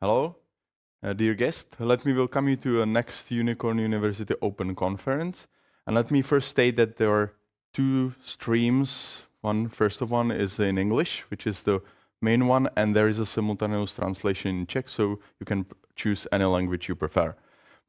Hello, dear guest. Let me welcome you to a next Unicorn University Open Conference. And let me first state that there are two streams. First of one is in English, which is the main one, and there is a simultaneous translation in Czech, so you can choose any language you prefer.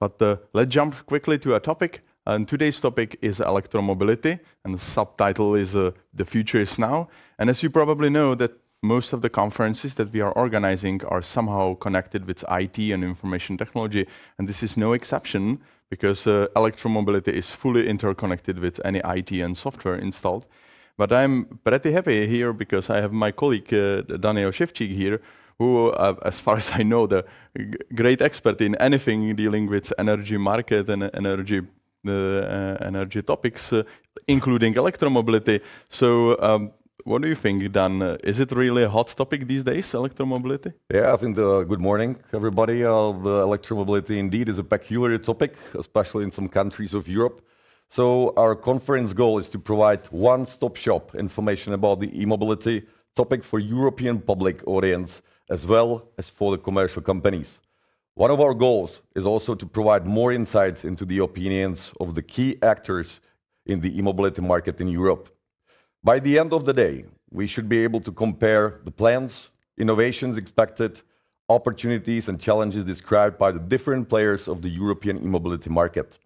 But let's jump quickly to a topic. And today's topic is electromobility, and the subtitle is The Future is Now. And as you probably know, that most of the conferences that we are organizing are somehow connected with IT and information technology, and this is no exception because electromobility is fully interconnected with any IT and software installed. But I'm pretty happy here because I have my colleague Daniel Ševčík here, who, as far as I know, the great expert in anything dealing with energy market and energy topics, including electromobility. So. What do you think, Dan? Is it really a hot topic these days, electromobility? Yeah, I think good morning, everybody. The electromobility indeed is a peculiar topic, especially in some countries of Europe. So our conference goal is to provide one-stop shop information about the e-mobility topic for European public audience, as well as for the commercial companies. One of our goals is also to provide more insights into the opinions of the key actors in the e-mobility market in Europe. By the end of the day, we should be able to compare the plans, innovations expected, opportunities and challenges described by the different players of the European e-mobility market.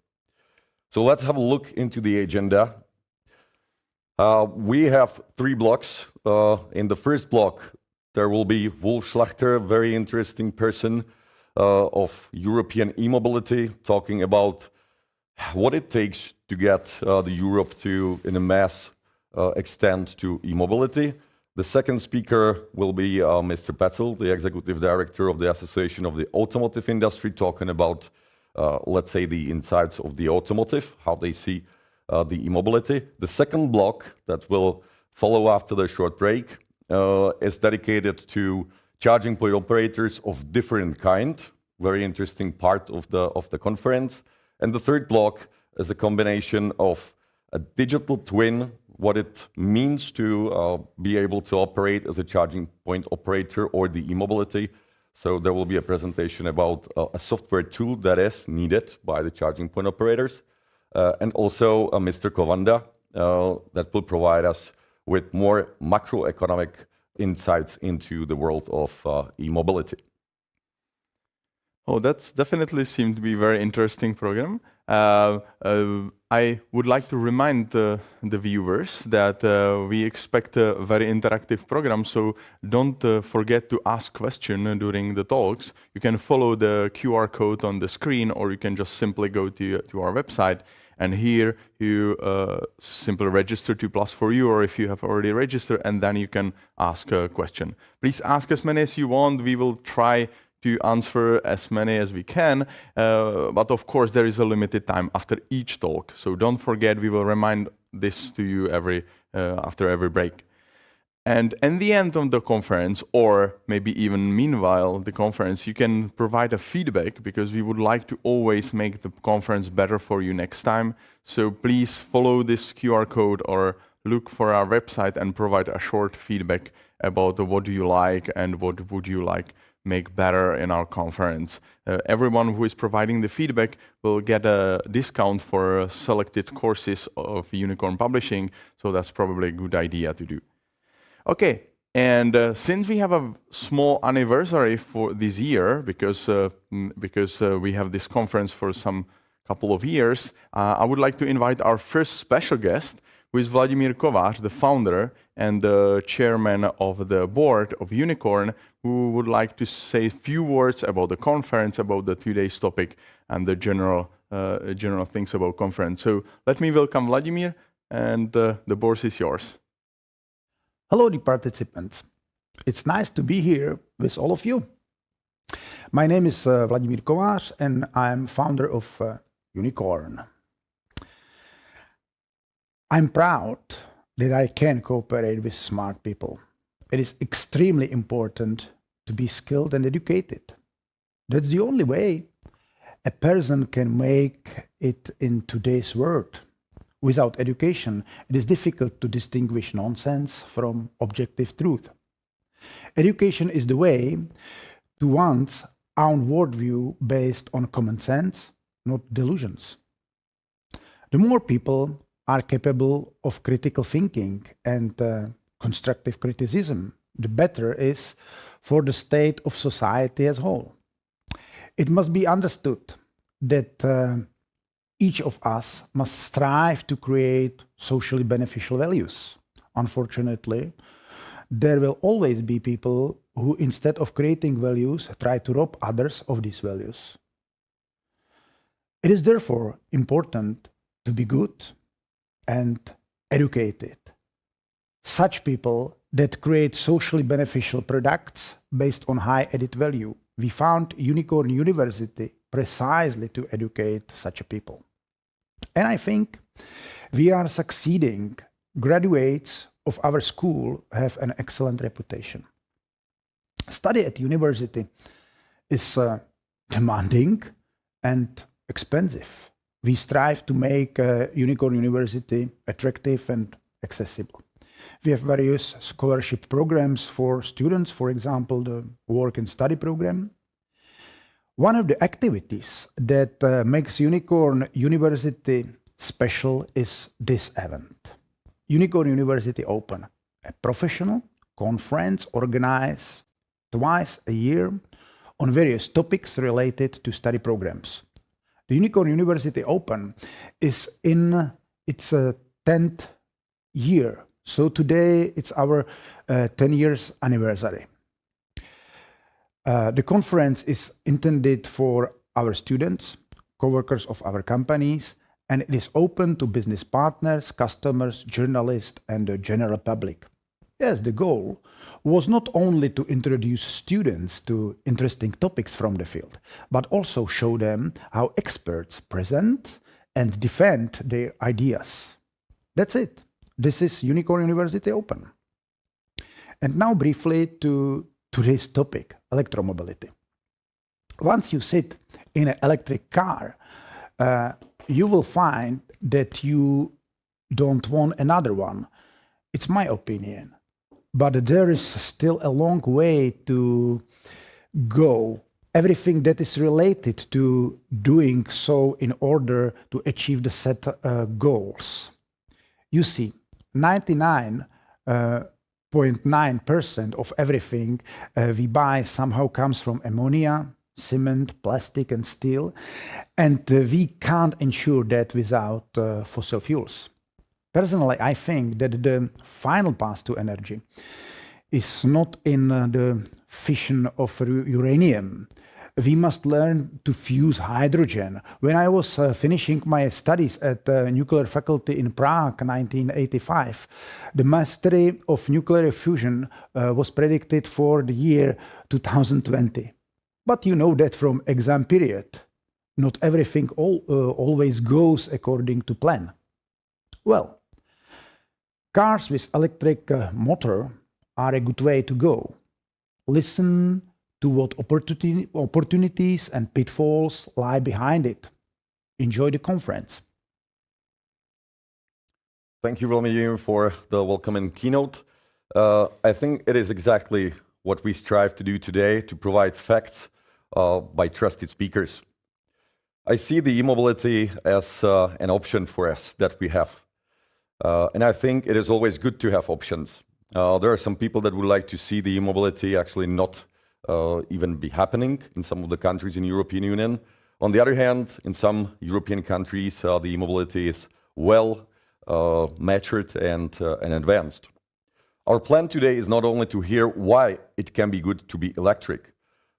So let's have a look into the agenda. We have three blocks. In the first block, there will be Wolf Schlachter, a very interesting person of European e-mobility, talking about what it takes to get the Europe to, in a mass extent, to e-mobility. The second speaker will be Mr. Petzel, the Executive Director of the Association of the Automotive Industry, talking about, let's say, the insights of the automotive, how they see the e-mobility. The second block that will follow after the short break is dedicated to charging point operators of different kind, very interesting part of the conference. And the third block is a combination of a digital twin, what it means to be able to operate as a charging point operator or the e-mobility. So there will be a presentation about a software tool that is needed by the charging point operators. And also Mr. Kovanda that will provide us with more macroeconomic insights into the world of e-mobility. Oh, that's definitely seemed to be a very interesting program. I would like to remind the viewers that we expect a very interactive program, so don't forget to ask questions during the talks. You can follow the QR code on the screen, or you can just simply go to our website, and here you simply register to Plus4U, or if you have already registered, and then you can ask a question. Please ask as many as you want. We will try to answer as many as we can, but of course there is a limited time after each talk. So don't forget, we will remind this to you after every break. And in the end of the conference, or maybe even meanwhile the conference, you can provide a feedback, because we would like to always make the conference better for you next time. So please follow this QR code or look for our website and provide a short feedback about what do you like and what would you like make better in our conference. Everyone who is providing the feedback will get a discount for selected courses of Unicorn Publishing, so that's probably a good idea to do. Okay, and since we have a small anniversary for this year, because we have this conference for some couple of years, I would like to invite our first special guest, who is Vladimír Kovář, the founder and the chairman of the board of Unicorn, who would like to say a few words about the conference, about the today's topic, and the general things about conference. So let me welcome Vladimír, and the board is yours. Hello, the participants. It's nice to be here with all of you. My name is Vladimír Kovář, and I'm founder of Unicorn. I'm proud that I can cooperate with smart people. It is extremely important to be skilled and educated. That's the only way a person can make it in today's world. Without education, it is difficult to distinguish nonsense from objective truth. Education is the way to once own worldview based on common sense, not delusions. The more people are capable of critical thinking and constructive criticism, the better it is for the state of society as a whole. It must be understood that each of us must strive to create socially beneficial values. Unfortunately, there will always be people who, instead of creating values, try to rob others of these values. It is therefore important to be good and educated. Such people that create socially beneficial products based on high added value. We found Unicorn University precisely to educate such a people. And I think we are succeeding. Graduates of our school have an excellent reputation. Study at university is demanding and expensive. We strive to make Unicorn University attractive and accessible. We have various scholarship programs for students, for example, the work and study program. One of the activities that makes Unicorn University special is this event. Unicorn University Open, a professional conference organized twice a year on various topics related to study programs. The Unicorn University Open is in its 10th year. So today it's our 10 years anniversary. The conference is intended for our students, co-workers of our companies, and it is open to business partners, customers, journalists, and the general public. Yes, the goal was not only to introduce students to interesting topics from the field, but also show them how experts present and defend their ideas. That's it. This is Unicorn University Open. And now briefly to today's topic, electromobility. Once you sit in an electric car, you will find that you don't want another one. It's my opinion. But there is still a long way to go. Everything that is related to doing so in order to achieve the set goals. You see, 99.9% of everything we buy somehow comes from ammonia, cement, plastic, and steel, and we can't ensure that without fossil fuels. Personally, I think that the final path to energy is not in the fission of uranium. We must learn to fuse hydrogen. When I was finishing my studies at the nuclear faculty in Prague in 1985, the mastery of nuclear fusion was predicted for the year 2020. But you know that from exam period, not everything always goes according to plan. Well, cars with electric motor are a good way to go. Listen to what opportunities and pitfalls lie behind it. Enjoy the conference. Thank you, Vladimir, for the welcoming keynote. I think it is exactly what we strive to do today, to provide facts by trusted speakers. I see the e-mobility as an option for us that we have. And I think it is always good to have options. There are some people that would like to see the e-mobility actually not even be happening in some of the countries in the European Union. On the other hand, in some European countries, the e-mobility is well matured and advanced. Our plan today is not only to hear why it can be good to be electric,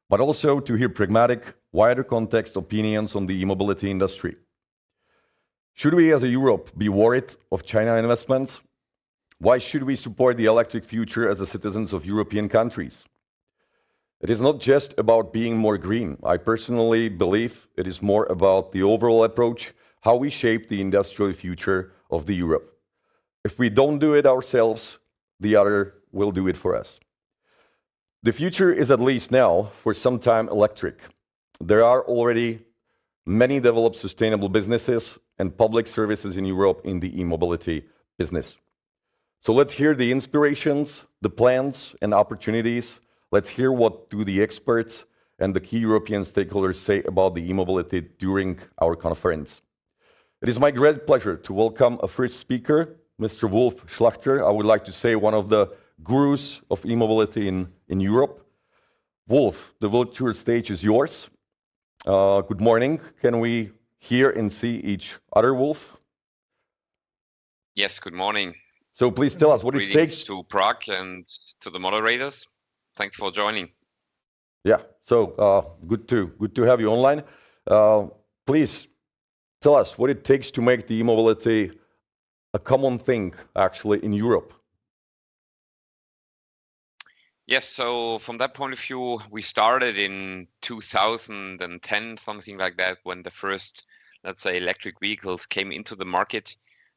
but also to hear pragmatic, wider context opinions on the e-mobility industry. Should we as a Europe be worried of China investments? Why should we support the electric future as the citizens of European countries? It is not just about being more green. I personally believe it is more about the overall approach, how we shape the industrial future of the Europe. If we don't do it ourselves, the other will do it for us. The future is at least now, for some time, electric. There are already many developed sustainable businesses and public services in Europe in the e-mobility business. So let's hear the inspirations, the plans and opportunities. Let's hear what do the experts and the key European stakeholders say about the e-mobility during our conference. It is my great pleasure to welcome a first speaker, Mr. Wolf Schlachter. I would like to say one of the gurus of e-mobility in Europe. Wolf, the virtual stage is yours. Good morning. Can we hear and see each other, Wolf? Yes, good morning. So please tell us what it takes to Prague and to the moderators. Thanks for joining. Yeah, so good to have you online. Please tell us what it takes to make the e-mobility a common thing actually in Europe. Yes, so from that point of view, we started in 2010, something like that, when the first, let's say, electric vehicles came into the market.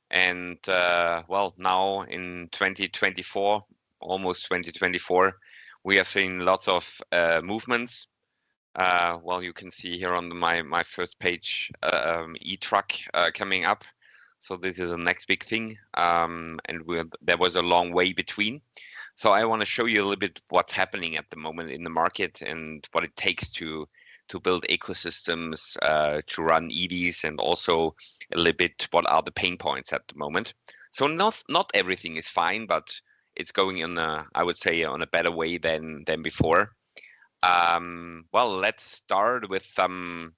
And well, now in 2024, almost 2024, we have seen lots of movements. Well, you can see here on my first page, e-truck coming up. So this is the next big thing, and there was a long way between. So I want to show you a little bit what's happening at the moment in the market and what it takes to build ecosystems to run EVs, and also a little bit what are the pain points at the moment. So not everything is fine, but it's going in I would say on a better way than before. Well, let's start with some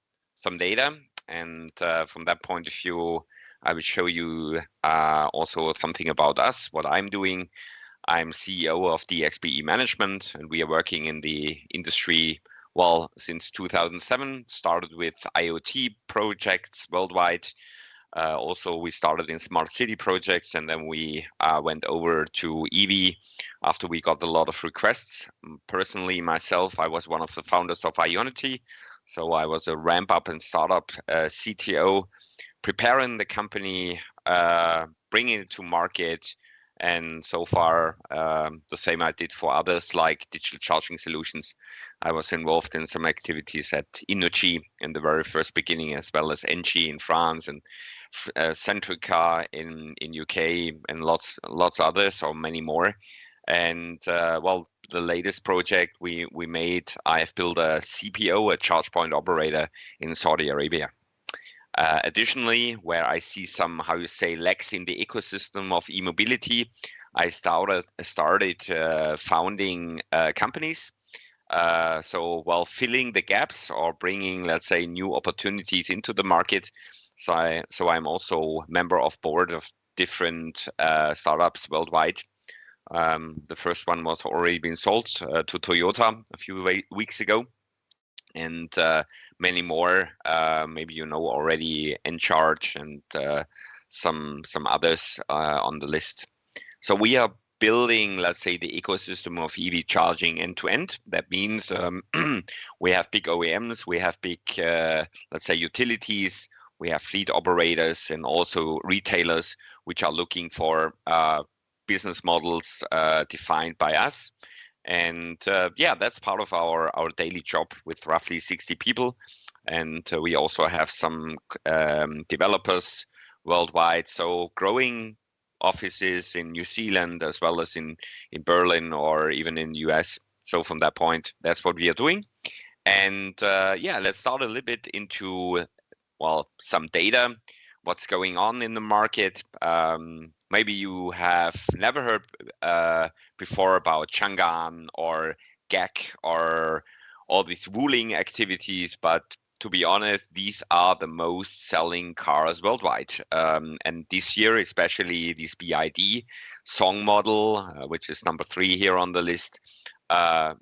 data, and from that point of view, I will show you also something about us, what I'm doing. I'm CEO of DXBE Management, and we are working in the industry, well, since 2007, started with IoT projects worldwide. Also, we started in smart city projects, and then we went over to EV after we got a lot of requests. Personally, myself, I was one of the founders of Ionity. So I was a ramp up and startup CTO, preparing the company, bringing it to market. And so far, the same I did for others like digital charging solutions. I was involved in some activities at Innogy in the very first beginning, as well as Engie in France and Centrica in UK, and lots others, or many more. And well, the latest project we made, I have built a CPO, a charge point operator in Saudi Arabia. Additionally, where I see some, how you say, lacks in the ecosystem of e-mobility, I started founding companies. So while filling the gaps or bringing, let's say, new opportunities into the market. So I'm also member of board of different startups worldwide. The first one was already been sold to Toyota a few weeks ago. And many more, maybe you know already, Encharge and some others on the list. So we are building, let's say, the ecosystem of EV charging end to end. That means we have big OEMs, we have big, let's say, utilities, we have fleet operators, and also retailers, which are looking for business models defined by us. And yeah, that's part of our daily job with roughly 60 people. And we also have some developers worldwide. So growing offices in New Zealand, as well as in Berlin, or even in the US. So from that point, that's what we are doing. And yeah, let's start a little bit into, well, some data, what's going on in the market. Maybe you have never heard before about Chang'an or GAC or all these wooling activities, but to be honest, these are the most selling cars worldwide. And this year, especially this BID Song model, which is number 3 here on the list, was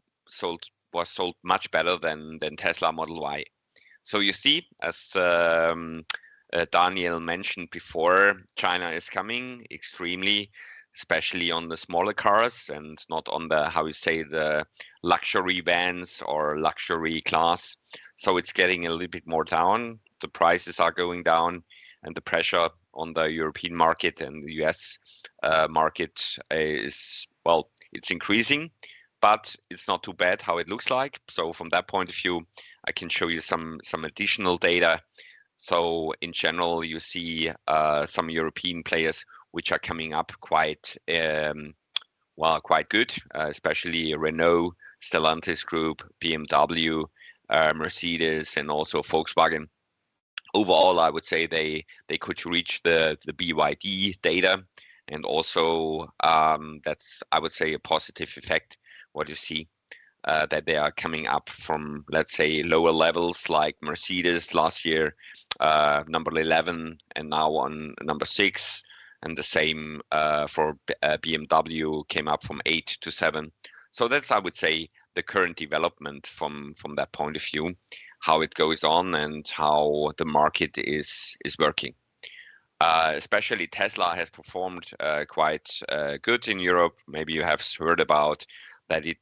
sold much better than Tesla Model Y. So you see, as Daniel mentioned before, China is coming extremely, especially on the smaller cars and not on the, how you say, the luxury vans or luxury class. So it's getting a little bit more down. The prices are going down, and the pressure on the European market and the US market is, well, it's increasing, but it's not too bad how it looks like. So from that point of view, I can show you some additional data. So in general, you see some European players which are coming up quite well, quite good, especially Renault, Stellantis Group, BMW, Mercedes, and also Volkswagen. Overall, I would say they could reach the BYD data, and also that's, I would say, a positive effect. What you see that they are coming up from, let's say, lower levels, like Mercedes last year, number 11, and now on number 6, and the same for BMW, came up from 8 to 7. So that's, I would say, the current development from that point of view, how it goes on and how the market is working. Especially Tesla has performed quite good in Europe. Maybe you have heard about that. It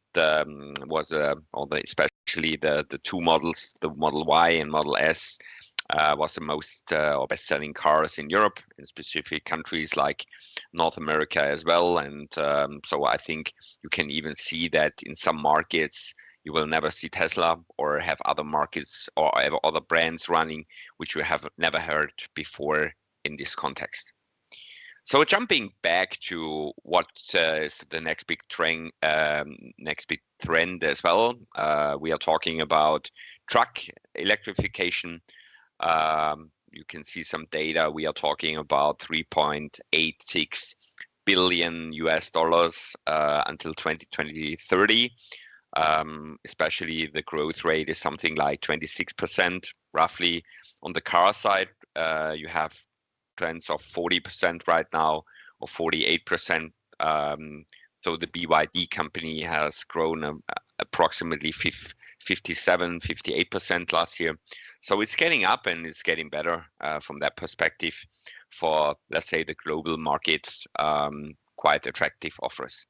was especially the two models, the Model Y and Model S, was the most or best-selling cars in Europe, in specific countries like North America as well. And so I think you can even see that in some markets you will never see Tesla, or have other markets or other brands running which you have never heard before in this context. So jumping back to what is the next big trend as well, we are talking about truck electrification. You can see some data. We are talking about $3.86 billion until 2030. Especially the growth rate is something like 26% roughly. On the car side, you have trends of 40% right now, or 48%. So the BYD company has grown approximately 58% last year. So it's getting up and it's getting better from that perspective for, let's say, the global markets, quite attractive offers.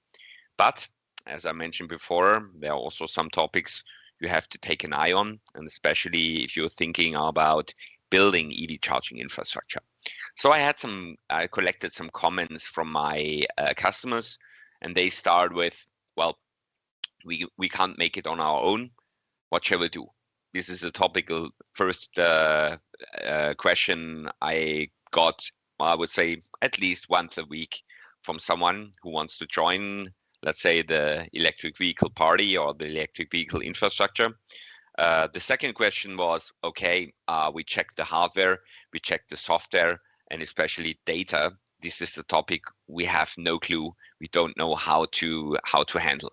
But as I mentioned before, there are also some topics you have to take an eye on, and especially if you're thinking about building EV charging infrastructure. So I collected some comments from my customers, and they start with, well, we can't make it on our own. What shall we do? This is a topical first question I got, I would say, at least once a week from someone who wants to join, let's say, the electric vehicle party or the electric vehicle infrastructure. The second question was, okay, we checked the hardware, we checked the software, and especially data. This is a topic we have no clue. We don't know how to handle.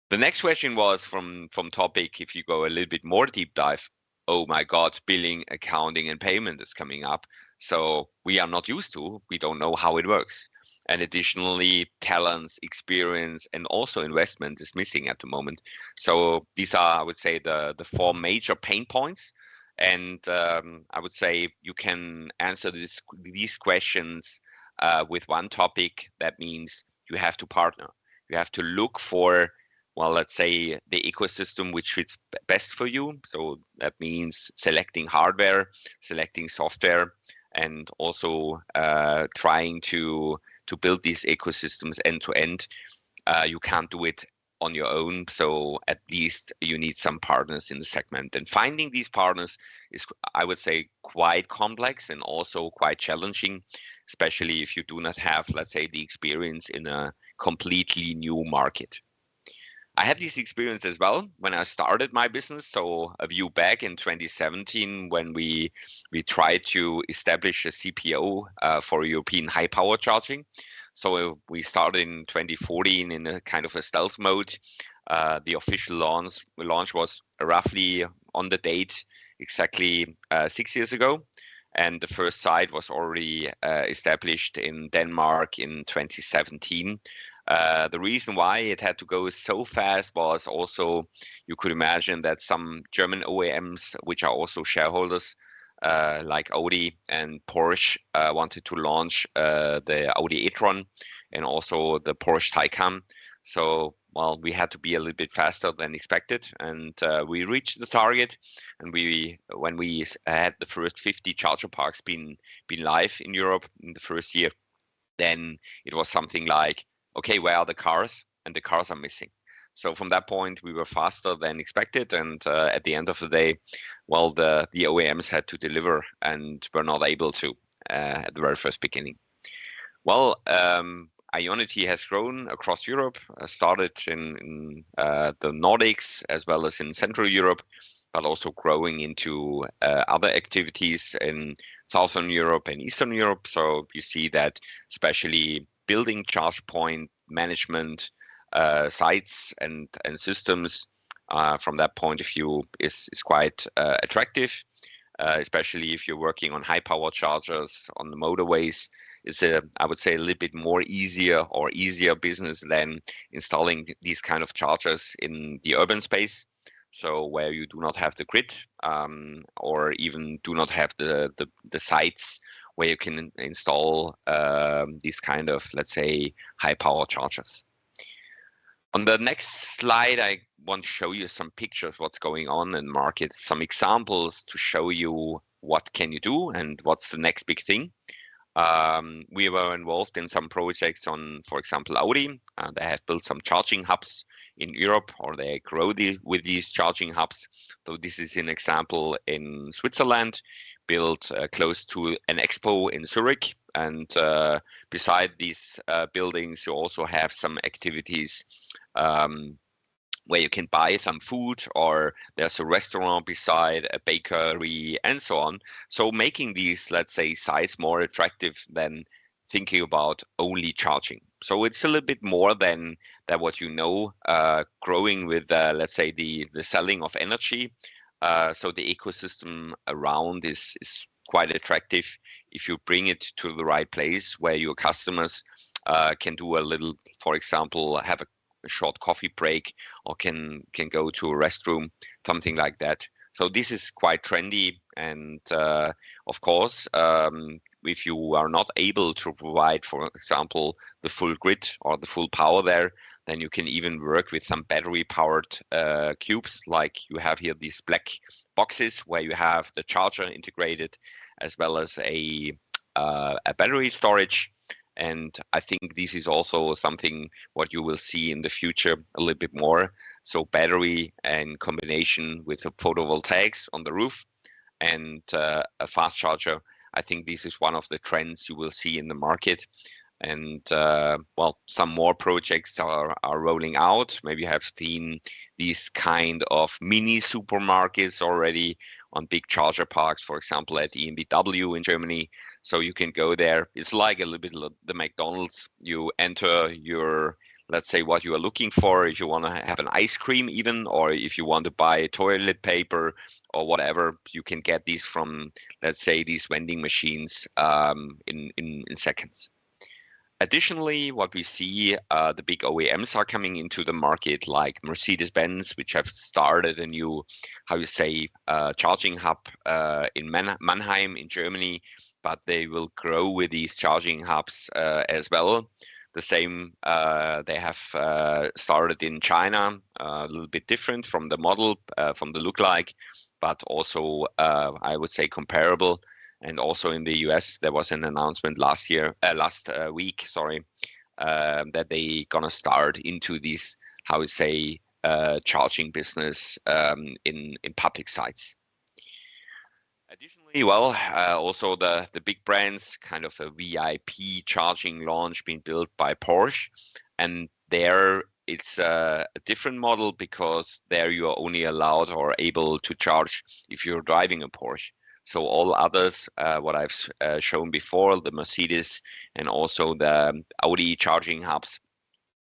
The next question was from topic, if you go a little bit more deep dive, oh my God, billing, accounting, and payment is coming up. So we are not used to, we don't know how it works. And additionally, talents, experience, and also investment is missing at the moment. So these are, I would say, the 4 major pain points. And I would say you can answer these questions with one topic. That means you have to partner. You have to look for, well, let's say, the ecosystem which fits best for you. So that means selecting hardware, selecting software, and also trying to build these ecosystems end to end. You can't do it on your own, so at least you need some partners in the segment. And finding these partners is, I would say, quite complex and also quite challenging, especially if you do not have, let's say, the experience in a completely new market. I had this experience as well when I started my business. So a view back in 2017, when we tried to establish a CPO for European high power charging. So we started in 2014 in a kind of a stealth mode. The official launch was roughly on the date exactly 6 years ago. And the first site was already established in Denmark in 2017. The reason why it had to go so fast was also, you could imagine that some German OEMs, which are also shareholders, like Audi and Porsche, wanted to launch the Audi e-tron and also the Porsche Taycan. So, well, we had to be a little bit faster than expected, and we reached the target. And when we had the first 50 charger parks been live in Europe in the first year, then it was something like, okay, where are the cars? And the cars are missing. So from that point, we were faster than expected. And at the end of the day, well, the OEMs had to deliver and were not able to at the very first beginning. Well, Ionity has grown across Europe, started in the Nordics as well as in Central Europe. but also growing into other activities in Southern Europe and Eastern Europe. So you see that especially building charge point management sites and systems from that point of view is quite attractive. Especially if you're working on high power chargers on the motorways. It's I would say, a little bit more easier business than installing these kind of chargers in the urban space. So where you do not have the grid or even do not have the sites where you can install these kind of, let's say, high power chargers. On the next slide, I want to show you some pictures, what's going on in the market, some examples to show you what can you do and what's the next big thing. We were involved in some projects on, for example, Audi. They have built some charging hubs in Europe, or they grow with these charging hubs. So this is an example in Switzerland, built close to an expo in Zurich. And beside these buildings, you also have some activities where you can buy some food, or there's a restaurant beside, a bakery, and so on. So making these, let's say, sites more attractive than thinking about only charging. So it's a little bit more than what you know, growing with, let's say, the selling of energy. So the ecosystem around is quite attractive if you bring it to the right place where your customers can do a little, for example, have a short coffee break, or can go to a restroom, something like that. So this is quite trendy, and of course, if you are not able to provide, for example, the full grid or the full power there, then you can even work with some battery powered cubes, like you have here these black boxes where you have the charger integrated as well as a battery storage. And I think this is also something what you will see in the future a little bit more. So battery in combination with the photovoltaics on the roof and a fast charger. I think this is one of the trends you will see in the market. And well, some more projects are rolling out. Maybe you have seen these kind of mini supermarkets already on big charger parks, for example, at EnBW in Germany. So you can go there. It's like a little bit the McDonald's. You enter your, let's say, what you are looking for. If you want to have an ice cream even, or if you want to buy toilet paper or whatever, you can get these from, let's say, these vending machines in seconds. Additionally, what we see, the big OEMs are coming into the market, like Mercedes-Benz, which have started a new, how you say, charging hub in Mannheim in Germany, but they will grow with these charging hubs as well. The same, they have started in China, a little bit different from the model, from the look like, but also, I would say, comparable. And also in the US, there was an announcement last week, that they gonna start into this, how we say, charging business in public sites. Additionally, well, also the big brands, kind of a VIP charging launch being built by Porsche, and there it's a different model, because there you are only allowed or able to charge if you're driving a Porsche. So all others, what I've shown before, the Mercedes and also the Audi charging hubs,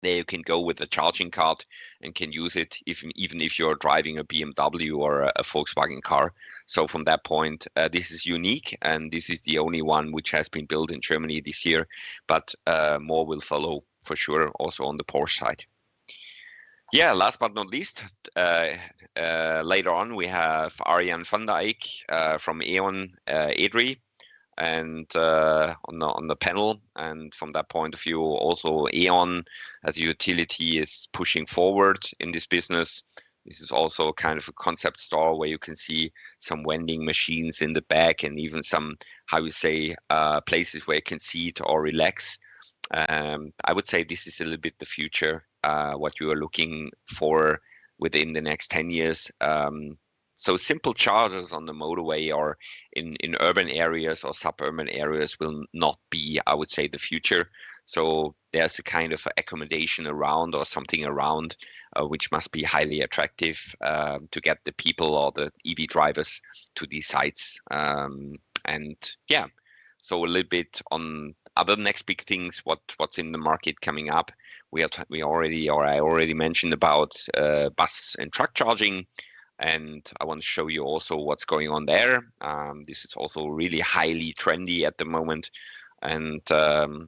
there you can go with a charging card and can use it even if you're driving a BMW or a Volkswagen car. So from that point, this is unique, and this is the only one which has been built in Germany this year, but more will follow for sure also on the Porsche side. Yeah, last but not least, later on we have Arjan van Dijk from Eon Edry, and on the panel. And from that point of view, also Eon as a utility is pushing forward in this business. This is also kind of a concept store where you can see some vending machines in the back, and even some, how you say, places where you can sit or relax. I would say this is a little bit the future, what you are looking for within the next 10 years. So simple chargers on the motorway or in urban areas or suburban areas will not be, I would say, the future. So there's a kind of accommodation around or something around, which must be highly attractive to get the people or the EV drivers to these sites. And yeah, so a little bit on other next big things, what's in the market coming up. I already mentioned about bus and truck charging, and I want to show you also what's going on there. This is also really highly trendy at the moment, and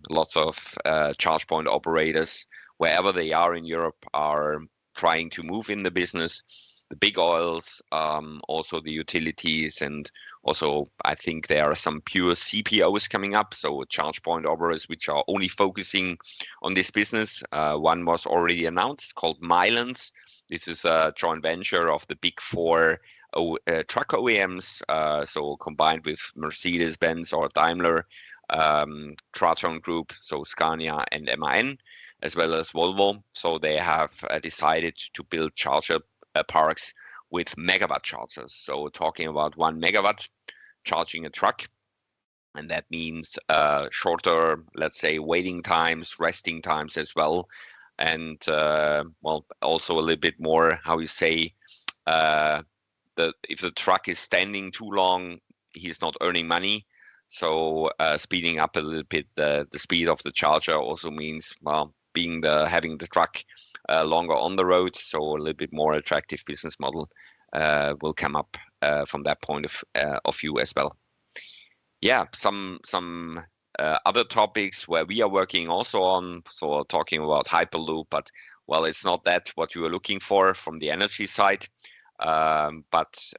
lots of charge point operators, wherever they are in Europe, are trying to move in the business. The big oils, also the utilities, and also I think there are some pure CPOs coming up, so charge point operators which are only focusing on this business. One was already announced called Milence. This is a joint venture of the big four truck OEMs, so combined with Mercedes-Benz or Daimler, Traton Group, so Scania and MAN, as well as Volvo. So they have decided to build charger parks with megawatt chargers. So talking about 1 megawatt charging a truck. And that means shorter, let's say, waiting times, resting times as well. And well, also a little bit more, how you say, if the truck is standing too long, he's not earning money. So speeding up a little bit the speed of the charger also means, well, having the truck longer on the road, so a little bit more attractive business model will come up from that point of view as well. Yeah, some other topics where we are working also on, so talking about Hyperloop, but well, it's not that what you are looking for from the energy side, but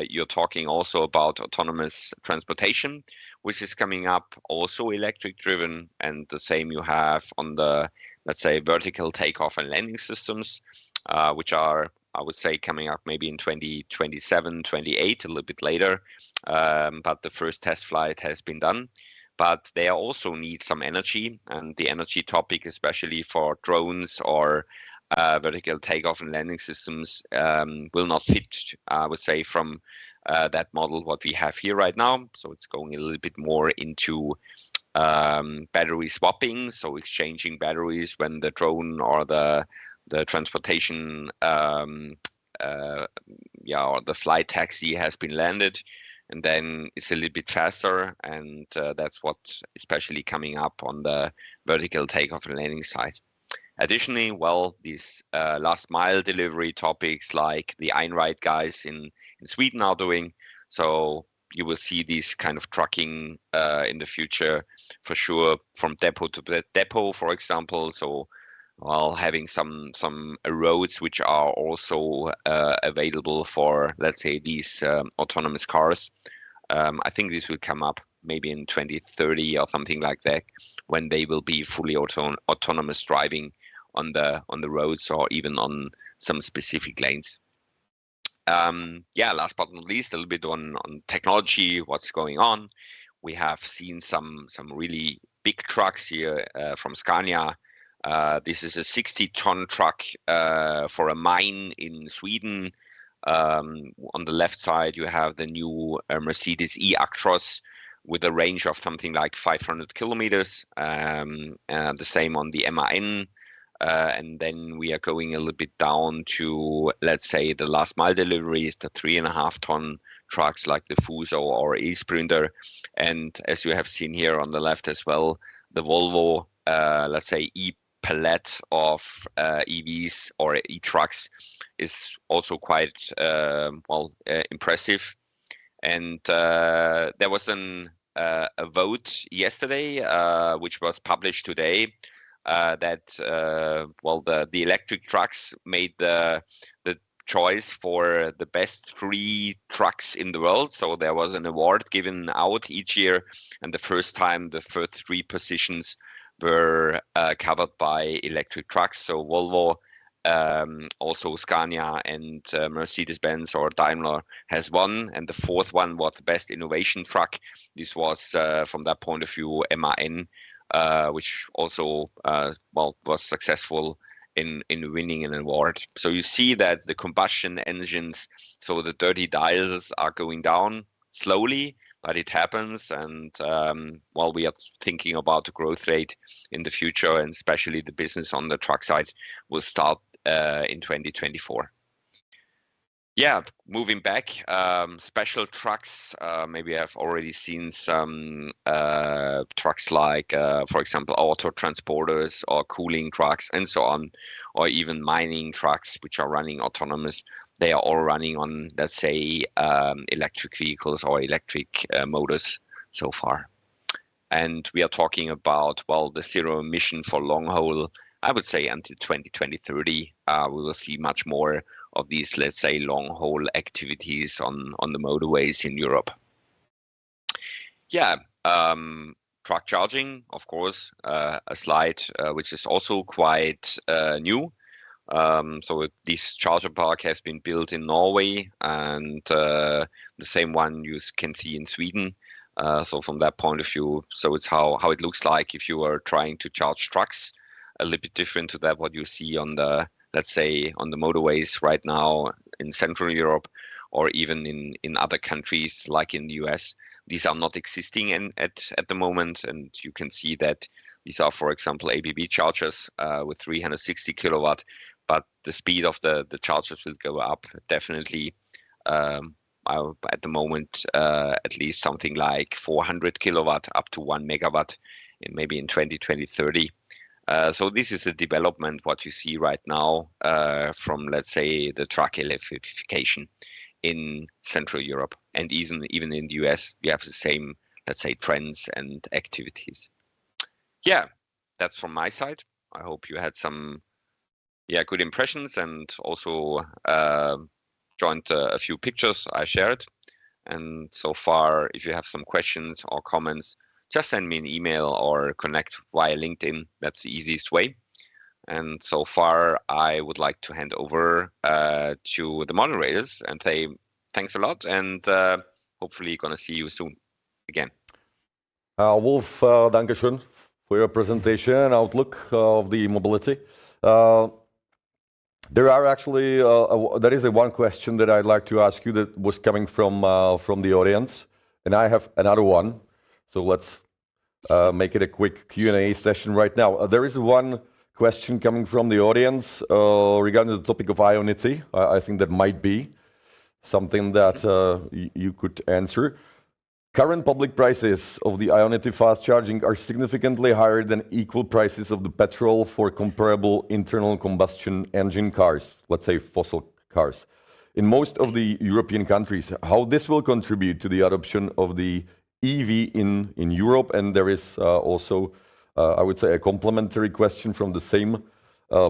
you're talking also about autonomous transportation, which is coming up, also electric driven, and the same you have on the, let's say, vertical takeoff and landing systems, which are, I would say, coming up maybe in 2027, 28, a little bit later, but the first test flight has been done. But they also need some energy, and the energy topic, especially for drones or vertical takeoff and landing systems, will not fit, I would say, from that model what we have here right now. So it's going a little bit more into battery swapping, so exchanging batteries when the drone or the transportation or the flight taxi has been landed, and then it's a little bit faster, and that's what especially coming up on the vertical takeoff and landing side. Additionally, well, these last mile delivery topics like the Einride guys in Sweden are doing, so you will see these kind of trucking in the future for sure, from depot to depot, for example. So while having some roads which are also available for, let's say, these autonomous cars. I think this will come up maybe in 2030 or something like that, when they will be fully autonomous driving on the roads or even on some specific lanes. Yeah, last but not least, a little bit on technology, what's going on. We have seen some really big trucks here from Scania. This is a 60-ton truck for a mine in Sweden. On the left side, you have the new Mercedes E-Actros with a range of something like 500 kilometers. The same on the MAN. And then we are going a little bit down to, let's say, the last mile deliveries, the 3.5-ton trucks like the Fuso or E-Sprinter. And as you have seen here on the left as well, the Volvo, let's say, palette of EVs or e-trucks is also quite impressive. And there was a vote yesterday, which was published today, that the electric trucks made the choice for the best 3 trucks in the world. So there was an award given out each year, and the first time the first 3 positions were covered by electric trucks. So Volvo, also Scania, and Mercedes-Benz or Daimler has won, and the 4th one was the best innovation truck. This was from that point of view MAN, which also was successful in winning an award. So you see that the combustion engines, so the dirty diesels, are going down slowly, but it happens. And while we are thinking about the growth rate in the future, and especially the business on the truck side will start in 2024. Yeah, moving back, special trucks. Maybe I've already seen some trucks like, for example, auto transporters or cooling trucks and so on, or even mining trucks, which are running autonomous. They are all running on, let's say, electric vehicles or electric motors so far. And we are talking about, well, the zero emission for long haul, I would say until 2030, we will see much more of these, let's say, long haul activities on the motorways in Europe. Yeah, truck charging, of course, a slide which is also quite new. So this charger park has been built in Norway, and the same one you can see in Sweden. So from that point of view, so it's how it looks like if you are trying to charge trucks. A little bit different to that what you see on the, let's say, on the motorways right now in Central Europe, or even in other countries like in the US. These are not existing at the moment, and you can see that these are, for example, ABB chargers with 360 kilowatt, but the speed of the chargers will go up definitely. At the moment, at least something like 400 kilowatt up to 1 megawatt, maybe in 2030. So this is a development what you see right now from, let's say, the truck electrification in Central Europe, and even in the US, we have the same, let's say, trends and activities. Yeah, that's from my side. I hope you had some, good impressions, and also joined a few pictures I shared. And so far, if you have some questions or comments, just send me an email or connect via LinkedIn. That's the easiest way. And so far, I would like to hand over to the moderators and say thanks a lot, and hopefully going to see you soon again. Wolf, danke schön for your presentation and outlook of the mobility. There are actually there is one question that I'd like to ask you that was coming from the audience, and I have another one. So let's make it a quick Q&A session right now. There is one question coming from the audience regarding the topic of Ionity. I think that might be something that you could answer. Current public prices of the Ionity fast charging are significantly higher than equal prices of the petrol for comparable internal combustion engine cars, let's say fossil cars. In most of the European countries, how this will contribute to the adoption of the EV in Europe? And there is also, I would say, a complementary question from the same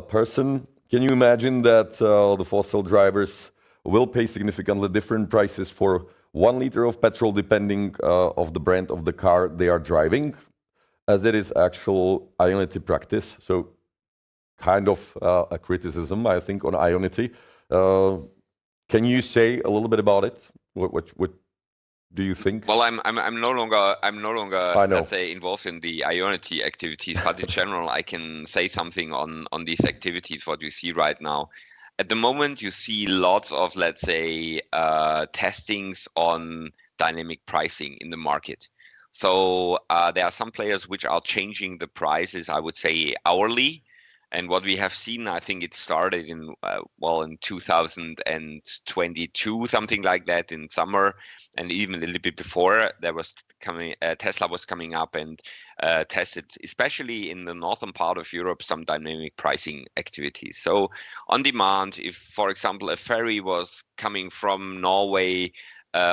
person. Can you imagine that the fossil drivers will pay significantly different prices for 1 liter of petrol depending of the brand of the car they are driving, as it is actual Ionity practice? So kind of a criticism, I think, on Ionity. Can you say a little bit about it? What do you think? Well, I'm no longer let's say involved in the Ionity activities, but in general I can say something on these activities. What you see right now, at the moment, you see lots of, let's say, testings on dynamic pricing in the market. So there are some players which are changing the prices, I would say, hourly. And what we have seen, I think it started in 2022, something like that, in summer, and even a little bit before. There was Tesla was coming up and tested, especially in the northern part of Europe, some dynamic pricing activities. So on demand, if, for example, a ferry was coming from Norway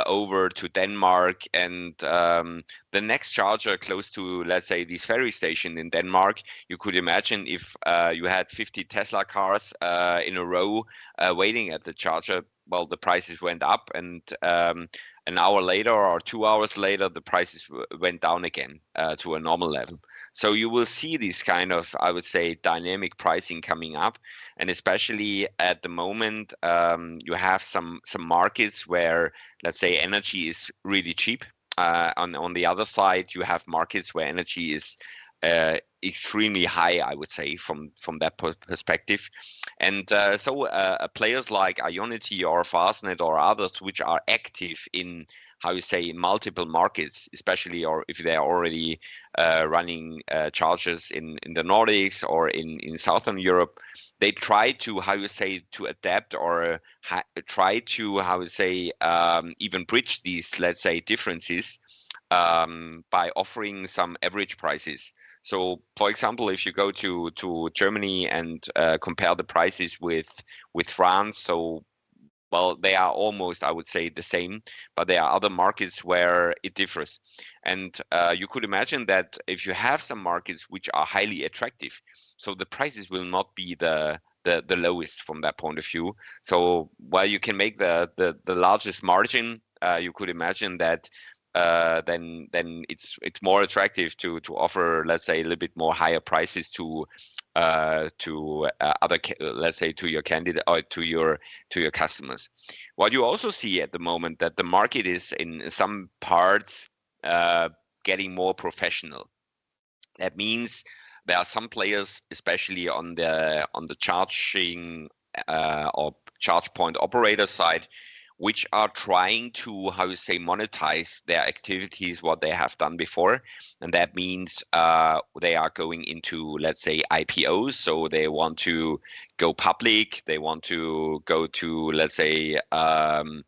over to Denmark, and the next charger close to, let's say, this ferry station in Denmark, you could imagine if you had 50 Tesla cars in a row waiting at the charger, well, the prices went up, and an hour later or 2 hours later, the prices went down again to a normal level. So you will see this kind of, I would say, dynamic pricing coming up. And especially at the moment, you have some markets where, let's say, energy is really cheap. On the other side, you have markets where energy is extremely high, I would say, from that perspective. And so players like Ionity or Fastnet or others, which are active in how you say, multiple markets, especially or if they are already running chargers in the Nordics or in Southern Europe, they try to, how you say, to adapt or try to, how you say, even bridge these, let's say, differences by offering some average prices. So, for example, if you go to Germany and compare the prices with France, so well, they are almost, I would say, the same, but there are other markets where it differs. And you could imagine that if you have some markets which are highly attractive, so the prices will not be the lowest from that point of view. So while you can make the largest margin, you could imagine that then it's more attractive to offer, let's say, a little bit more higher prices to other, let's say, to your candidate or to your customers. What you also see at the moment that the market is in some parts getting more professional. That means there are some players, especially on the charging or charge point operator side, which are trying to, how you say, monetize their activities, what they have done before. And that means they are going into, let's say, IPOs. So they want to go public. They want to go to, let's say, to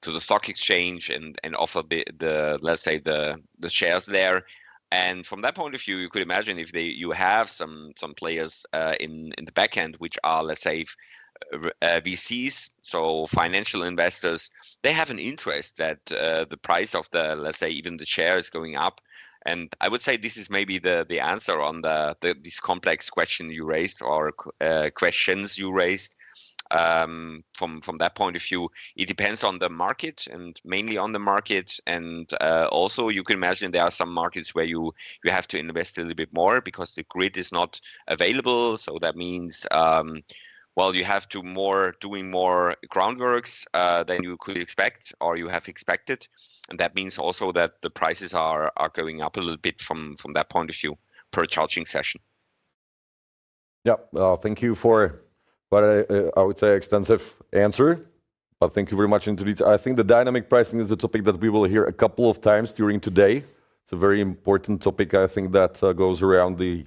the stock exchange and offer the let's say, the shares there. And from that point of view, you could imagine if you have some players in the back end, which are, let's say, VCs, so financial investors, they have an interest that the price of the, let's say, even the share is going up. And I would say this is maybe the answer on this complex question you raised or questions you raised. From that point of view, it depends on the market and mainly on the market. And also you can imagine there are some markets where you have to invest a little bit more because the grid is not available. So that means well, you have to doing more groundworks than you could expect or you have expected. And that means also that the prices are going up a little bit from that point of view per charging session. Yeah, thank you for what I would say extensive answer. But thank you very much indeed. I think the dynamic pricing is a topic that we will hear a couple of times during today. It's a very important topic, I think, that goes around the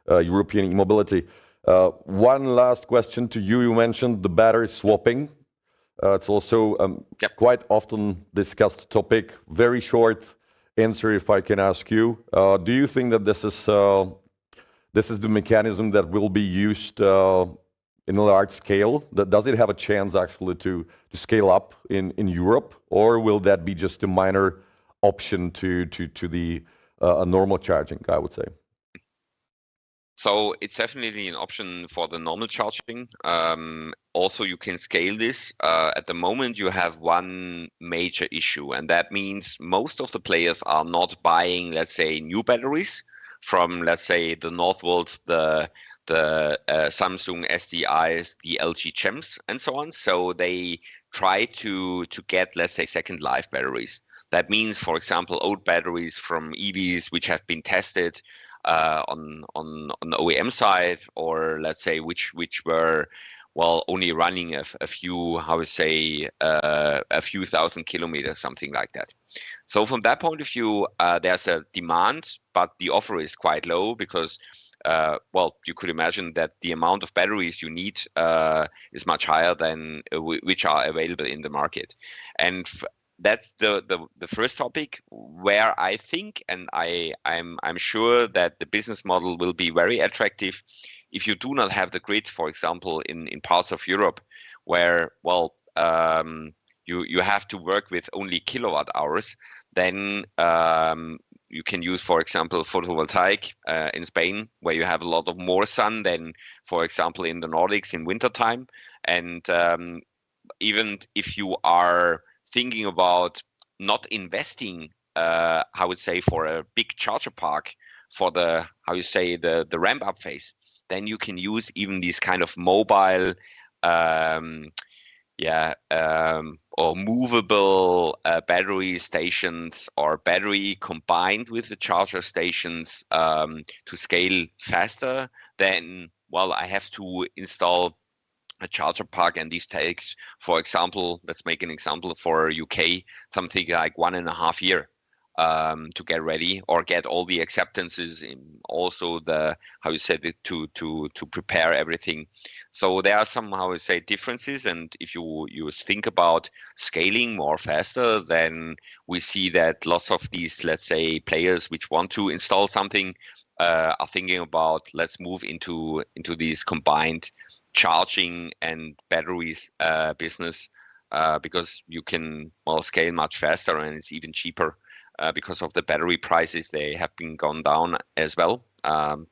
European e-mobility. One last question to you. You mentioned the battery swapping. It's also quite often discussed topic. Very short answer, if I can ask you. Do you think that this is the mechanism that will be used in a large scale? Does it have a chance actually to scale up in Europe, or will that be just a minor option to the normal charging, I would say? So it's definitely an option for the normal charging. Also, you can scale this. At the moment, you have one major issue, and that means most of the players are not buying, let's say, new batteries from, let's say, the Northvolts, the Samsung SDIs, the LG Chems, and so on. So they try to get, let's say, second life batteries. That means, for example, old batteries from EVs which have been tested on the OEM side, or let's say which were only running a few, how to say, a few thousand kilometers, something like that. So from that point of view, there's a demand, but the offer is quite low because you could imagine that the amount of batteries you need is much higher than which are available in the market. And that's the first topic where I think, and I'm sure that the business model will be very attractive if you do not have the grid, for example, in parts of Europe where you have to work with only kilowatt hours. Then you can use, for example, photovoltaic in Spain, where you have a lot of more sun than, for example, in the Nordics in wintertime. And even if you are thinking about not investing, I would say, for a big charger park for the, how you say, the ramp up phase, then you can use even these kind of mobile or movable battery stations or battery combined with the charger stations to scale faster than, I have to install a charger park, and this takes, for example, let's make an example for UK, something like 1.5 years to get ready or get all the acceptances in, also the, how you said it, to prepare everything. So there are some, how you say, differences, and if you think about scaling more faster, then we see that lots of these, let's say, players which want to install something are thinking about, let's move into these combined charging and batteries business, because you can, well, scale much faster, and it's even cheaper because of the battery prices. They have been gone down as well.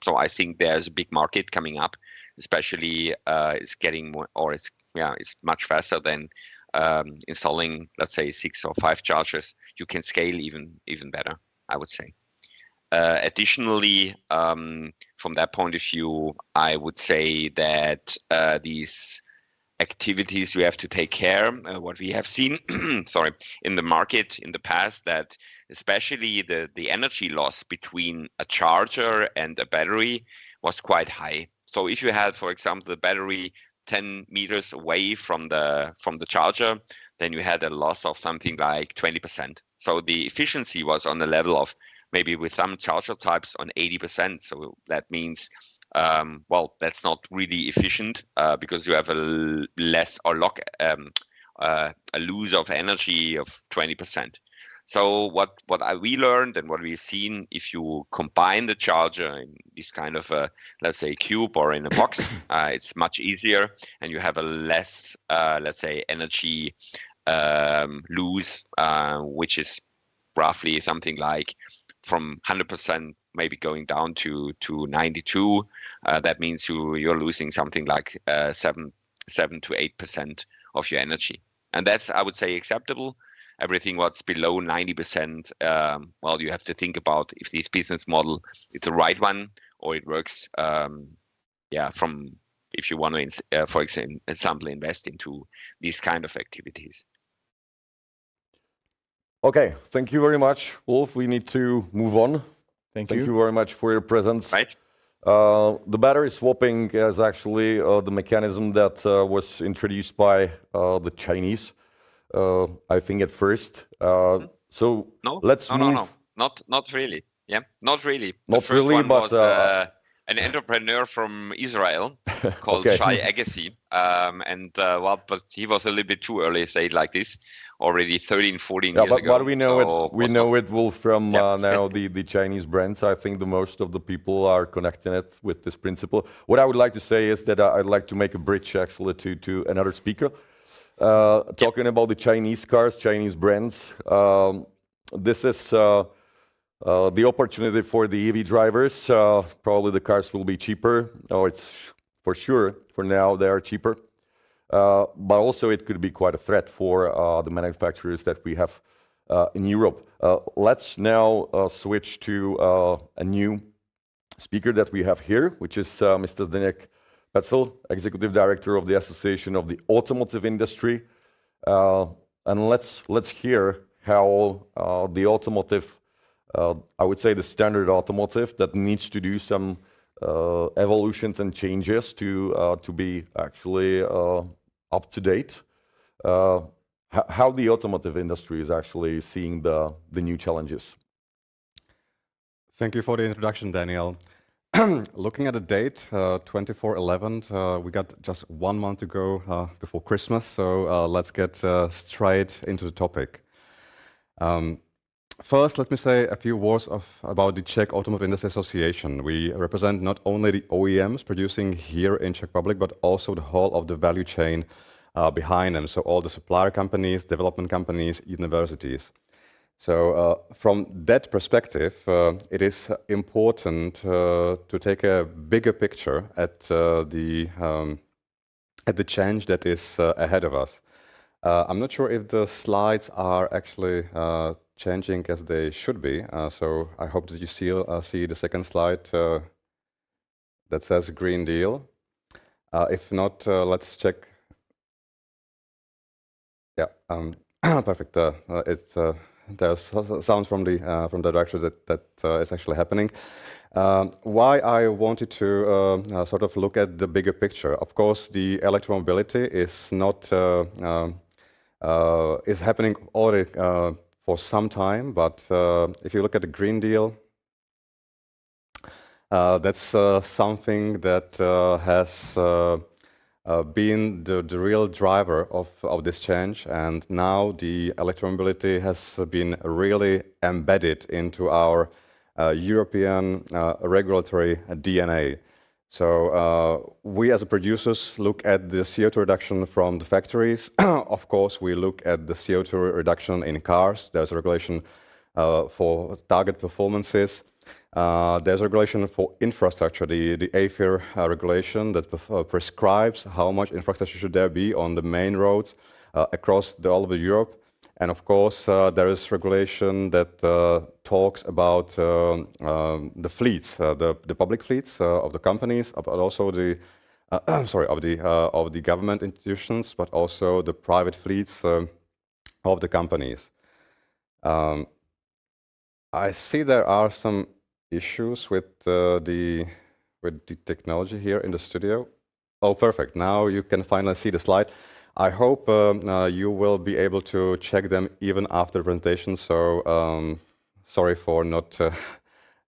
So I think there's a big market coming up, especially it's getting more, or it's much faster than installing, let's say, 6 or 5 chargers. You can scale even better, I would say. Additionally, from that point of view, I would say that these activities we have to take care. What we have seen, sorry, in the market in the past, that especially the energy loss between a charger and a battery was quite high. So if you had, for example, the battery 10 meters away from the charger, then you had a loss of something like 20%. So the efficiency was on the level of maybe with some charger types on 80%. So that means, well, that's not really efficient because you have a less or a lose of energy of 20%. So what we learned and what we've seen, if you combine the charger in this kind of a, let's say, cube or in a box, it's much easier, and you have a less, let's say, energy lose, which is roughly something like from 100% maybe going down to 92. That means you're losing something like 7 to 8% of your energy, and that's, I would say, acceptable. Everything what's below 90%, well, you have to think about if this business model is the right one, or it works, from if you want to, for example, invest into these kind of activities. Okay, thank you very much, Wolf. We need to move on. Thank you very much for your presence. Right. The battery swapping is actually the mechanism that was introduced by the Chinese, I think, at first. So let's move. No, not really. Yeah, not really. Not the first really, one but was an entrepreneur from Israel called Shai Agassi, but he was a little bit too early, say it like this, already 13, 14 years ago. But we know it, Wolf, from now the Chinese brands. I think the most of the people are connecting it with this principle. What I would like to say is that I'd like to make a bridge actually to another speaker. Talking about the Chinese cars, Chinese brands, this is the opportunity for the EV drivers. Probably the cars will be cheaper, or it's for sure, for now they are cheaper. But also it could be quite a threat for the manufacturers that we have in Europe. Let's now switch to a new speaker that we have here, which is Mr. Zdeněk Petzel, Executive Director of the Association of the Automotive Industry. And let's hear how the automotive, I would say the standard automotive, that needs to do some evolutions and changes to be actually up to date. How the automotive industry is actually seeing the new challenges. Thank you for the introduction, Daniel. Looking at the date, 24/11, we got just 1 month to go before Christmas, so let's get straight into the topic. First, let me say a few words about the Czech Automotive Industry Association. We represent not only the OEMs producing here in Czech Republic, but also the whole of the value chain behind them, so all the supplier companies, development companies, universities. So from that perspective, it is important to take a bigger picture at the change that is ahead of us. I'm not sure if the slides are actually changing as they should be, so I hope that you see the second slide that says Green Deal. If not, let's check. Yeah, perfect. It there's sounds from the director that is actually happening. Why I wanted to sort of look at the bigger picture. Of course, the electromobility is not is happening already for some time, but if you look at the Green Deal, that's something that has been the real driver of this change, and now the electromobility has been really embedded into our European regulatory DNA. So we as producers look at the CO2 reduction from the factories. Of course, we look at the CO2 reduction in cars. There's a regulation for target performances. There's a regulation for infrastructure, the AFIR regulation that prescribes how much infrastructure should there be on the main roads across all of Europe. And of course, there is regulation that talks about the fleets, the public fleets of the companies, but also the of the government institutions, but also the private fleets of the companies. I see there are some issues with the technology here in the studio. Oh, perfect. Now you can finally see the slide. I hope you will be able to check them even after the presentation. So sorry for not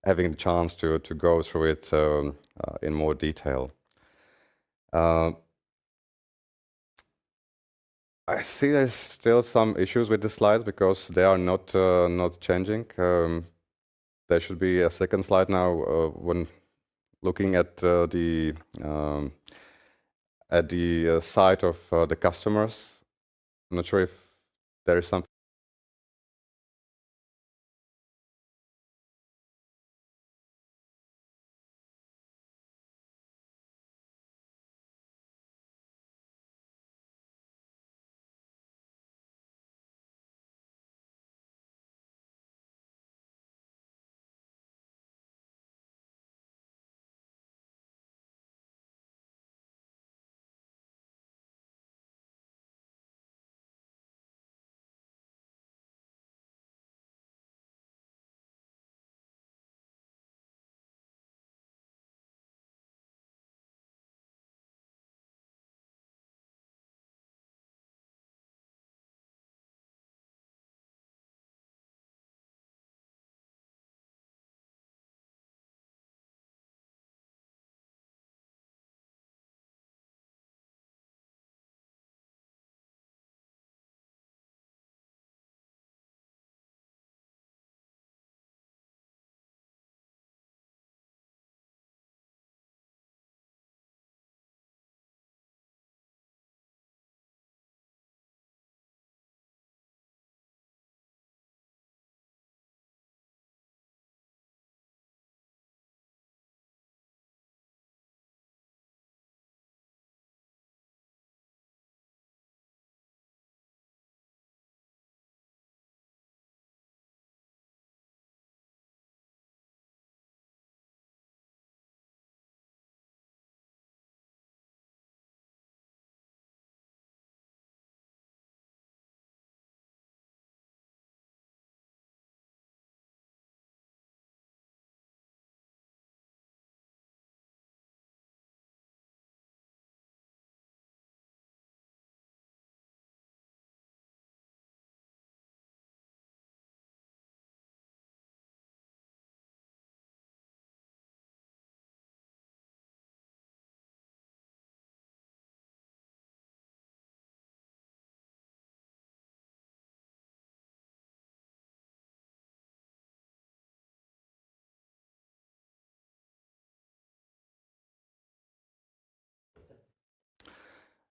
having the chance to go through it in more detail. I see there's still some issues with the slides because they are not changing. There should be a second slide now when looking at the side of the customers. I'm not sure if there is something.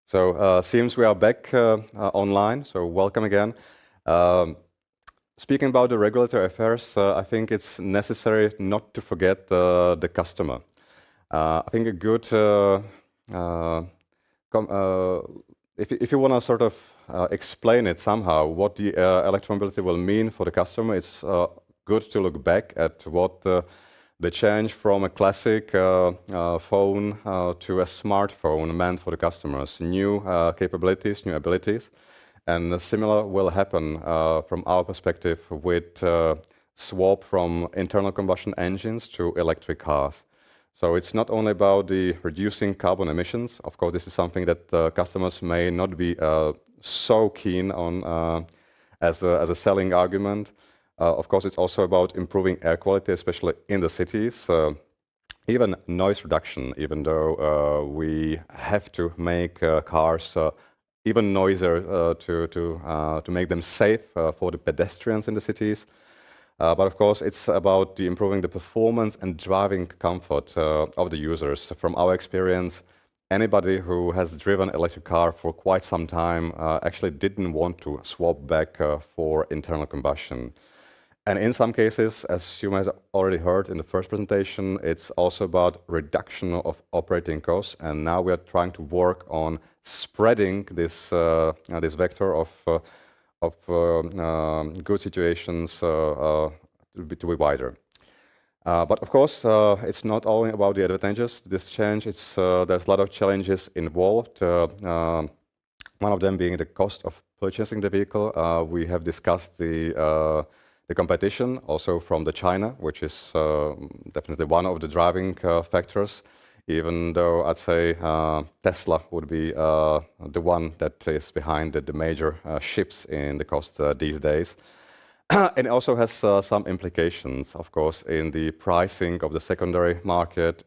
So seems we are back online, so welcome again. Speaking about the regulatory affairs, I think it's necessary not to forget the customer. I think a good, if you want to sort of explain it somehow, what the electromobility will mean for the customer, it's good to look back at what the change from a classic phone to a smartphone meant for the customers. New capabilities, new abilities. And similar will happen from our perspective with swap from internal combustion engines to electric cars. So it's not only about the reducing carbon emissions. Of course, this is something that customers may not be so keen on as a selling argument. Of course, it's also about improving air quality, especially in the cities. Even noise reduction, even though we have to make cars even noisier to make them safe for the pedestrians in the cities. But of course, it's about improving the performance and driving comfort of the users. From our experience, anybody who has driven an electric car for quite some time actually didn't want to swap back for internal combustion. And in some cases, as you may have already heard in the first presentation, it's also about reduction of operating costs. And now we are trying to work on spreading this vector of good situations to be wider. But of course, it's not only about the advantages. This change, there's a lot of challenges involved. One of them being the cost of purchasing the vehicle. We have discussed the competition also from the China, which is definitely one of the driving factors, even though I'd say Tesla would be the one that is behind the major shifts in the cost these days. And it also has some implications, of course, in the pricing of the secondary market,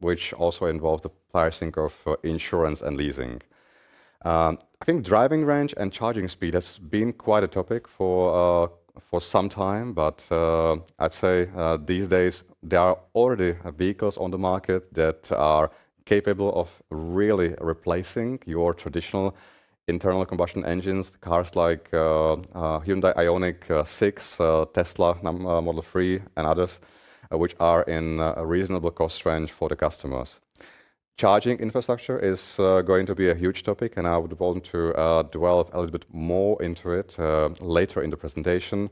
which also involves the pricing of insurance and leasing. I think driving range and charging speed has been quite a topic for some time, but I'd say these days there are already vehicles on the market that are capable of really replacing your traditional internal combustion engines, cars like Hyundai Ioniq 6, Tesla Model 3 and others, which are in a reasonable cost range for the customers. Charging infrastructure is going to be a huge topic, and I would want to delve a little bit more into it later in the presentation.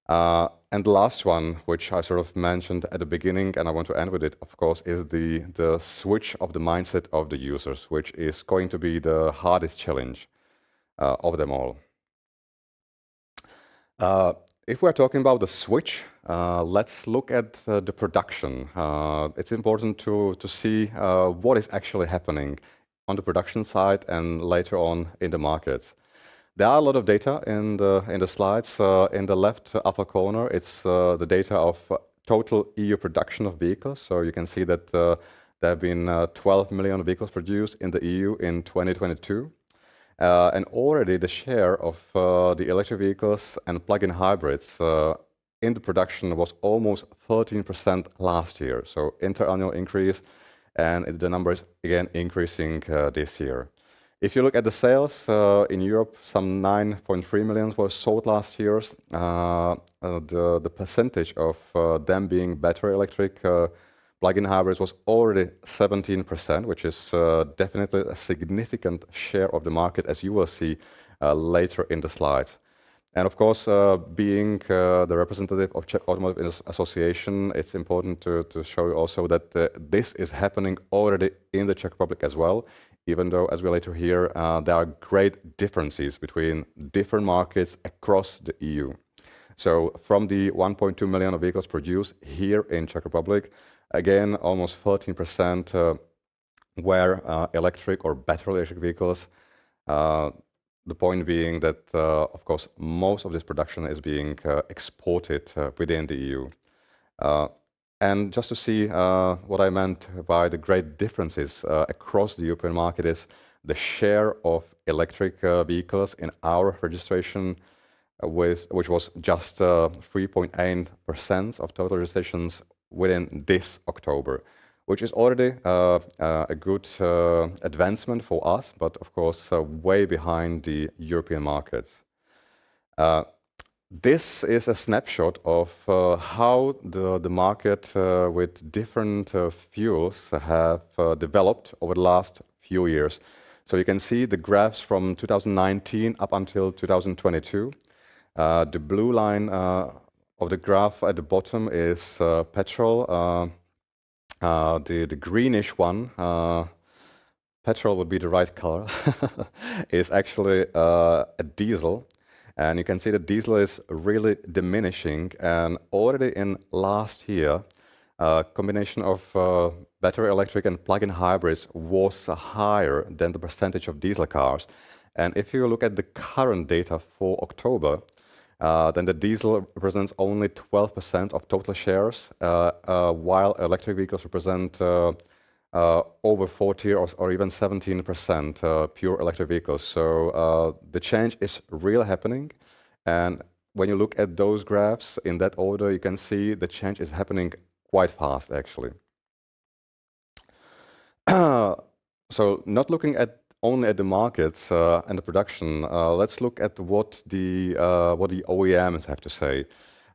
And the last one, which I sort of mentioned at the beginning, and I want to end with it, of course, is the switch of the mindset of the users, which is going to be the hardest challenge of them all. If we're talking about the switch, let's look at the production. It's important to see what is actually happening on the production side and later on in the markets. There are a lot of data in the slides. In the left upper corner, it's the data of total EU production of vehicles. So you can see that there have been 12 million vehicles produced in the EU in 2022. And already the share of the electric vehicles and plug-in hybrids in the production was almost 13% last year. So interannual increase, and the number is again increasing this year. If you look at the sales in Europe, some 9.3 million were sold last year. The percentage of them being battery electric plug-in hybrids was already 17%, which is definitely a significant share of the market, as you will see later in the slides. And of course, being the representative of Czech Automotive Association, it's important to show you also that this is happening already in the Czech Republic as well, even though, as we later hear, there are great differences between different markets across the EU. So from the 1.2 million of vehicles produced here in Czech Republic, again, almost 13% were electric or battery electric vehicles. The point being that, of course, most of this production is being exported within the EU. And just to see what I meant by the great differences across the European market is the share of electric vehicles in our registration, which was just 3.8% of total registrations within this October, which is already a good advancement for us, but of course way behind the European markets. This is a snapshot of how the market with different fuels have developed over the last few years. So you can see the graphs from 2019 up until 2022. The blue line of the graph at the bottom is petrol. The greenish one petrol would be the right color, is actually a diesel. And you can see that diesel is really diminishing. And already in last year, a combination of battery electric and plug-in hybrids was higher than the percentage of diesel cars. And if you look at the current data for October, then the diesel represents only 12% of total shares, while electric vehicles represent over 40 or even 17% pure electric vehicles. So the change is really happening. And when you look at those graphs in that order, you can see the change is happening quite fast, actually. So not looking at only at the markets and the production, let's look at what the OEMs have to say.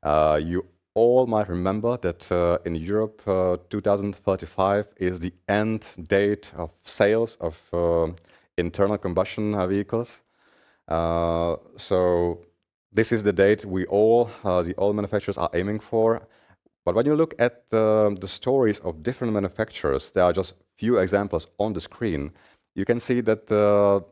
You all might remember that in Europe, 2035 is the end date of sales of internal combustion vehicles. So this is the date the all manufacturers are aiming for. But when you look at the stories of different manufacturers, there are just few examples on the screen. You can see that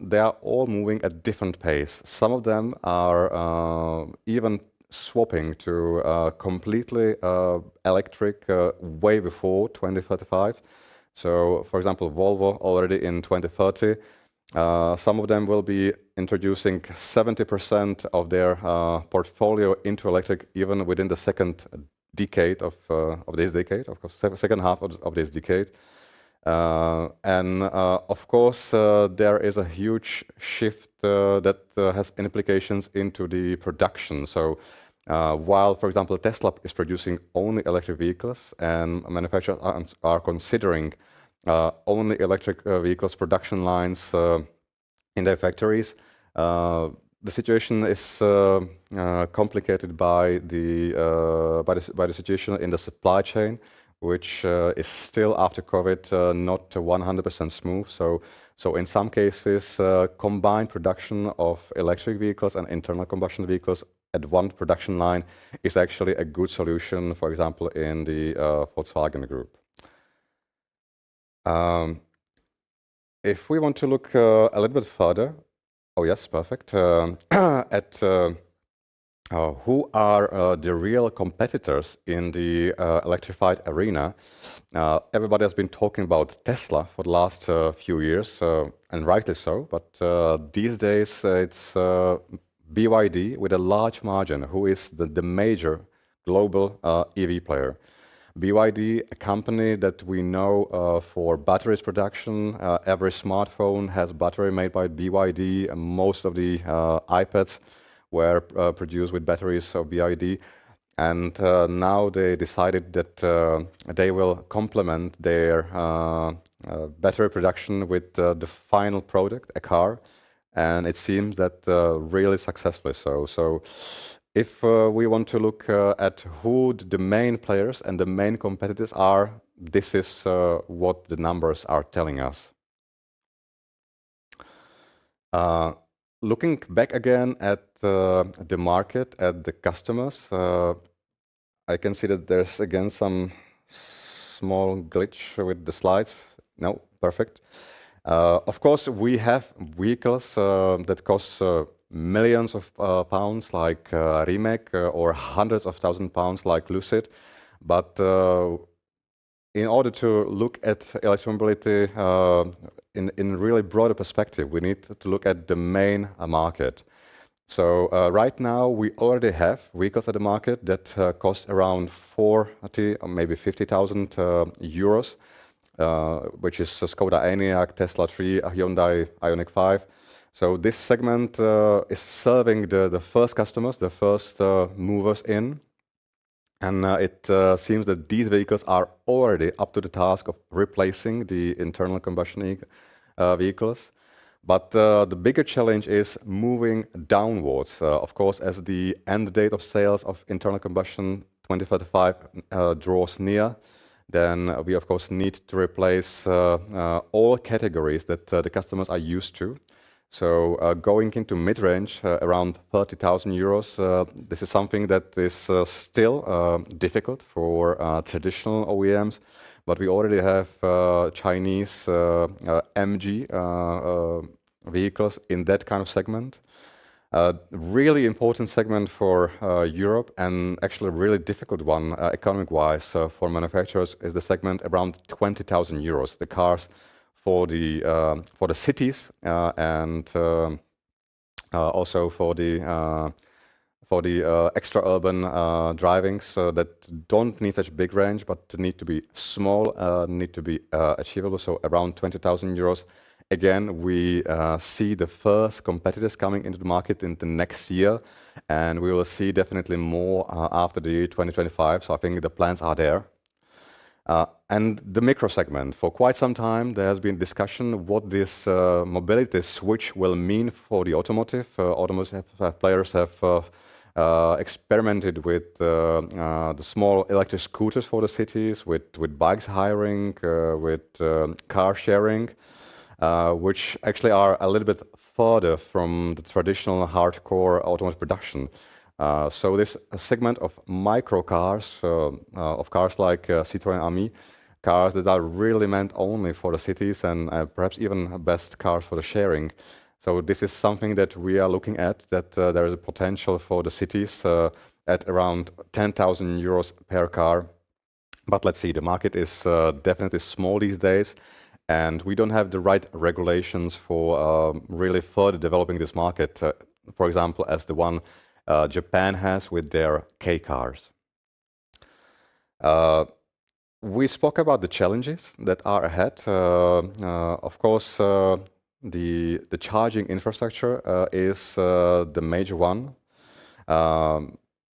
they are all moving at different pace. Some of them are even swapping to completely electric way before 2035. So, for example, Volvo already in 2030. Some of them will be introducing 70% of their portfolio into electric even within the second decade of this decade, of course, second half of this decade. And of course, there is a huge shift that has implications into the production. So while, for example, Tesla is producing only electric vehicles and manufacturers are considering only electric vehicles production lines in their factories, the situation is complicated by the situation in the supply chain, which is still after COVID not 100% smooth. So in some cases, combined production of electric vehicles and internal combustion vehicles at one production line is actually a good solution, for example, in the Volkswagen group. If we want to look a little bit further, oh yes, perfect, at who are the real competitors in the electrified arena. Everybody has been talking about Tesla for the last few years, and rightly so, but these days it's BYD with a large margin, who is the major global EV player. BYD, a company that we know for batteries production. Every smartphone has battery made by BYD, and most of the iPads were produced with batteries of BYD. And now they decided that they will complement their battery production with the final product, a car. And it seems that really successfully so. So if we want to look at who the main players and the main competitors are, this is what the numbers are telling us. Looking back again at the market, at the customers, I can see that there's again some small glitch with the slides. No, perfect. Of course, we have vehicles that cost millions of pounds like Rimac or hundreds of thousands of pounds like Lucid. But in order to look at electromobility in really broader perspective, we need to look at the main market. So right now we already have vehicles at the market that cost around 40 or maybe 50,000 euros, which is Skoda Enyaq, Tesla 3, Hyundai Ioniq 5. So this segment is serving the first customers, the first movers in. And it seems that these vehicles are already up to the task of replacing the internal combustion vehicles. But the bigger challenge is moving downwards. Of course, as the end date of sales of internal combustion 2035 draws near, then we of course need to replace all categories that the customers are used to. So going into mid-range, around 30,000 euros, this is something that is still difficult for traditional OEMs. but we already have Chinese MG vehicles in that kind of segment. Really important segment for Europe, and actually a really difficult one economic-wise for manufacturers is the segment around 20,000 euros. The cars for the cities and also for the extra-urban drivings that don't need such big range, but need to be small, need to be achievable. So around 20,000 euros. Again, we see the first competitors coming into the market in the next year, and we will see definitely more after the year 2025. So I think the plans are there. And the micro segment, for quite some time, there has been discussion what this mobility switch will mean for the automotive. Automotive players have experimented with the small electric scooters for the cities, with bikes hiring, with car sharing. Which actually are a little bit further from the traditional hardcore automotive production. So this segment of micro cars, of cars like Citroën Ami, cars that are really meant only for the cities and perhaps even best cars for the sharing. So this is something that we are looking at, that there is a potential for the cities at around 10,000 euros per car. But let's see, the market is definitely small these days. And we don't have the right regulations for really further developing this market, for example, as the one Japan has with their K cars. We spoke about the challenges that are ahead. Of course, the charging infrastructure is the major one.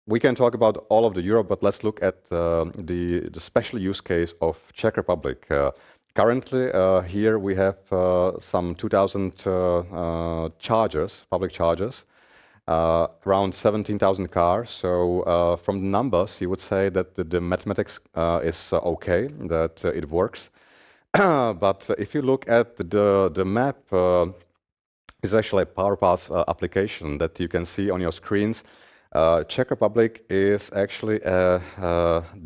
We can talk about all of the Europe, but let's look at the special use case of Czech Republic. Currently, here we have some 2,000 chargers, public chargers, around 17,000 cars. So from the numbers, you would say that the mathematics is okay, that it works. But if you look at the map, it's actually a PowerPass application that you can see on your screens. Czech Republic is actually a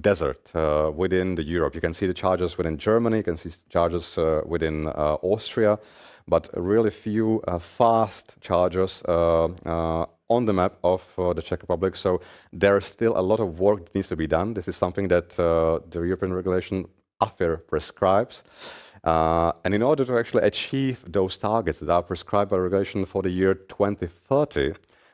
desert within the Europe. You can see the chargers within Germany, you can see chargers within Austria, but really few fast chargers on the map of the Czech Republic. So there is still a lot of work that needs to be done. This is something that the European regulation AFIR prescribes. And in order to actually achieve those targets that are prescribed by regulation for the year 2030,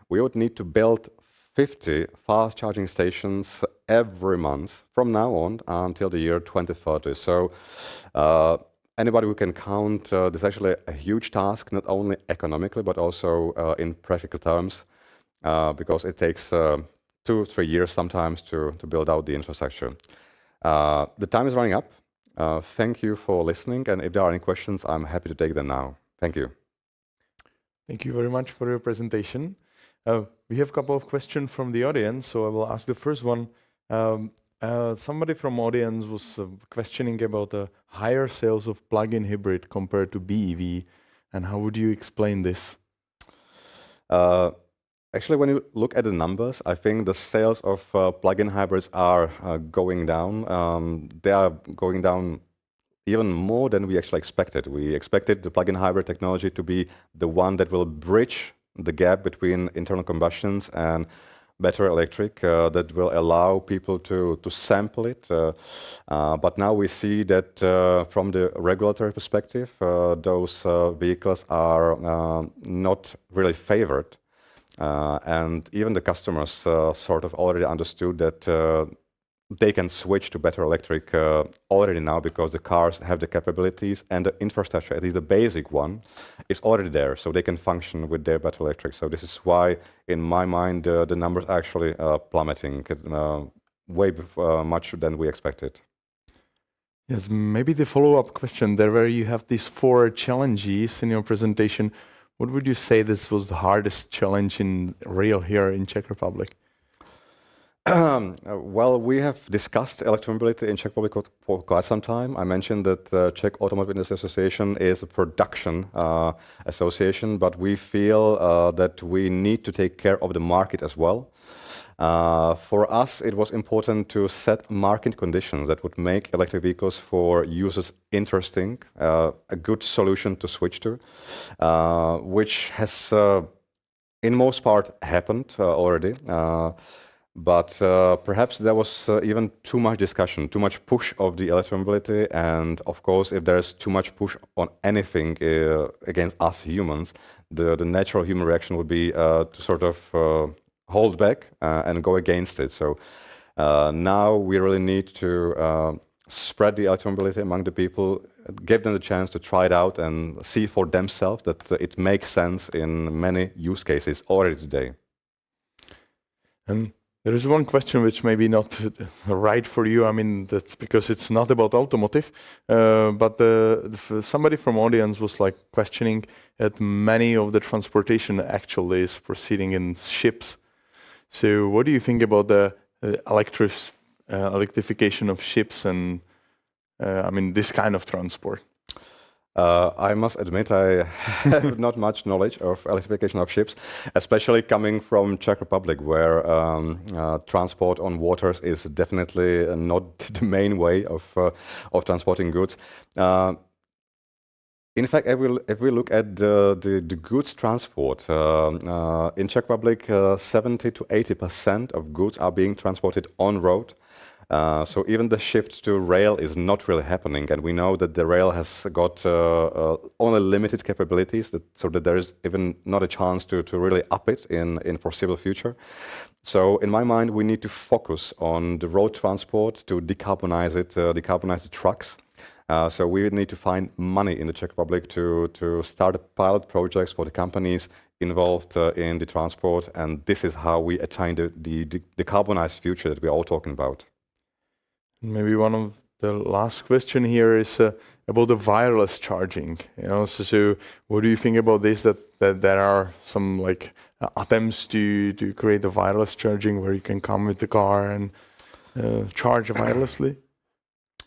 we would need to build 50 fast charging stations every month from now on until the year 2030. So anybody who can count, this is actually a huge task, not only economically, but also in practical terms, because it takes 2-3 years sometimes to build out the infrastructure. The time is running up. Thank you for listening, and if there are any questions, I'm happy to take them now. Thank you. Thank you very much for your presentation. We have a couple of questions from the audience, so I will ask the first one. Somebody from audience was questioning about the higher sales of plug-in hybrid compared to BEV, and how would you explain this? Actually, when you look at the numbers, I think the sales of plug-in hybrids are going down. They are going down even more than we actually expected. We expected the plug-in hybrid technology to be the one that will bridge the gap between internal combustions and battery electric, that will allow people to sample it. But now we see that from the regulatory perspective, those vehicles are not really favored. And even the customers sort of already understood that they can switch to battery electric already now, because the cars have the capabilities and the infrastructure, at least the basic one, is already there, so they can function with their battery electric. So this is why, in my mind, the numbers are actually plummeting way much than we expected. Yes, maybe the follow-up question there, where you have these 4 challenges in your presentation. What would you say this was the hardest challenge in real here in Czech Republic? Well, we have discussed electromobility in Czech Republic for quite some time. I mentioned that the Czech Automotive Industry Association is a production association, but we feel that we need to take care of the market as well. For us, it was important to set market conditions that would make electric vehicles for users interesting, a good solution to switch to, which has, in most part, happened already. But perhaps there was even too much discussion, too much push of the electromobility, and of course, if there's too much push on anything against us humans, the natural human reaction would be to sort of hold back and go against it. So now we really need to spread the electromobility among the people, give them the chance to try it out and see for themselves that it makes sense in many use cases already today. And there is one question which may be not right for you. I mean, that's because it's not about automotive. But somebody from audience was like questioning that many of the transportation actually is proceeding in ships. So what do you think about the electrification of ships and I mean this kind of transport? I must admit I have not much knowledge of electrification of ships, especially coming from Czech Republic, where transport on waters is definitely not the main way of transporting goods. In fact, if we look at the goods transport, in Czech Republic, 70 to 80% of goods are being transported on road. So even the shift to rail is not really happening, and we know that the rail has got only limited capabilities, so that there is even not a chance to really up it in foreseeable future. So in my mind, we need to focus on the road transport to decarbonize it, decarbonize the trucks. So we need to find money in the Czech Republic to start pilot projects for the companies involved in the transport, and this is how we attain the decarbonized future that we're all talking about. Maybe one of the last question here is about the wireless charging. You know, so what do you think about this? That there are some like attempts to create the wireless charging where you can come with the car and charge wirelessly.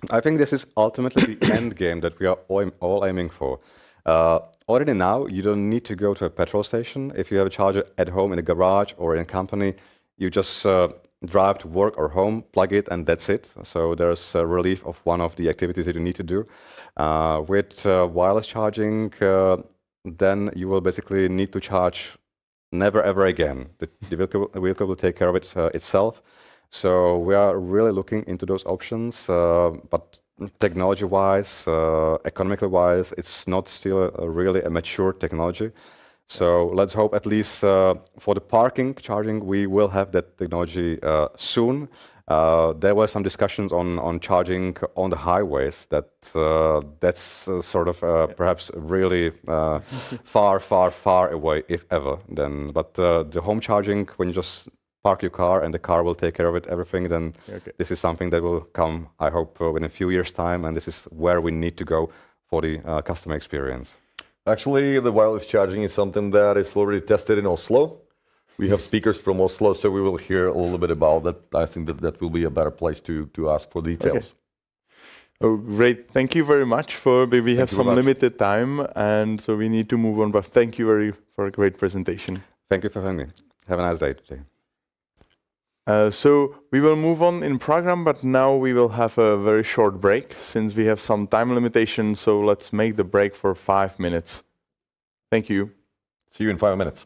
I think this is ultimately the end game that we are all aiming for. Already now, you don't need to go to a petrol station. If you have a charger at home in a garage or in a company, you just drive to work or home, plug it, and that's it. So there's a relief of one of the activities that you need to do. With wireless charging, then you will basically need to charge never ever again. The vehicle will take care of it itself. So we are really looking into those options, but technology-wise, economically-wise, it's not still really a mature technology. So let's hope at least for the parking charging, we will have that technology soon. There were some discussions on charging on the highways. That's sort of perhaps really far away, if ever. Then, but the home charging, when you just park your car and the car will take care of it, everything, then this is something that will come, I hope, in a few years' time, and this is where we need to go for the customer experience. Actually, the wireless charging is something that is already tested in Oslo. We have speakers from Oslo, so we will hear a little bit about that. I think that will be a better place to ask for details. Okay. Oh, great. Thank you very much. We have some limited time, and so we need to move on, but thank you for a great presentation. Thank you for having me. Have a nice day today. So we will move on in program, but now we will have a very short break since we have some time limitation. So let's make the break for 5 minutes. Thank you. See you in 5 minutes.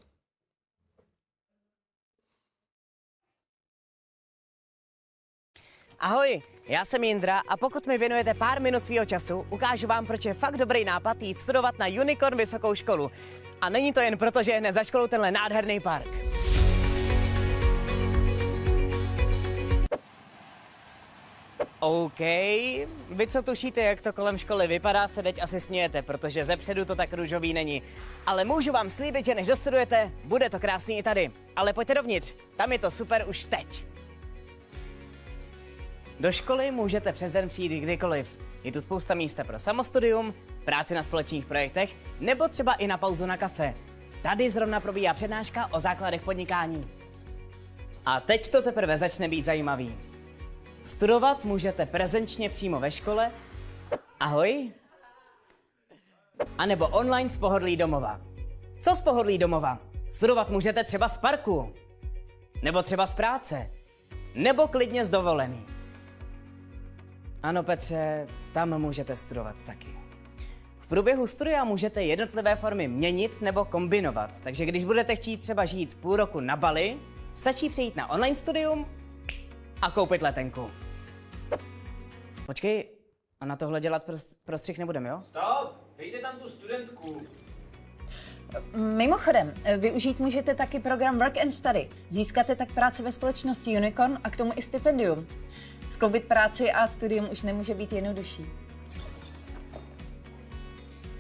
Ahoj, já jsem Jindra a pokud mi věnujete pár minut svýho času, ukážu vám, proč je fakt dobrý nápad jít studovat na Unicorn vysokou školu. A není to jen proto, že je hned za školou tenhle nádherný park. OK, vy co tušíte, jak to kolem školy vypadá, se teď asi smějete, protože zepředu to tak růžový není. Ale můžu vám slíbit, že než dostudujete, bude to krásný i tady. Ale pojďte dovnitř, tam je to super už teď. Do školy můžete přes den přijít kdykoliv. Je tu spousta místa pro samostudium, práci na společných projektech, nebo třeba i na pauzu na kafe. Tady zrovna probíhá přednáška o základech podnikání. A teď to teprve začne být zajímavý. Studovat můžete prezenčně přímo ve škole, ahoj, anebo online z pohodlí domova. Co z pohodlí domova? Studovat můžete třeba z parku. Nebo třeba z práce. Nebo klidně z dovolený. Ano, Petře, tam můžete studovat taky. V průběhu studia můžete jednotlivé formy měnit nebo kombinovat, takže když budete chtít třeba žít půl roku na Bali, stačí přejít na online studium a koupit letenku. Počkej, a na tohle dělat prostřih nebudeme, jo? Stop! Dejte tam tu studentku. Mimochodem, využít můžete taky program Work and Study. Získáte tak práci ve společnosti Unicorn a k tomu i stipendium. Skloubit práci a studium už nemůže být jednodušší.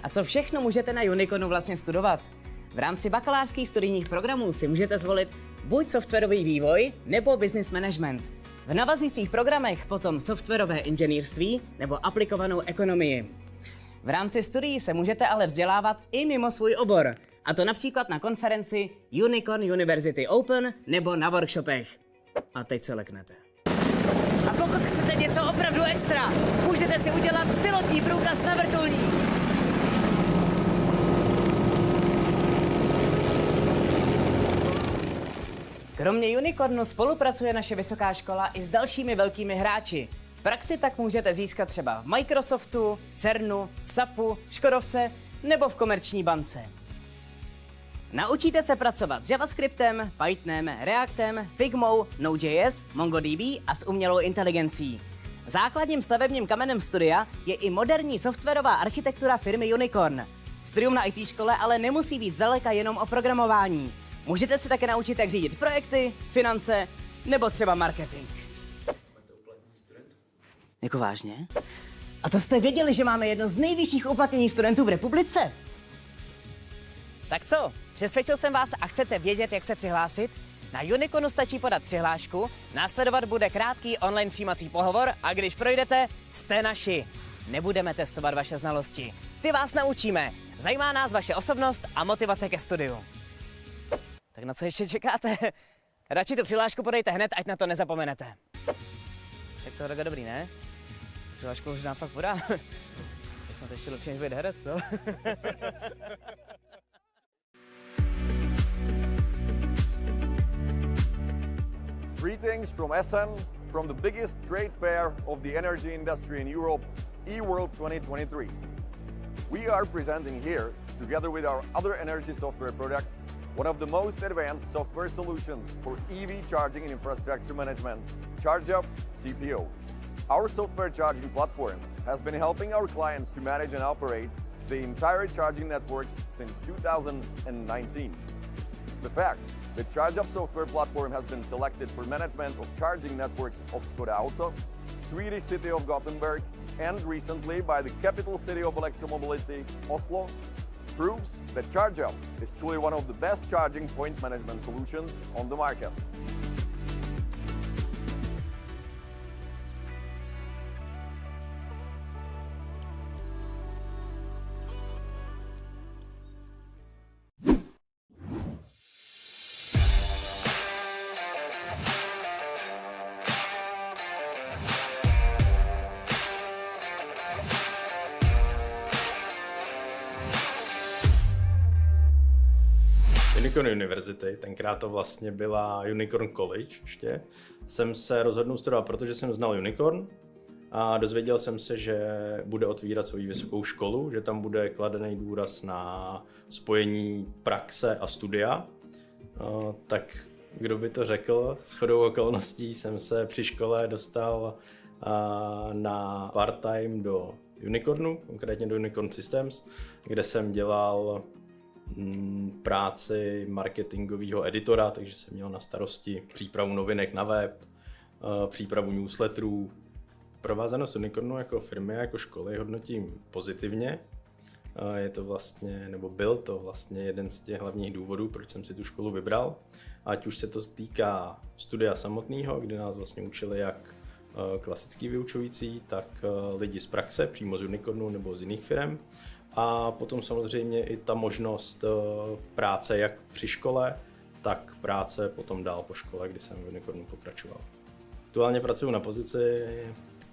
A co všechno můžete na Unicornu vlastně studovat? V rámci bakalářských studijních programů si můžete zvolit buď softwarový vývoj nebo business management. V navazujících programech potom softwarové inženýrství nebo aplikovanou ekonomii. V rámci studií se můžete ale vzdělávat i mimo svůj obor, a to například na konferenci Unicorn University Open nebo na workshopech. A teď se leknete. A pokud chcete něco opravdu extra, můžete si udělat pilotní průkaz na vrtulník. Kromě Unicornu spolupracuje naše vysoká škola i s dalšími velkými hráči. Praxi tak můžete získat třeba v Microsoftu, CERNu, SAPu, Škodovce nebo v komerční bance. Naučíte se pracovat s JavaScriptem, Pythonem, Reactem, Figmou, Node.js, MongoDB a s umělou inteligencí. Základním stavebním kamenem studia je i moderní softwarová architektura firmy Unicorn. Studium na IT škole ale nemusí být zdaleka jenom o programování. Můžete se také naučit, jak řídit projekty, finance nebo třeba marketing. Jako vážně? A to jste věděli, že máme jedno z nejvyšších uplatnění studentů v republice? Tak co? Přesvědčil jsem vás a chcete vědět, jak se přihlásit? Na Unicornu stačí podat přihlášku, následovat bude krátký online přijímací pohovor a když projdete, jste naši. Nebudeme testovat vaše znalosti. Ty vás naučíme. Zajímá nás vaše osobnost a motivace ke studiu. Tak na co ještě čekáte? Radši tu přihlášku podejte hned, ať na to nezapomenete. Tak co, Roga, dobrý, ne? Přihlášku možná fakt podá. To je snad ještě lepší, než být herec, co? Greetings from Essen, from the biggest trade fair of the energy industry in Europe, eWorld 2023. We are presenting here, together with our other energy software products, one of the most advanced software solutions for EV charging and infrastructure management, ChargeUp CPO. Our software charging platform has been helping our clients to manage and operate the entire charging networks since 2019. The fact the ChargeUp software platform has been selected for management of charging networks of Skoda Auto, Swedish city of Gothenburg, and recently by the capital city of electromobility, Oslo, proves that ChargeUp is truly one of the best charging point management solutions on the market. Unicorn University, tenkrát to vlastně byla Unicorn College ještě, jsem se rozhodnul studovat, protože jsem znal Unicorn a dozvěděl jsem se, že bude otvírat svou vysokou školu, že tam bude kladený důraz na spojení praxe a studia. Tak kdo by to řekl, shodou okolností jsem se při škole dostal na part-time do Unicornu, konkrétně do Unicorn Systems, kde jsem dělal práci marketingového editora, takže jsem měl na starosti přípravu novinek na web, přípravu newsletterů. Provázanost Unicornu jako firmy a jako školy hodnotím pozitivně. Je to vlastně, nebo byl to vlastně jeden z těch hlavních důvodů, proč jsem si tu školu vybral. Ať už se to týká studia samotného, kdy nás vlastně učili jak klasický vyučující, tak lidi z praxe, přímo z Unicornu nebo z jiných firm. A potom samozřejmě i ta možnost práce jak při škole, tak práce potom dál po škole, kdy jsem v Unicornu pokračoval. Aktuálně pracuji na pozici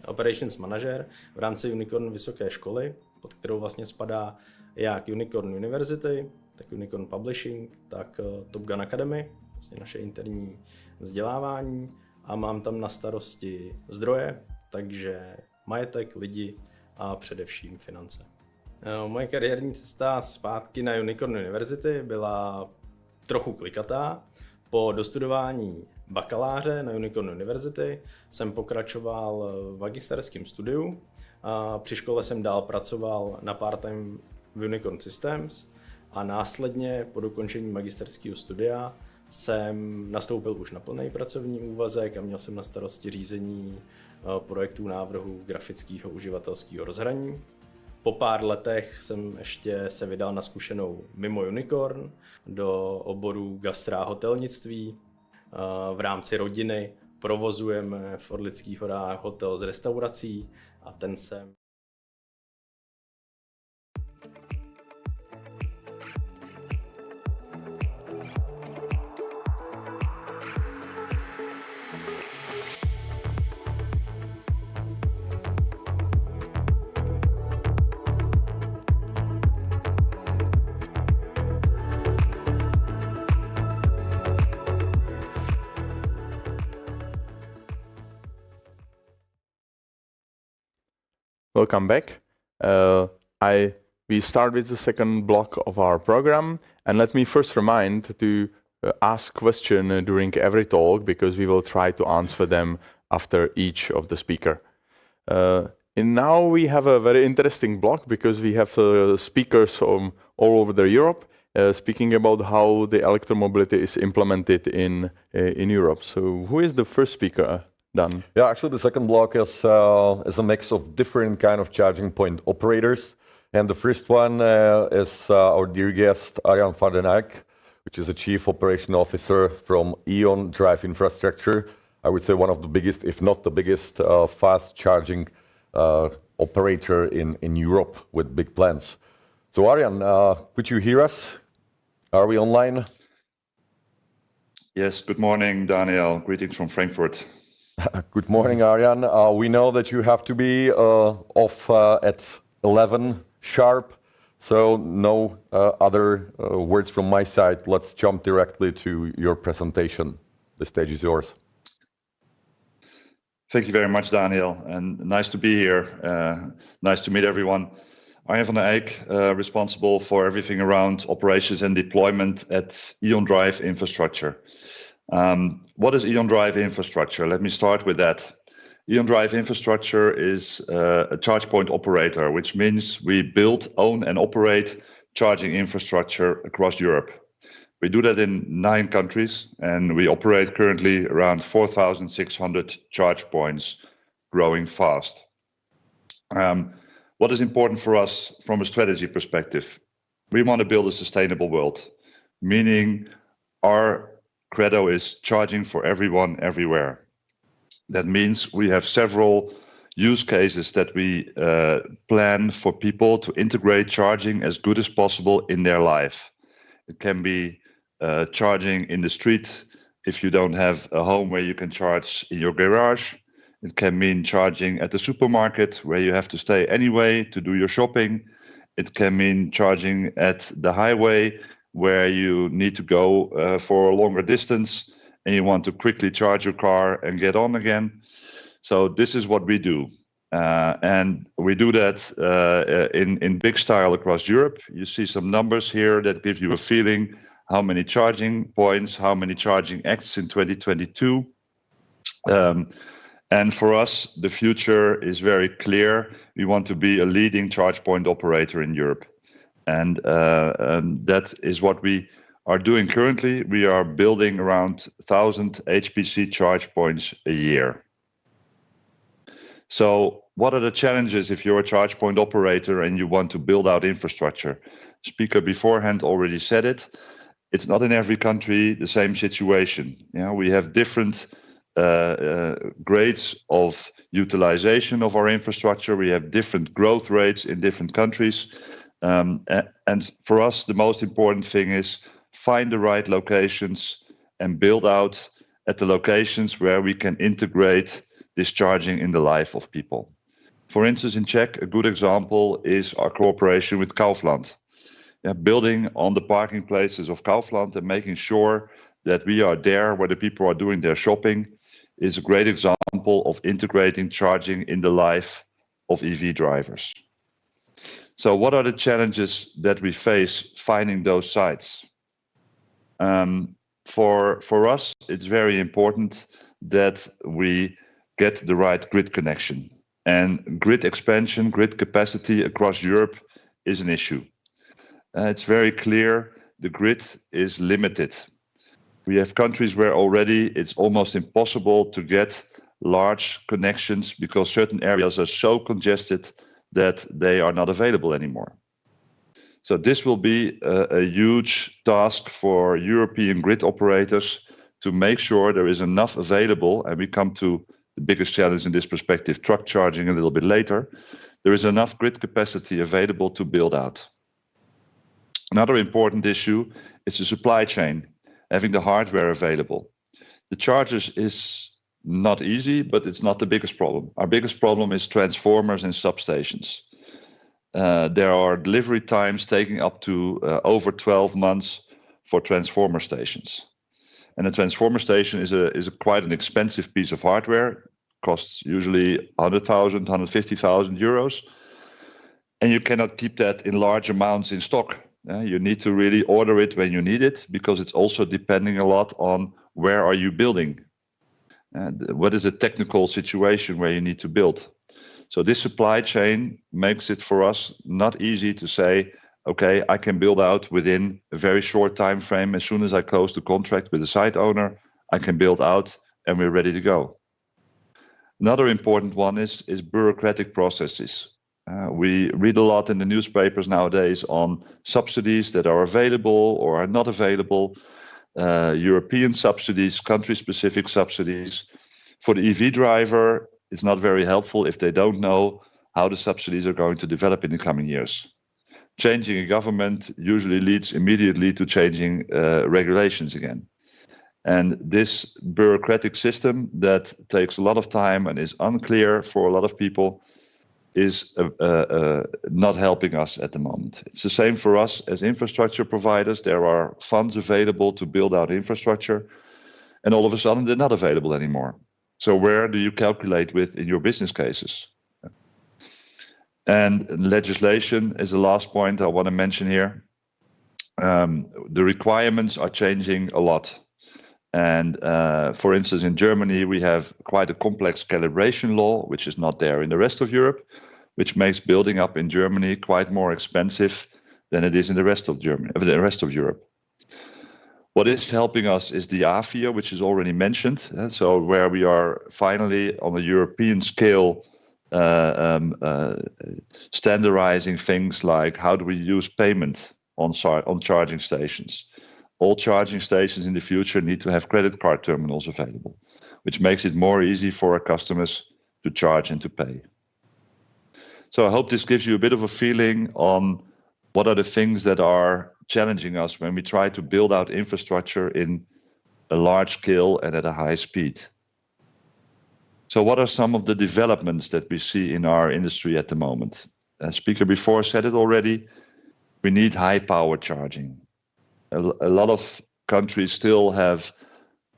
Operations Manager v rámci Unicorn vysoké školy, pod kterou vlastně spadá jak Unicorn University, tak Unicorn Publishing, tak Top Gun Academy. vlastně naše interní vzdělávání a mám tam na starosti zdroje, takže majetek, lidi a především finance. Moje kariérní cesta zpátky na Unicorn University byla trochu klikatá. Po dostudování bakaláře na Unicorn University jsem pokračoval v magisterském studiu a při škole jsem dál pracoval na part-time v Unicorn Systems a následně po dokončení magisterského studia jsem nastoupil už na plný pracovní úvazek a měl jsem na starosti řízení projektů návrhu grafického uživatelského rozhraní. Po pár letech jsem ještě se vydal na zkušenou mimo Unicorn do oboru gastra a hotelnictví. V rámci rodiny provozujeme v Orlických horách hotel s restaurací a ten jsem Welcome back. We start with the second block of our program, and let me first remind to ask question during every talk, because we will try to answer them after each of the speaker. And now we have a very interesting block, because we have speakers from all over Europe speaking about how the electromobility is implemented in Europe. So who is the first speaker? Done. Yeah, actually the second block is a mix of different kind of charging point operators. And the first one is our dear guest, Arjan van den Eyck, which is a Chief Operation Officer from Eon Drive Infrastructure. I would say one of the biggest, if not the biggest, fast charging operator in Europe with big plans. So Arjan, could you hear us? Are we online? Yes, good morning, Daniel. Greetings from Frankfurt. Good morning, Arjan. We know that you have to be off at 11 sharp, so no other words from my side. Let's jump directly to your presentation. The stage is yours. Thank you very much, Daniel, and nice to be here. Nice to meet everyone. Arjan van den Eyck, responsible for everything around operations and deployment at Eon Drive Infrastructure. What is Eon Drive Infrastructure? Let me start with that. Eon Drive Infrastructure is a charge point operator, which means we build, own, and operate charging infrastructure across Europe. We do that in 9 countries, and we operate currently around 4,600 charge points, growing fast. What is important for us from a strategy perspective? We want to build a sustainable world, meaning our credo is charging for everyone, everywhere. That means we have several use cases that we plan for people to integrate charging as good as possible in their life. It can be charging in the street if you don't have a home where you can charge in your garage. It can mean charging at the supermarket where you have to stay anyway to do your shopping. It can mean charging at the highway where you need to go for a longer distance and you want to quickly charge your car and get on again. So this is what we do. And we do that in big style across Europe. You see some numbers here that give you a feeling how many charging points, how many charging acts in 2022. And for us, the future is very clear. We want to be a leading charge point operator in Europe. And that is what we are doing currently. We are building around 1,000 HPC charge points a year. So what are the challenges if you're a charge point operator and you want to build out infrastructure? Speaker beforehand already said it. It's not in every country the same situation. You know, we have different grades of utilization of our infrastructure. We have different growth rates in different countries. And for us, the most important thing is find the right locations and build out at the locations where we can integrate this charging in the life of people. For instance, in Czech, a good example is our cooperation with Kaufland. Building on the parking places of Kaufland and making sure that we are there where the people are doing their shopping is a great example of integrating charging in the life of EV drivers. So what are the challenges that we face finding those sites? For us, it's very important that we get the right grid connection. And grid expansion, grid capacity across Europe is an issue. It's very clear the grid is limited. We have countries where already it's almost impossible to get large connections because certain areas are so congested that they are not available anymore. So this will be a huge task for European grid operators to make sure there is enough available, and we come to the biggest challenge in this perspective, truck charging a little bit later. There is enough grid capacity available to build out. Another important issue is the supply chain, having the hardware available. The chargers is not easy, but it's not the biggest problem. Our biggest problem is transformers and substations. There are delivery times taking up to over 12 months for transformer stations. And a transformer station is quite an expensive piece of hardware, costs usually 100,000, 150,000 euros. And you cannot keep that in large amounts in stock. You need to really order it when you need it, because it's also depending a lot on where are you building. And what is the technical situation where you need to build. So this supply chain makes it for us not easy to say, okay, I can build out within a very short time frame. As soon as I close the contract with the site owner, I can build out and we're ready to go. Another important one is bureaucratic processes. We read a lot in the newspapers nowadays on subsidies that are available or are not available, European subsidies, country-specific subsidies. For the EV driver, it's not very helpful if they don't know how the subsidies are going to develop in the coming years. Changing a government usually leads immediately to changing regulations again. And this bureaucratic system that takes a lot of time and is unclear for a lot of people is not helping us at the moment. It's the same for us as infrastructure providers. There are funds available to build out infrastructure, and all of a sudden they're not available anymore. So where do you calculate with in your business cases? And legislation is the last point I want to mention here. The requirements are changing a lot. And for instance, in Germany, we have quite a complex calibration law, which is not there in the rest of Europe, which makes building up in Germany quite more expensive than it is in the rest of Germany, the rest of Europe. What is helping us is the AFIR, which is already mentioned. So where we are finally on a European scale standardizing things like how do we use payment on charging stations. All charging stations in the future need to have credit card terminals available, which makes it more easy for our customers to charge and to pay. So I hope this gives you a bit of a feeling on what are the things that are challenging us when we try to build out infrastructure in a large scale and at a high speed. So what are some of the developments that we see in our industry at the moment? The speaker before said it already, we need high power charging. A lot of countries still have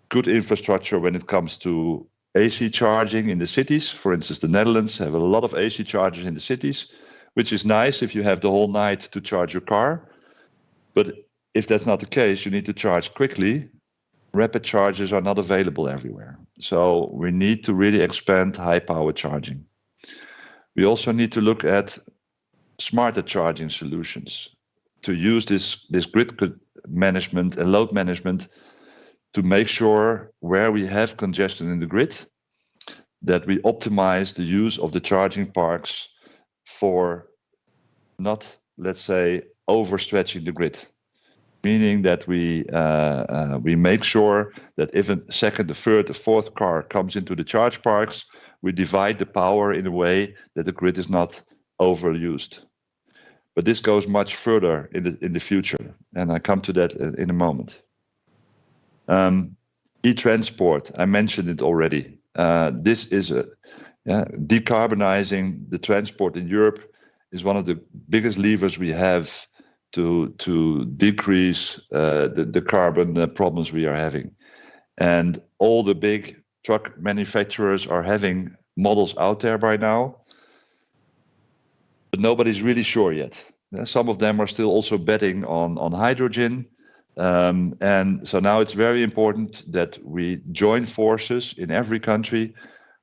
good infrastructure when it comes to AC charging in the cities. For instance, the Netherlands have a lot of AC chargers in the cities, which is nice if you have the whole night to charge your car. But if that's not the case, you need to charge quickly. Rapid chargers are not available everywhere. So we need to really expand high power charging. We also need to look at smarter charging solutions to use this grid management and load management to make sure where we have congestion in the grid, that we optimize the use of the charging parks for not, let's say, overstretching the grid. Meaning that we make sure that if a second, the third, the fourth car comes into the charge parks, we divide the power in a way that the grid is not overused. But this goes much further in the future, and I come to that in a moment. E-transport, I mentioned it already. This is decarbonizing the transport in Europe is one of the biggest levers we have to decrease the carbon problems we are having. And all the big truck manufacturers are having models out there by now, but nobody's really sure yet. Some of them are still also betting on hydrogen. And so now it's very important that we join forces in every country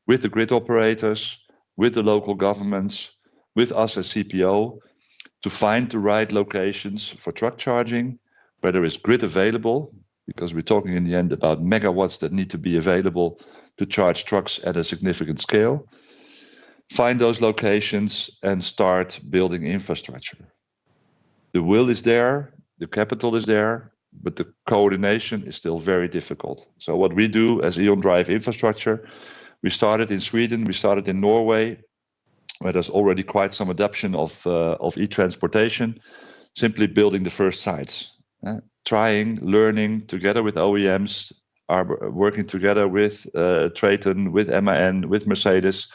with the grid operators, with the local governments, with us as CPO, to find the right locations for truck charging, where there is grid available, because we're talking in the end about megawatts that need to be available to charge trucks at a significant scale. Find those locations and start building infrastructure. The will is there, the capital is there, but the coordination is still very difficult. So what we do as Eon Drive infrastructure, we started in Sweden, we started in Norway, where there's already quite some adoption of e-transportation, simply building the first sites. Trying, learning together with OEMs, are working together with Traton, with MAN, with Mercedes,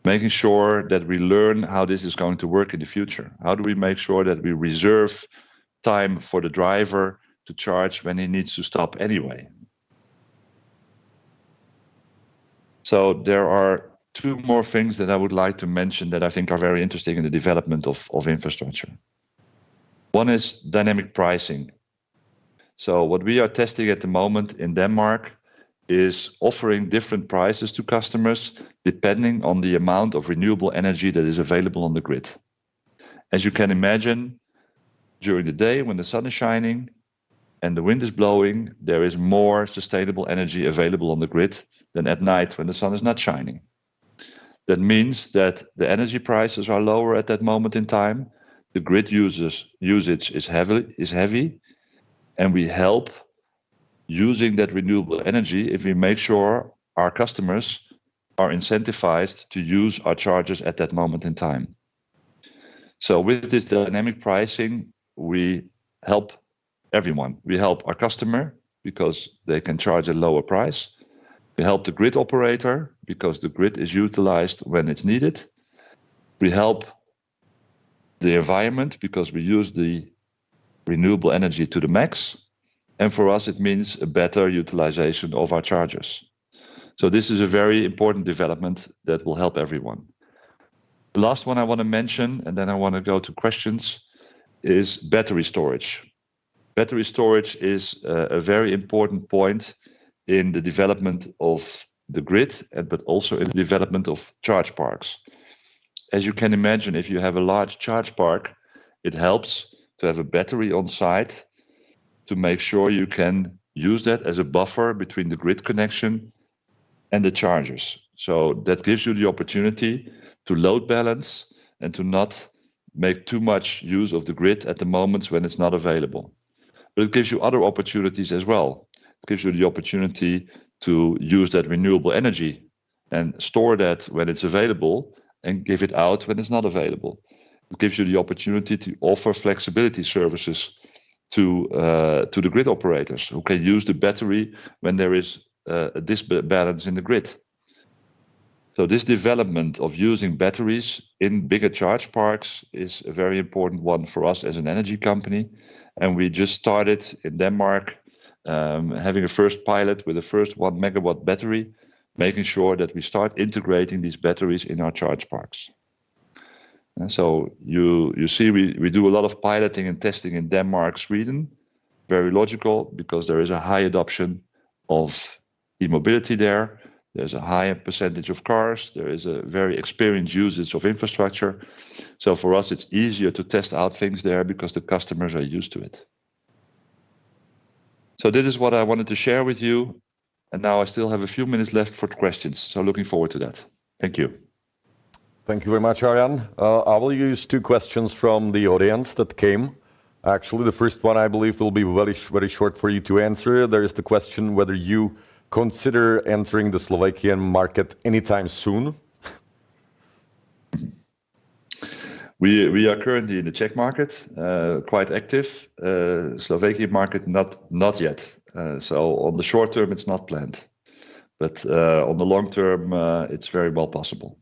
making sure that we learn how this is going to work in the future. How do we make sure that we reserve time for the driver to charge when he needs to stop anyway? So there are two more things that I would like to mention that I think are very interesting in the development of infrastructure. One is dynamic pricing. So what we are testing at the moment in Denmark is offering different prices to customers depending on the amount of renewable energy that is available on the grid. As you can imagine, during the day when the sun is shining and the wind is blowing, there is more sustainable energy available on the grid than at night when the sun is not shining. That means that the energy prices are lower at that moment in time, the grid usage is heavy, and we help using that renewable energy if we make sure our customers are incentivized to use our chargers at that moment in time. So with this dynamic pricing, we help everyone. We help our customer because they can charge a lower price. We help the grid operator because the grid is utilized when it's needed. We help the environment because we use the renewable energy to the max. And for us, it means a better utilization of our chargers. So this is a very important development that will help everyone. The last one I want to mention, and then I want to go to questions, is battery storage. Battery storage is a very important point in the development of the grid, but also in the development of charge parks. As you can imagine, if you have a large charge park, it helps to have a battery on site to make sure you can use that as a buffer between the grid connection and the chargers. So that gives you the opportunity to load balance and to not make too much use of the grid at the moments when it's not available. But it gives you other opportunities as well. It gives you the opportunity to use that renewable energy and store that when it's available and give it out when it's not available. It gives you the opportunity to offer flexibility services to the grid operators who can use the battery when there is a disbalance in the grid. So this development of using batteries in bigger charge parks is a very important one for us as an energy company. And we just started in Denmark having a first pilot with the first 1 megawatt battery, making sure that we start integrating these batteries in our charge parks. And so you see we do a lot of piloting and testing in Denmark, Sweden. Very logical because there is a high adoption of e-mobility there. There's a higher percentage of cars. There is a very experienced usage of infrastructure. So for us, it's easier to test out things there because the customers are used to it. So this is what I wanted to share with you. And now I still have a few minutes left for questions. So looking forward to that. Thank you. Thank you very much, Arjan. I will use two questions from the audience that came. Actually, the first one I believe will be very short for you to answer. There is the question whether you consider entering the Slovakian market anytime soon. We are currently in the Czech market, quite active. Slovakian market, not yet. So on the short term, it's not planned. But on the long term, it's very well possible.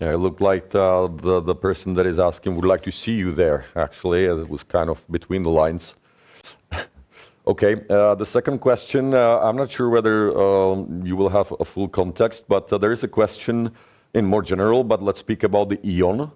Yeah, it looked like the person that is asking would like to see you there, actually. It was kind of between the lines. Okay, the second question, I'm not sure whether you will have a full context, but there is a question in more general, but let's speak about the Eon.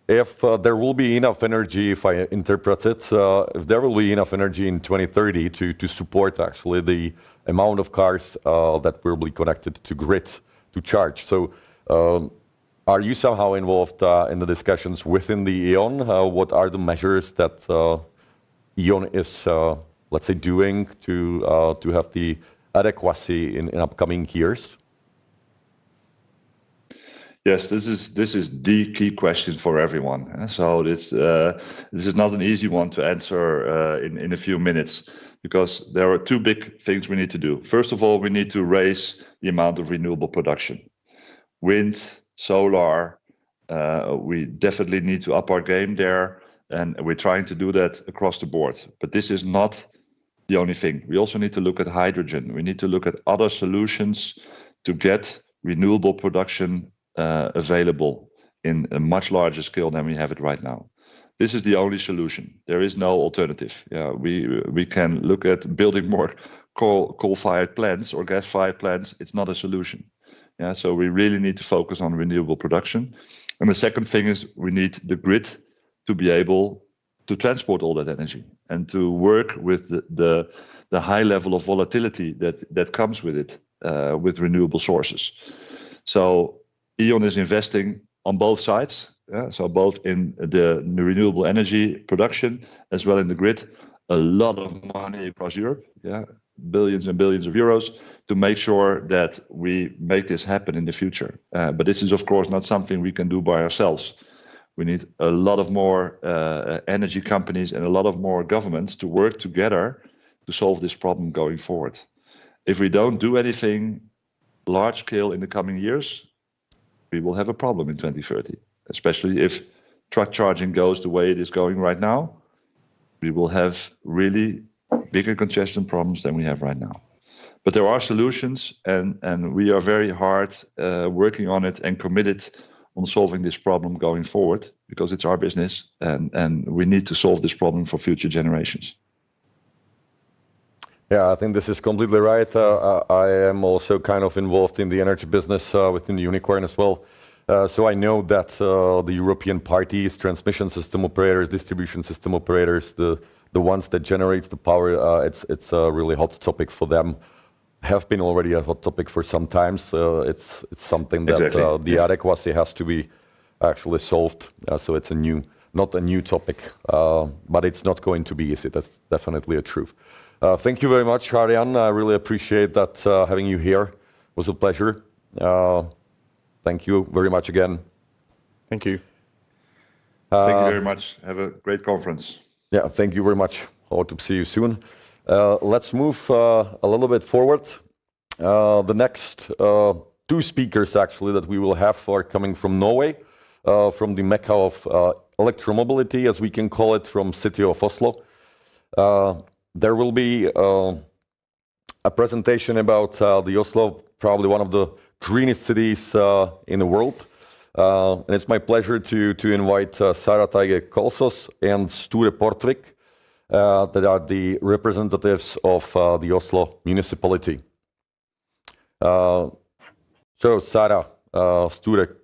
If there will be enough energy, if I interpret it, if there will be enough energy in 2030 to support actually the amount of cars that will be connected to grid to charge. So are you somehow involved in the discussions within the Eon? What are the measures that Eon is, let's say, doing to have the adequacy in upcoming years? Yes, this is the key question for everyone. So this is not an easy one to answer in a few minutes, because there are two big things we need to do. First of all, we need to raise the amount of renewable production. Wind, solar, we definitely need to up our game there, and we're trying to do that across the board. But this is not the only thing. We also need to look at hydrogen. We need to look at other solutions to get renewable production available in a much larger scale than we have it right now. This is the only solution. There is no alternative. Yeah, we can look at building more coal-fired plants or gas-fired plants. It's not a solution. Yeah, so we really need to focus on renewable production. And the second thing is we need the grid to be able to transport all that energy and to work with the high level of volatility that comes with it, with renewable sources. So Eon is investing on both sides, so both in the renewable energy production as well in the grid, a lot of money across Europe, billions and billions of euros, to make sure that we make this happen in the future. But this is, of course, not something we can do by ourselves. We need a lot of more energy companies and a lot of more governments to work together to solve this problem going forward. If we don't do anything large scale in the coming years, we will have a problem in 2030, especially if truck charging goes the way it is going right now. We will have really bigger congestion problems than we have right now. But there are solutions, and we are very hard working on it and committed on solving this problem going forward, because it's our business, and we need to solve this problem for future generations. Yeah, I think this is completely right. I am also kind of involved in the energy business within the Unicorn as well. So I know that the European parties, transmission system operators, distribution system operators, the ones that generates the power, it's a really hot topic for them. Have been already a hot topic for some time. So it's something that the adequacy has to be actually solved. So it's not a new topic, but it's not going to be easy. That's definitely a truth. Thank you very much, Arjan. I really appreciate that having you here. It was a pleasure. Thank you very much again. Thank you. Thank you very much. Have a great conference. Yeah, thank you very much. Hope to see you soon. Let's move a little bit forward. The next two speakers actually that we will have are coming from Norway, from the Mecca of electromobility, as we can call it, from city of Oslo. There will be a presentation about the Oslo, probably one of the greenest cities in the world. And it's my pleasure to invite Sara Teige Kalsås and Sture Portvik, that are the representatives of the Oslo municipality. So Sara, Sture,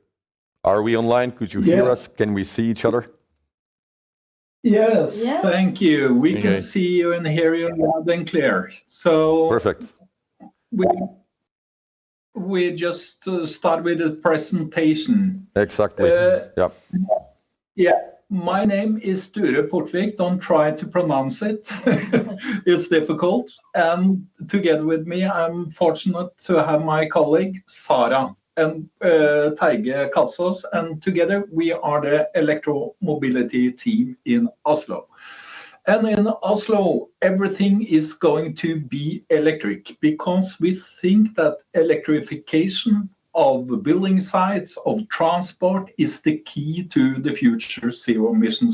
are we online? Could you hear us? Can we see each other? Yes, thank you. We can see you and hear you loud and clear. So perfect. We just start with the presentation. Exactly. Yeah. My name is Sture Portvik. Don't try to pronounce it. It's difficult. And together with me, I'm fortunate to have my colleague Sara and Teige Kalsås, and together we are the electromobility team in Oslo. And in Oslo, everything is going to be electric, because we think that electrification of building sites, of transport, is the key to the future zero-emission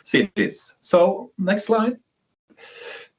cities. So, next slide.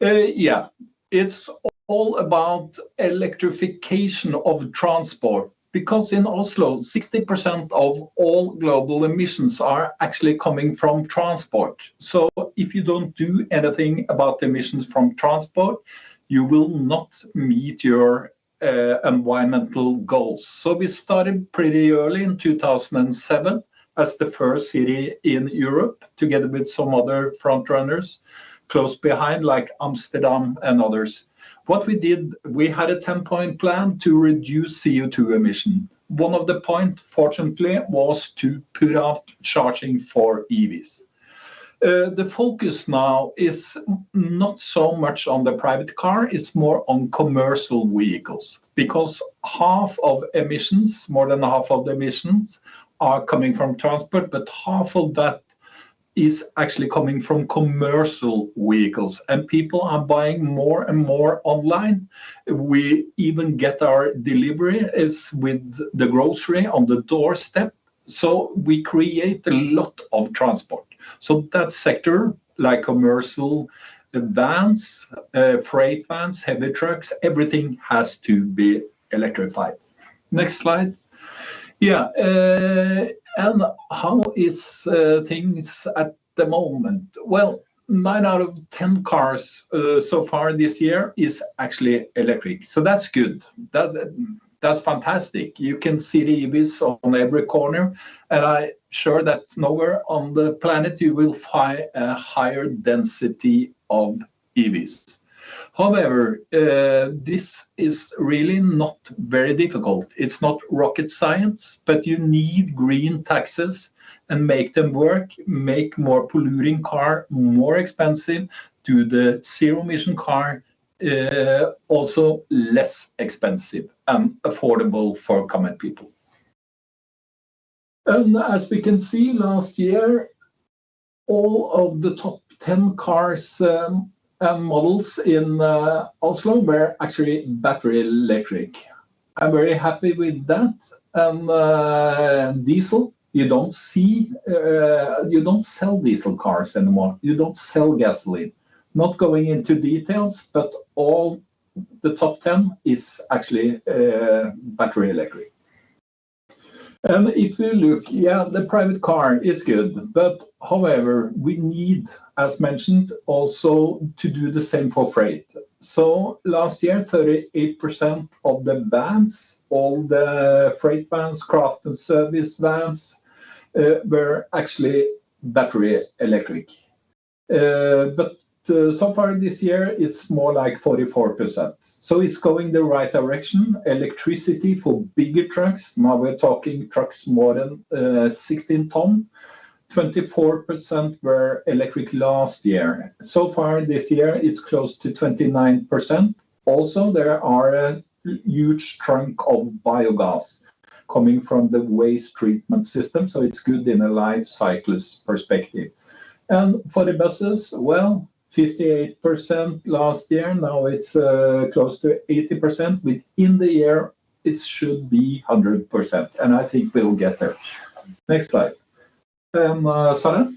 It's all about electrification of transport. because in Oslo, 60% of all global emissions are actually coming from transport. So if you don't do anything about the emissions from transport, you will not meet your environmental goals. So we started pretty early in 2007 as the first city in Europe, together with some other front runners close behind, like Amsterdam and others. What we did, we had a 10-point plan to reduce CO2 emission. One of the points, fortunately, was to put out charging for EVs. The focus now is not so much on the private car, it's more on commercial vehicles, because half of emissions, more than half of the emissions, are coming from transport, but half of that is actually coming from commercial vehicles, and people are buying more and more online. We even get our delivery is with the grocery on the doorstep, so we create a lot of transport. So that sector, like commercial vans, freight vans, heavy trucks, everything has to be electrified. Next slide. Yeah, and how is things at the moment? Well, 9 out of 10 cars so far this year is actually electric. So that's good. That's fantastic. You can see the EVs on every corner, and I'm sure that nowhere on the planet you will find a higher density of EVs. However, this is really not very difficult. It's not rocket science, but you need green taxes and make them work, make more polluting car more expensive, do the zero emission car also less expensive and affordable for common people. And as we can see, last year, all of the top 10 cars and models in Oslo were actually battery electric. I'm very happy with that. And diesel, you don't sell diesel cars anymore. You don't sell gasoline. Not going into details, but all the top 10 is actually battery electric. And if you look, yeah, the private car is good, but however, we need, as mentioned, also to do the same for freight. So last year, 38% of the vans, all the freight vans, craft and service vans, were actually battery electric. But so far this year, it's more like 44%. So it's going the right direction. Electricity for bigger trucks, now we're talking trucks more than 16 ton. 24% were electric last year. So far this year, it's close to 29%. Also, there are a huge chunk of biogas coming from the waste treatment system, so it's good in a life cyclist perspective. And for the buses, well, 58% last year, now it's close to 80%. Within the year, it should be 100%, and I think we'll get there. Next slide. Sarah?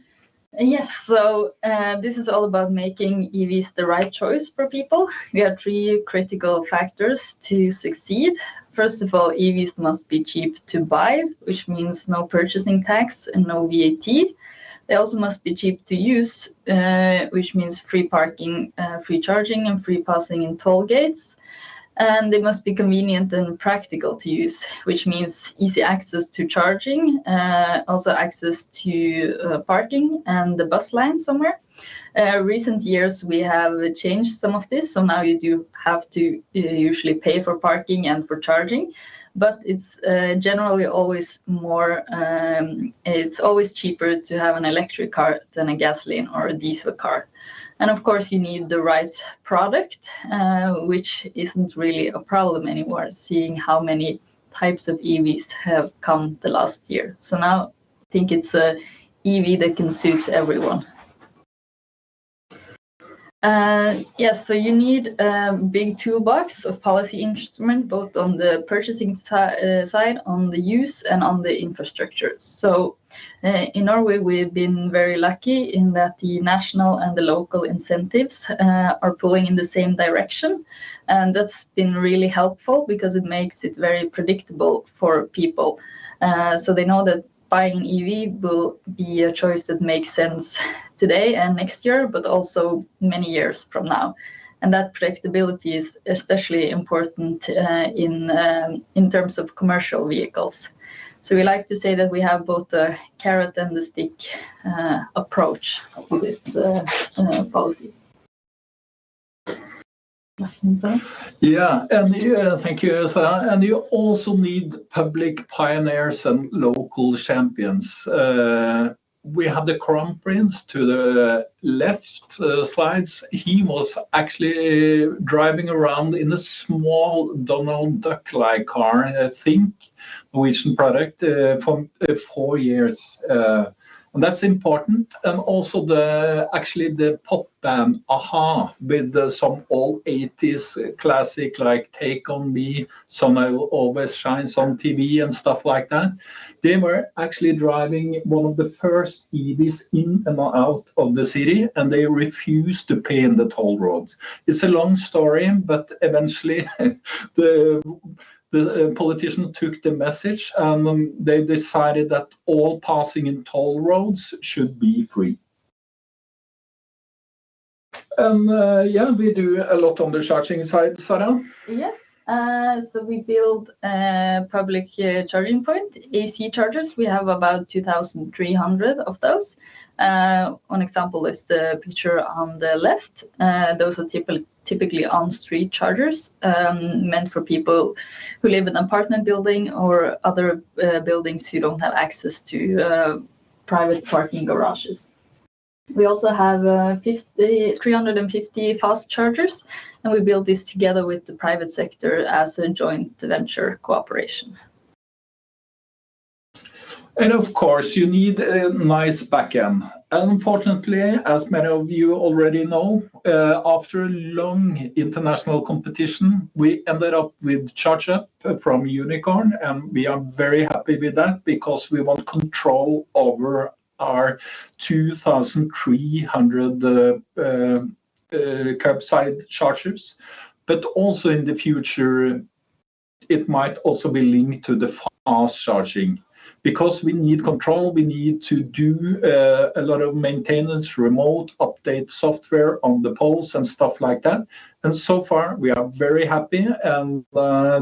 Yes, so this is all about making EVs the right choice for people. We have 3 critical factors to succeed. First of all, EVs must be cheap to buy, which means no purchasing tax and no VAT. They also must be cheap to use, which means free parking, free charging, and free passing in toll gates. And they must be convenient and practical to use, which means easy access to charging, also access to parking and the bus line somewhere. Recent years, we have changed some of this, so now you do have to usually pay for parking and for charging. But it's generally always more, it's always cheaper to have an electric car than a gasoline or a diesel car. And of course, you need the right product, which isn't really a problem anymore, seeing how many types of EVs have come the last year. So now I think it's a EV that can suit everyone. Yes, so you need a big toolbox of policy instrument, both on the purchasing side, on the use, and on the infrastructure. So in Norway, we've been very lucky in that the national and the local incentives are pulling in the same direction. And that's been really helpful because it makes it very predictable for people. So they know that buying an EV will be a choice that makes sense today and next year, but also many years from now. And that predictability is especially important in terms of commercial vehicles. So we like to say that we have both the carrot and the stick approach to this policy. Yeah, and thank you, Sarah. And you also need public pioneers and local champions. We have the Crown Prince to the left slides. He was actually driving around in a small Donald Duck-like car, I think, Norwegian product, for 4 years. And that's important. And also the pop band Aha with some old 80s classic like Take On Me, Sun Always Shines on TV and stuff like that. They were actually driving one of the first EVs in and out of the city, and they refused to pay in the toll roads. It's a long story, but eventually the politicians took the message and they decided that all passing in toll roads should be free. And yeah, we do a lot on the charging side, Sarah. Yeah. So we build public charging point, AC chargers. We have about 2,300 of those. One example is the picture on the left. Those are typically on-street chargers meant for people who live in an apartment building or other buildings who don't have access to private parking garages. We also have 350 fast chargers, and we build this together with the private sector as a joint venture cooperation. And of course, you need a nice backend. Unfortunately, as many of you already know, after a long international competition, we ended up with ChargeUp from Unicorn, and we are very happy with that because we want control over our 2,300 curbside chargers. But also in the future, it might also be linked to the fast charging. Because we need control, we need to do a lot of maintenance, remote update software on the poles and stuff like that. And so far, we are very happy. And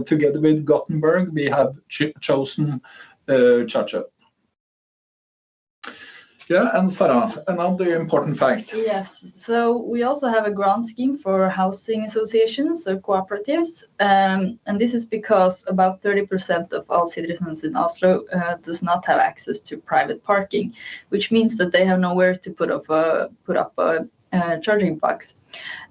together with Gothenburg, we have chosen ChargeUp. Yeah, and Sarah, another important fact. Yes, so we also have a grant scheme for housing associations or cooperatives. And this is because about 30% of all citizens in Oslo does not have access to private parking, which means that they have nowhere to put up a charging box.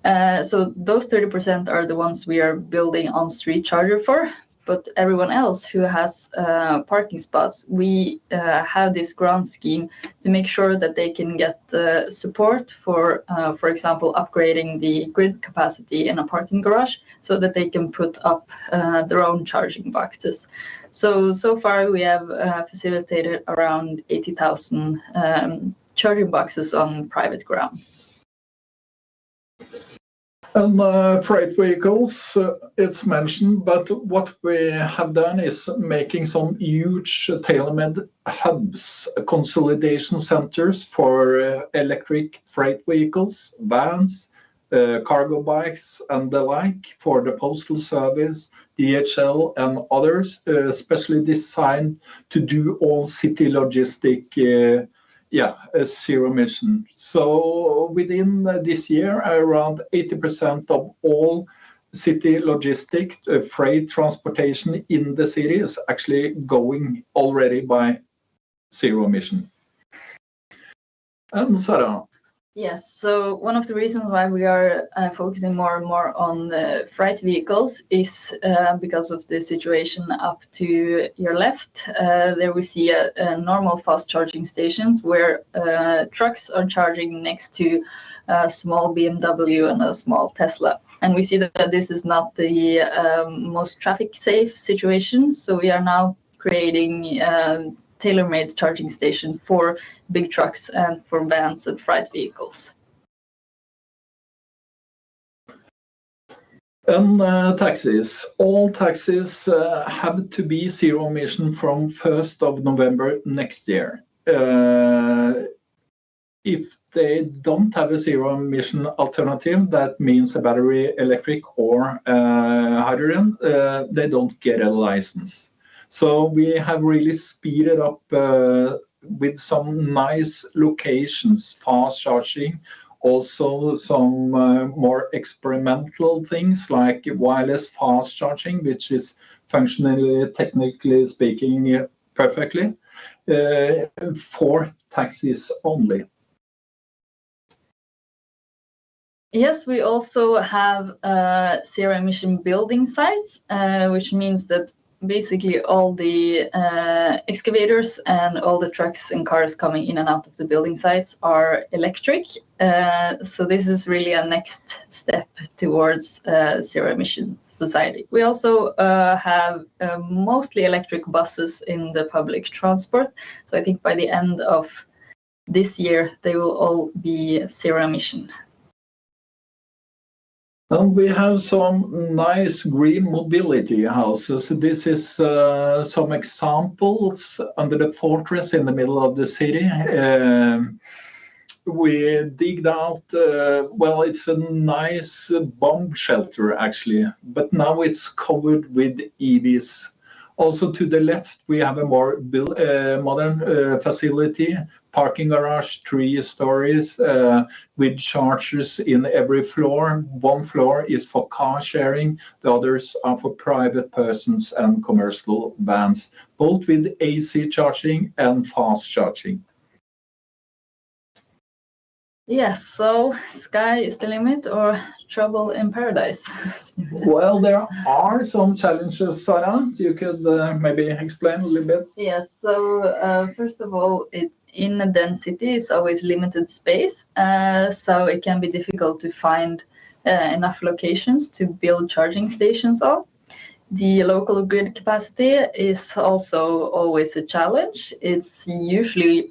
So those 30% are the ones we are building on-street charger for. But everyone else who has parking spots, we have this grant scheme to make sure that they can get the support for example, upgrading the grid capacity in a parking garage so that they can put up their own charging boxes. So far we have facilitated around 80,000 charging boxes on private ground. And freight vehicles, it's mentioned, but what we have done is making some huge tailor-made hubs, consolidation centers for electric freight vehicles, vans, cargo bikes, and the like for the Postal Service, DHL, and others, especially designed to do all city logistic zero emission. So within this year, around 80% of all city logistic freight transportation in the city is actually going already by zero emission. And Sarah, Yes, so one of the reasons why we are focusing more and more on the freight vehicles is because of the situation up to your left. There we see a normal fast charging stations where trucks are charging next to a small BMW and a small Tesla. And we see that this is not the most traffic safe situation. So we are now creating tailor-made charging station for big trucks and for vans and freight vehicles. And taxis. All taxis have to be zero emission from 1st of November next year. If they don't have a zero emission alternative, that means a battery electric or hydrogen, they don't get a license. So we have really speeded up with some nice locations, fast charging, also some more experimental things like wireless fast charging, which is functionally, technically speaking, perfectly for taxis only. Yes, we also have zero emission building sites, which means that basically all the excavators and all the trucks and cars coming in and out of the building sites are electric. So this is really a next step towards zero emission society. We also have mostly electric buses in the public transport. So I think by the end of this year, they will all be zero emission. And we have some nice green mobility houses. This is some examples under the fortress in the middle of the city. We digged out, well, it's a nice bomb shelter actually, but now it's covered with EVs. Also to the left, we have a more modern facility, parking garage, 3 stories with chargers in every floor. One floor is for car sharing, the others are for private persons and commercial vans, both with AC charging and fast charging. Yes, so sky is the limit or trouble in paradise? Well, there are some challenges, Sarah. You could maybe explain a little bit. Yes, so first of all, in a density, it's always limited space, so it can be difficult to find enough locations to build charging stations on. The local grid capacity is also always a challenge. It's usually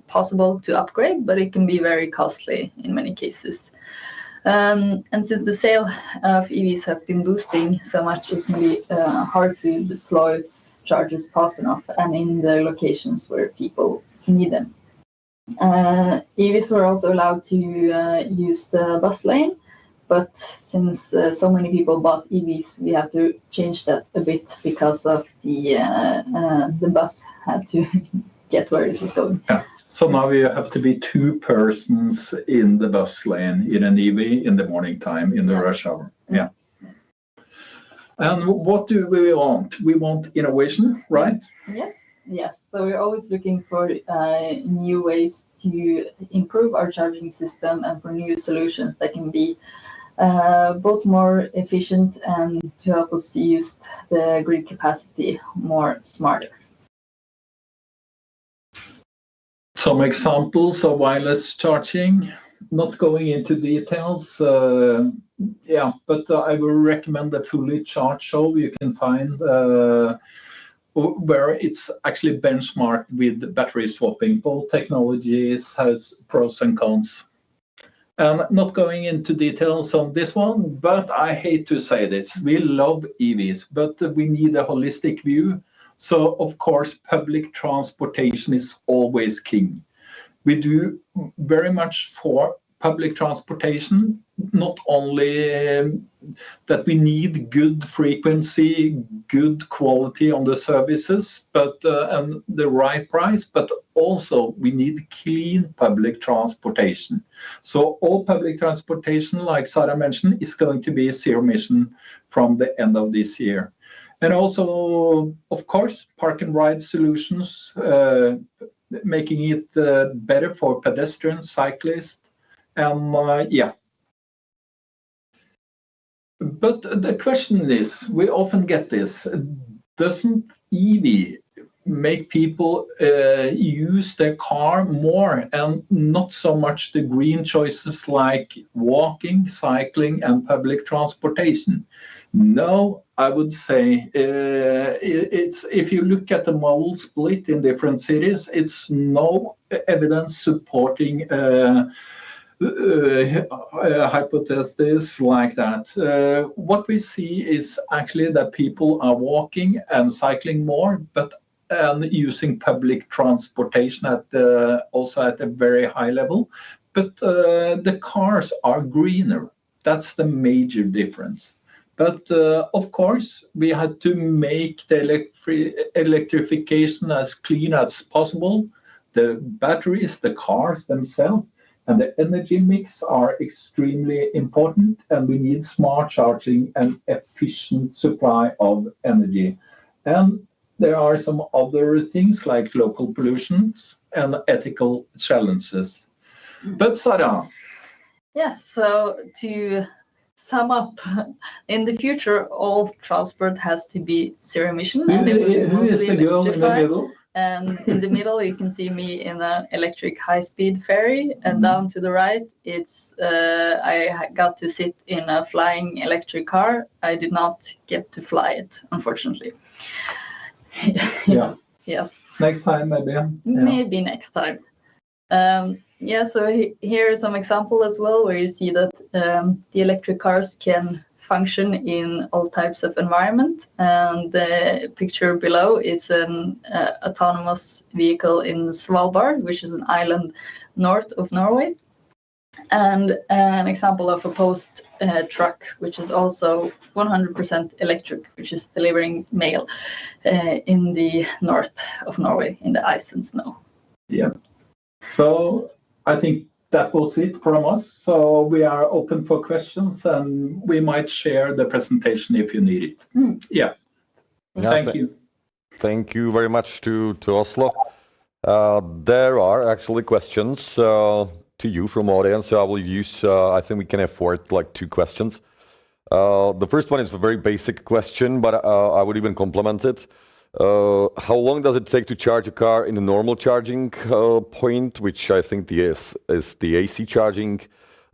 possible to upgrade, but it can be very costly in many cases. And since the sale of EVs has been boosting so much, it can be hard to deploy chargers fast enough and in the locations where people need them. EVs were also allowed to use the bus lane, but since so many people bought EVs, we have to change that a bit because of the bus had to get where it was going. Yeah. So now you have to be 2 persons in the bus lane in an EV in the morning time in the rush hour. Yeah. And what do we want? We want innovation, right? Yes. So we're always looking for new ways to improve our charging system and for new solutions that can be both more efficient and to help us use the grid capacity more smarter. Some examples of wireless charging, not going into details, but I will recommend the Fully Charged show you can find where it's actually benchmarked with battery swapping. Both technologies has pros and cons. And not going into details on this one, but I hate to say this, we love EVs, but we need a holistic view. So, of course, public transportation is always king. We do very much for public transportation, not only that we need good frequency, good quality on the services, but and the right price, but also we need clean public transportation. So all public transportation, like Sarah mentioned, is going to be zero emission from the end of this year. And also, of course, park and ride solutions, making it better for pedestrians, cyclists, Yeah. But the question is, we often get this, doesn't EV make people use their car more and not so much the green choices like walking, cycling, and public transportation? No, I would say it's, if you look at the model split in different cities, it's no evidence supporting hypothesis like that. What we see is actually that people are walking and cycling more, but using public transportation also at a very high level. But the cars are greener. That's the major difference. But of course, we had to make the electrification as clean as possible. The batteries, the cars themselves, and the energy mix are extremely important, and we need smart charging and efficient supply of energy. And there are some other things like local pollutions and ethical challenges. But Sarah? Yes, so to sum up, in the future, all transport has to be zero emission, and it will be mostly electrified. And in the middle, you can see me in an electric high-speed ferry, and down to the right, it's I got to sit in a flying electric car. I did not get to fly it, unfortunately. Yeah. Yes. Next time, maybe. Yeah. Maybe next time. Yeah, so here is some example as well, where you see that the electric cars can function in all types of environment. And the picture below is an autonomous vehicle in Svalbard, which is an island north of Norway. And an example of a post truck, which is also 100% electric, which is delivering mail in the north of Norway in the ice and snow. Yeah. So I think that was it from us. So we are open for questions, and we might share the presentation if you need it. Yeah. Thank you. Thank you very much to Oslo. There are actually questions to you from audience. So I will use, I think we can afford like 2 questions. The first one is a very basic question, but I would even complement it. How long does it take to charge a car in the normal charging point, which I think is the AC charging,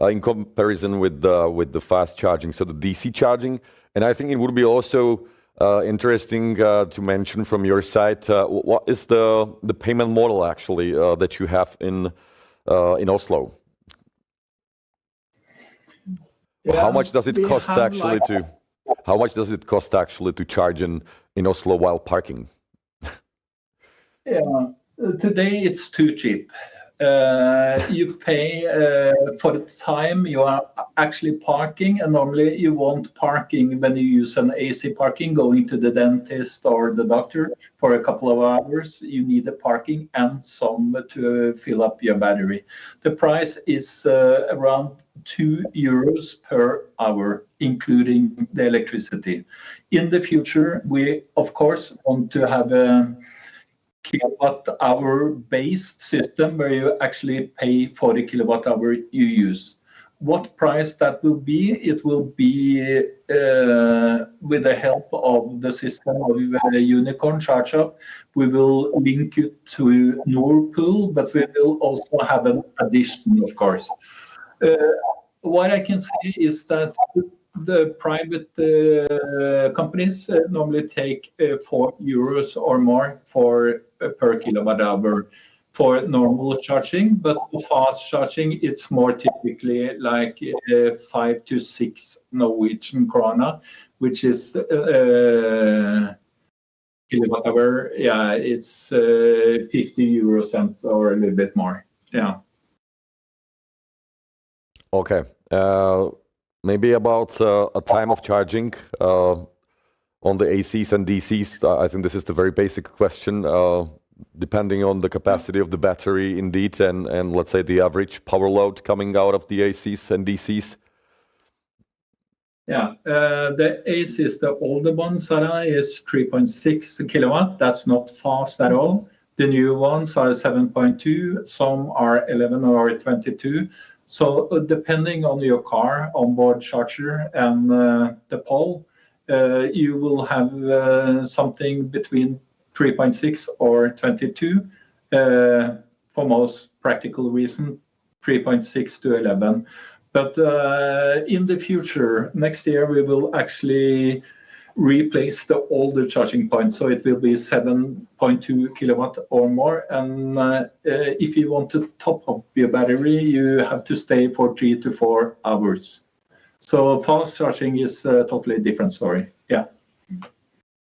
in comparison with the fast charging, so the DC charging? And I think it would be also interesting to mention from your side, what is the payment model actually that you have in Oslo? Yeah, how much does it cost actually How much does it cost actually to charge in Oslo while parking? Yeah, today it's too cheap. You pay for the time you are actually parking, and normally you want parking when you use an AC parking, going to the dentist or the doctor for a couple of hours. You need the parking and some to fill up your battery. The price is around €2 per hour, including the electricity. In the future, we of course want to have a kilowatt-hour based system where you actually pay for the kilowatt-hour you use. What price that will be? It will be with the help of the system of Unicorn Charge Up. We will link it to Nord Pool, but we will also have an addition, of course. What I can say is that the private companies normally take €4 or more per kilowatt hour for normal charging, but for fast charging it's more typically like 5 to 6 Norwegian krona, which is kilowatt hour. Yeah, it's 50 cents or a little bit more. Yeah. Okay. Maybe about a time of charging on the ACs and DCs. I think this is the very basic question, depending on the capacity of the battery indeed, and let's say the average power load coming out of the ACs and DCs. Yeah, the ACs, the older one, Sarah, is 3.6 kilowatt. That's not fast at all. The new ones are 7.2. Some are 11 or 22. So depending on your car, onboard charger, and the pole, you will have something between 3.6 or 22. For most practical reason, 3.6 to 11. But in the future, next year, we will actually replace the older charging points. So it will be 7.2 kilowatt or more. And if you want to top up your battery, you have to stay for 3 to 4 hours. So fast charging is a totally different story. Yeah.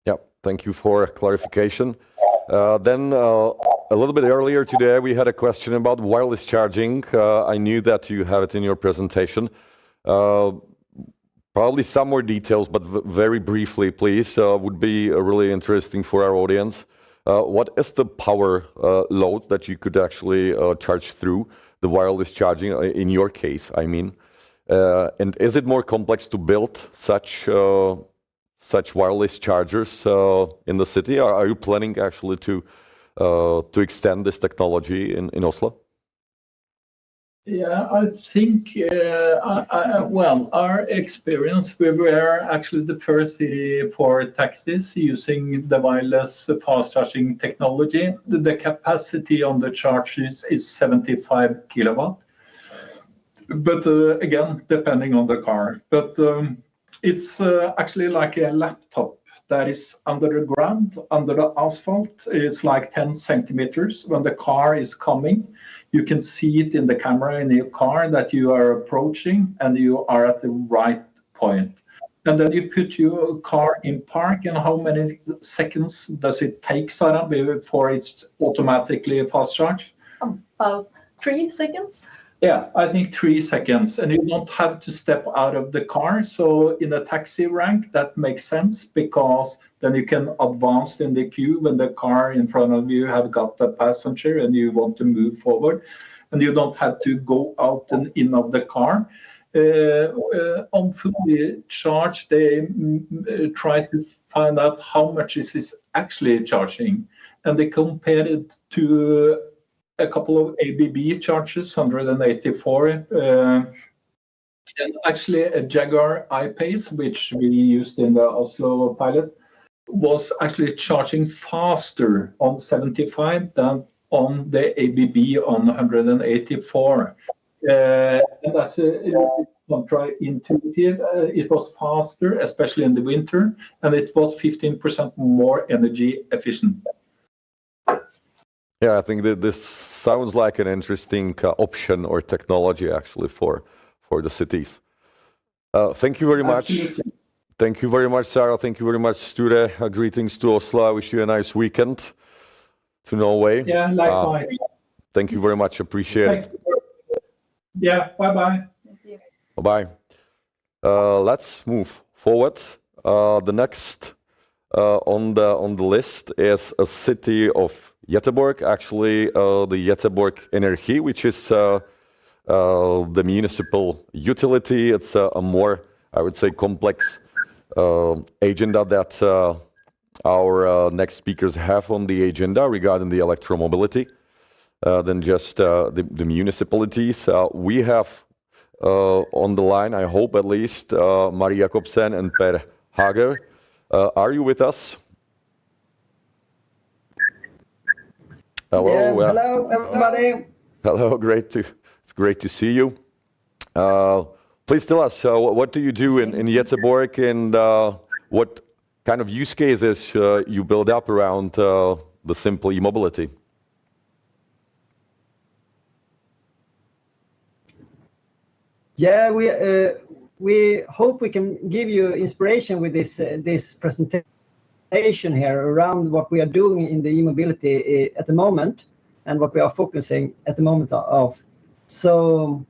Yeah, thank you for clarification. Then a little bit earlier today, we had a question about wireless charging. I knew that you have it in your presentation. Probably some more details, but very briefly, please, would be really interesting for our audience. What is the power load that you could actually charge through the wireless charging, in your case, I mean? And is it more complex to build such wireless chargers in the city? Are you planning actually to extend this technology in Oslo? Yeah, I think, well, our experience, we were actually the first city for taxis using the wireless fast charging technology. The capacity on the chargers is 75 kilowatt. But again, depending on the car. But it's actually like a laptop that is under the ground, under the asphalt. It's like 10 centimeters. When the car is coming, you can see it in the camera in your car that you are approaching and you are at the right point. And then you put your car in park, and how many seconds does it take, Sarah, before it's automatically fast charge? About 3 seconds. Yeah, I think 3 seconds, and you don't have to step out of the car. So in a taxi rank, that makes sense, because then you can advance in the queue when the car in front of you have got the passenger and you want to move forward, and you don't have to go out and in of the car. On fully charged, they try to find out how much is this actually charging, and they compared it to a couple of ABB chargers, 184, and actually a Jaguar I-Pace, which we used in the Oslo pilot, was actually charging faster on 75 than on the ABB on 184. And that's counterintuitive. It was faster, especially in the winter, and it was 15% more energy efficient. Yeah, I think that this sounds like an interesting option or technology actually for the cities. Thank you very much. Absolutely. Thank you very much, Sarah. Thank you very much, Sture. Greetings to Oslo. I wish you a nice weekend to Norway. Yeah, likewise. Thank you very much. Appreciate it. Yeah, bye-bye. Bye-bye. Let's move forward. The next on the list is a city of Gothenburg, actually the Gothenburg Energy, which is the municipal utility. It's a more, I would say, complex agenda that our next speakers have on the agenda regarding the electromobility than just the municipalities. We have on the line, I hope at least, Mari Jacobsen and Per Hager. Are you with us? Hello. Yeah, hello, everybody. Hello, it's great to see you. Please tell us, what do you do in Gothenburg, and what kind of use cases you build up around the simple e-mobility? Yeah, we hope we can give you inspiration with this presentation here around what we are doing in the e-mobility at the moment and what we are focusing at the moment of. So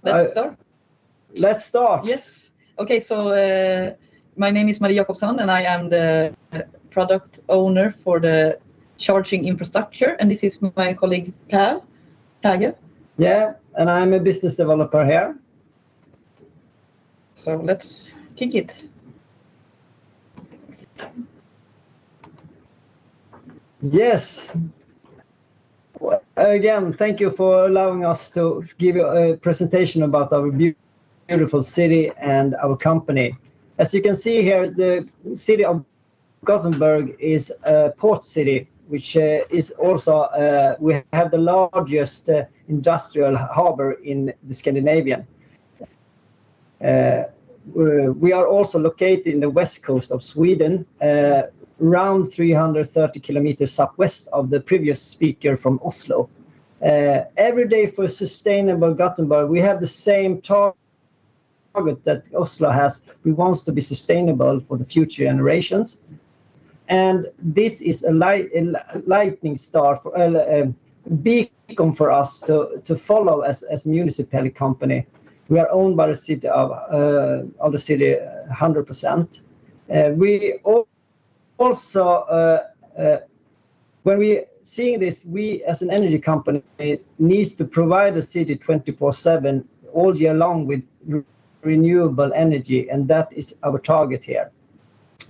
let's start. Let's start. Yes. Okay. So my name is Mari Jacobsen, and I am the product owner for the charging infrastructure. And this is my colleague Per Hager. Yeah, and I'm a business developer here. So let's kick it. Yes. Again, thank you for allowing us to give you a presentation about our beautiful city and our company. As you can see here, the city of Gothenburg is a port city, which is also, we have the largest industrial harbor in the Scandinavian. We are also located in the west coast of Sweden, around 330 kilometers southwest of the previous speaker from Oslo. Every day for sustainable Gothenburg, we have the same target that Oslo has. We want to be sustainable for the future generations. And this is a lightning star, for a beacon for us to follow as municipality company. We are owned by the city of the city 100%. We also, when we seeing this, we as an energy company needs to provide the city 24/7 all year long with renewable energy, and that is our target here.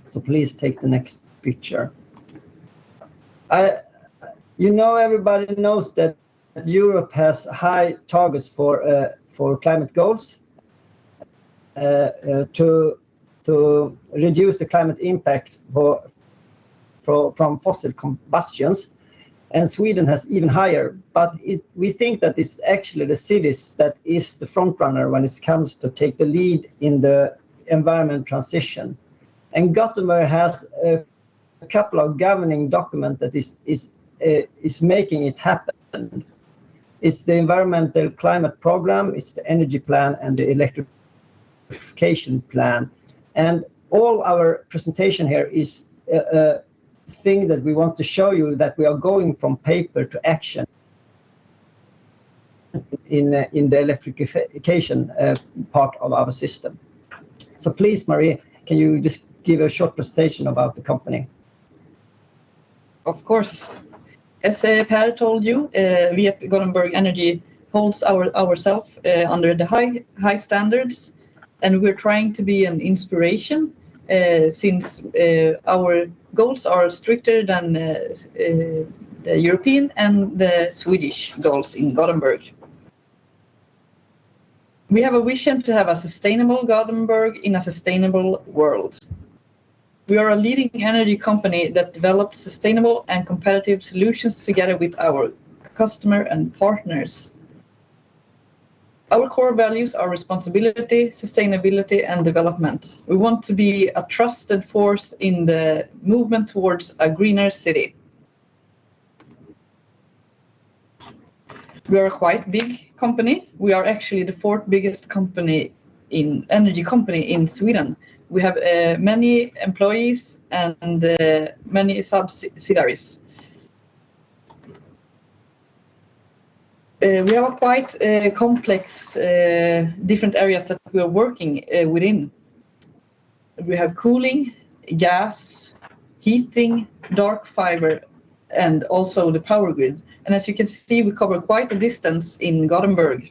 So please take the next picture. Everybody knows that Europe has high targets for climate goals to reduce the climate impact from fossil combustions, and Sweden has even higher. But we think that it's actually the cities that is the front runner when it comes to take the lead in the environment transition. And Gothenburg has a couple of governing documents that is making it happen. It's the environmental climate program, it's the energy plan, and the electrification plan. And all our presentation here is a thing that we want to show you that we are going from paper to action in the electrification part of our system. So please, Marie, can you just give a short presentation about the company? Of course. As Per told you, we at Gothenburg Energy holds ourselves under the high standards, and we're trying to be an inspiration since our goals are stricter than the European and the Swedish goals in Gothenburg. We have a vision to have a sustainable Gothenburg in a sustainable world. We are a leading energy company that develops sustainable and competitive solutions together with our customer and partners. Our core values are responsibility, sustainability, and development. We want to be a trusted force in the movement towards a greener city. We are a quite big company. We are actually the fourth biggest energy company in Sweden. We have many employees and many subsidiaries. We have a quite complex different areas that we are working within. We have cooling, gas, heating, dark fiber, and also the power grid. And as you can see, we cover quite a distance in Gothenburg.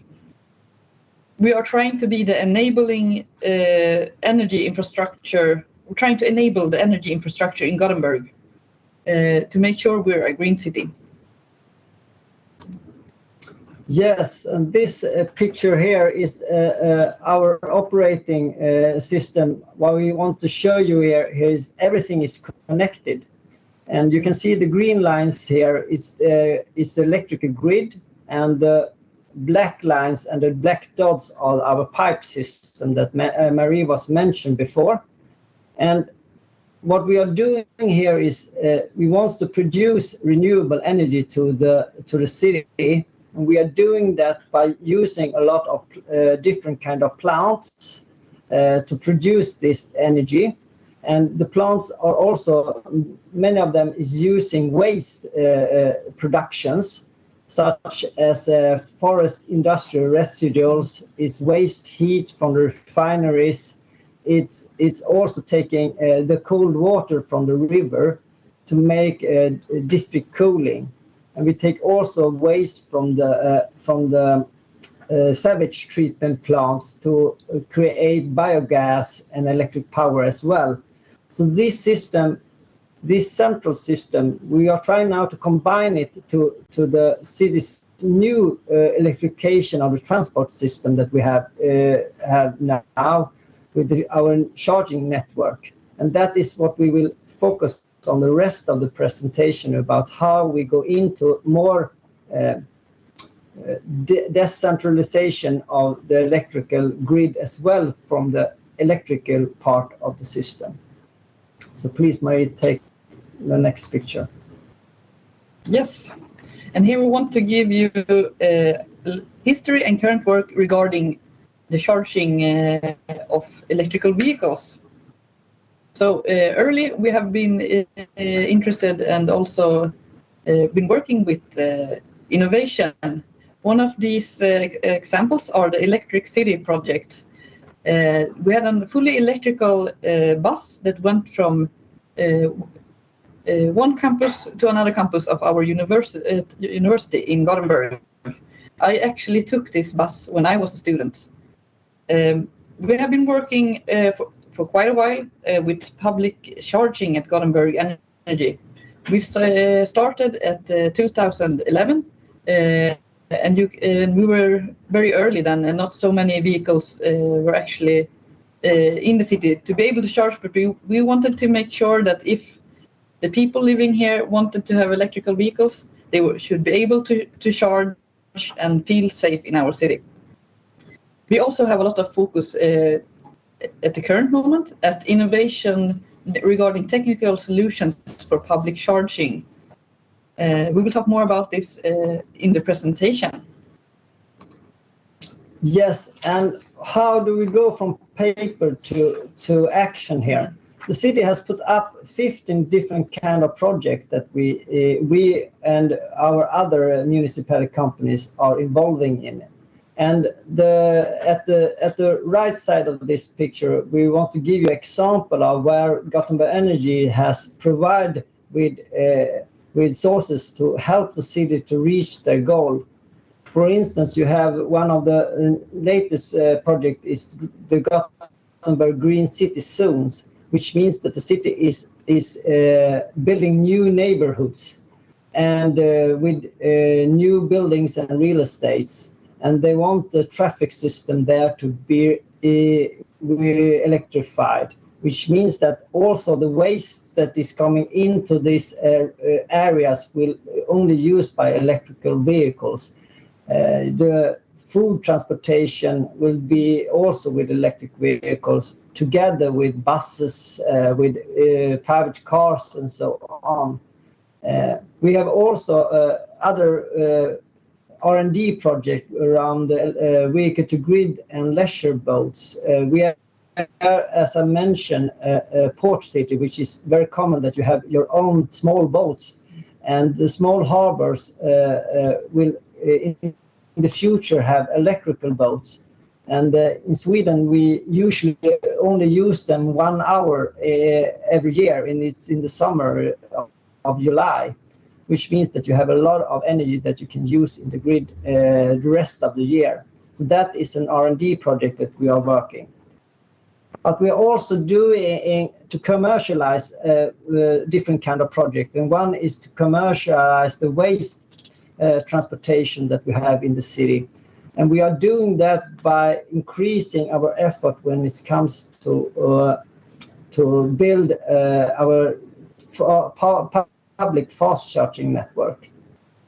We are trying to be the enabling energy infrastructure. We're trying to enable the energy infrastructure in Gothenburg to make sure we're a green city. Yes, and this picture here is our operating system. What we want to show you here is everything is connected. And you can see the green lines here is the electrical grid, and the black lines and the black dots are our pipe system that Marie was mentioned before. And what we are doing here is we want to produce renewable energy to the city. And we are doing that by using a lot of different kind of plants to produce this energy. And the plants are also, many of them is using waste productions, such as forest industrial residuals, is waste heat from the refineries. It's also taking the cold water from the river to make district cooling. And we take also waste from the sewage treatment plants to create biogas and electric power as well. So this system this central system, we are trying now to combine it to the city's new electrification of the transport system that we have now with our charging network. And that is what we will focus on the rest of the presentation, about how we go into more decentralization of the electrical grid as well from the electrical part of the system. So please, Marie, take the next picture. Yes, and here we want to give you history and current work regarding the charging of electrical vehicles. So early we have been interested and also been working with innovation. One of these examples are the Electric City project. We had a fully electrical bus that went from one campus to another campus of our university in Gothenburg. I actually took this bus when I was a student. We have been working for quite a while with public charging at Gothenburg Energy. We started at 2011, and we were very early then, and not so many vehicles were actually in the city to be able to charge, but we wanted to make sure that if the people living here wanted to have electrical vehicles, they should be able to charge and feel safe in our city. We also have a lot of focus at the current moment at innovation regarding technical solutions for public charging. We will talk more about this in the presentation. Yes, and how do we go from paper to action here? The city has put up 15 different kind of projects that we and our other municipality companies are involving in. And at the right side of this picture, we want to give you an example of where Gothenburg Energy has provided with sources to help the city to reach their goal. For instance, you have one of the latest project is the Gothenburg Green City Zones, which means that the city is building new neighborhoods and with new buildings and real estates. And they want the traffic system there to be electrified, which means that also the waste that is coming into these areas will only used by electrical vehicles. The food transportation will be also with electric vehicles, together with buses, with private cars, and so on. We have also other R&D project around vehicle-to-grid and leisure boats. We are, as I mentioned, a port city, which is very common that you have your own small boats, and the small harbors will in the future have electrical boats. And in Sweden, we usually only use them 1 hour every year, and it's in the summer of July, which means that you have a lot of energy that you can use in the grid the rest of the year. So that is an R&D project that we are working. But we are also doing to commercialize different kind of projects. And one is to commercialize the waste transportation that we have in the city. And we are doing that by increasing our effort when it comes to build our public fast charging network.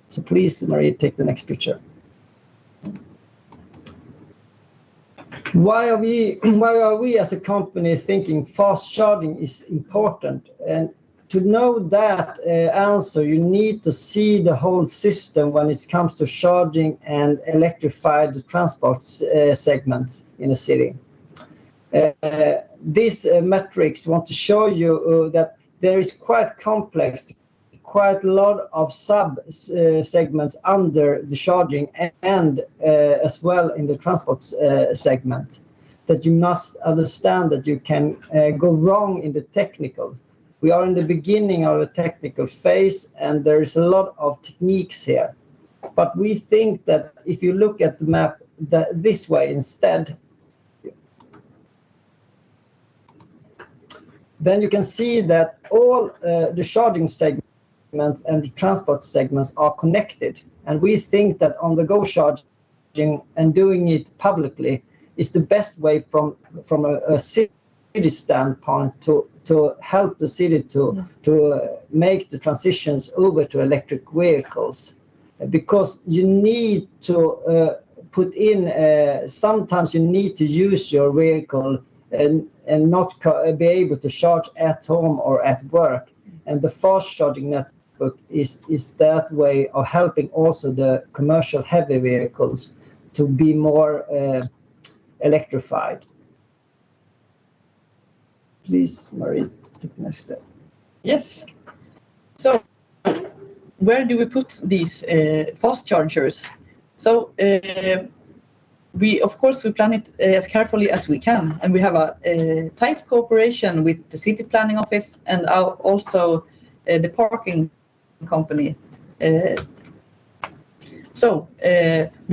So please, Marie, take the next picture. Why are we as a company thinking fast charging is important? And to know that answer, you need to see the whole system when it comes to charging and electrified transport segments in a city. These metrics want to show you that there is quite complex, quite a lot of sub segments under the charging and as well in the transport segment, that you must understand that you can go wrong in the technical. We are in the beginning of a technical phase, and there is a lot of techniques here. But we think that if you look at the map this way instead, then you can see that all the charging segments and the transport segments are connected. And we think that on-the-go charging and doing it publicly is the best way from a city standpoint to help the city to make the transitions over to electric vehicles, because you need to put in sometimes you need to use your vehicle and not be able to charge at home or at work, and the fast charging network is that way of helping also the commercial heavy vehicles to be more electrified. Please, Marie, take the next step. Yes. So where do we put these fast chargers? So we plan it as carefully as we can, and we have a tight cooperation with the city planning office and also the parking company. We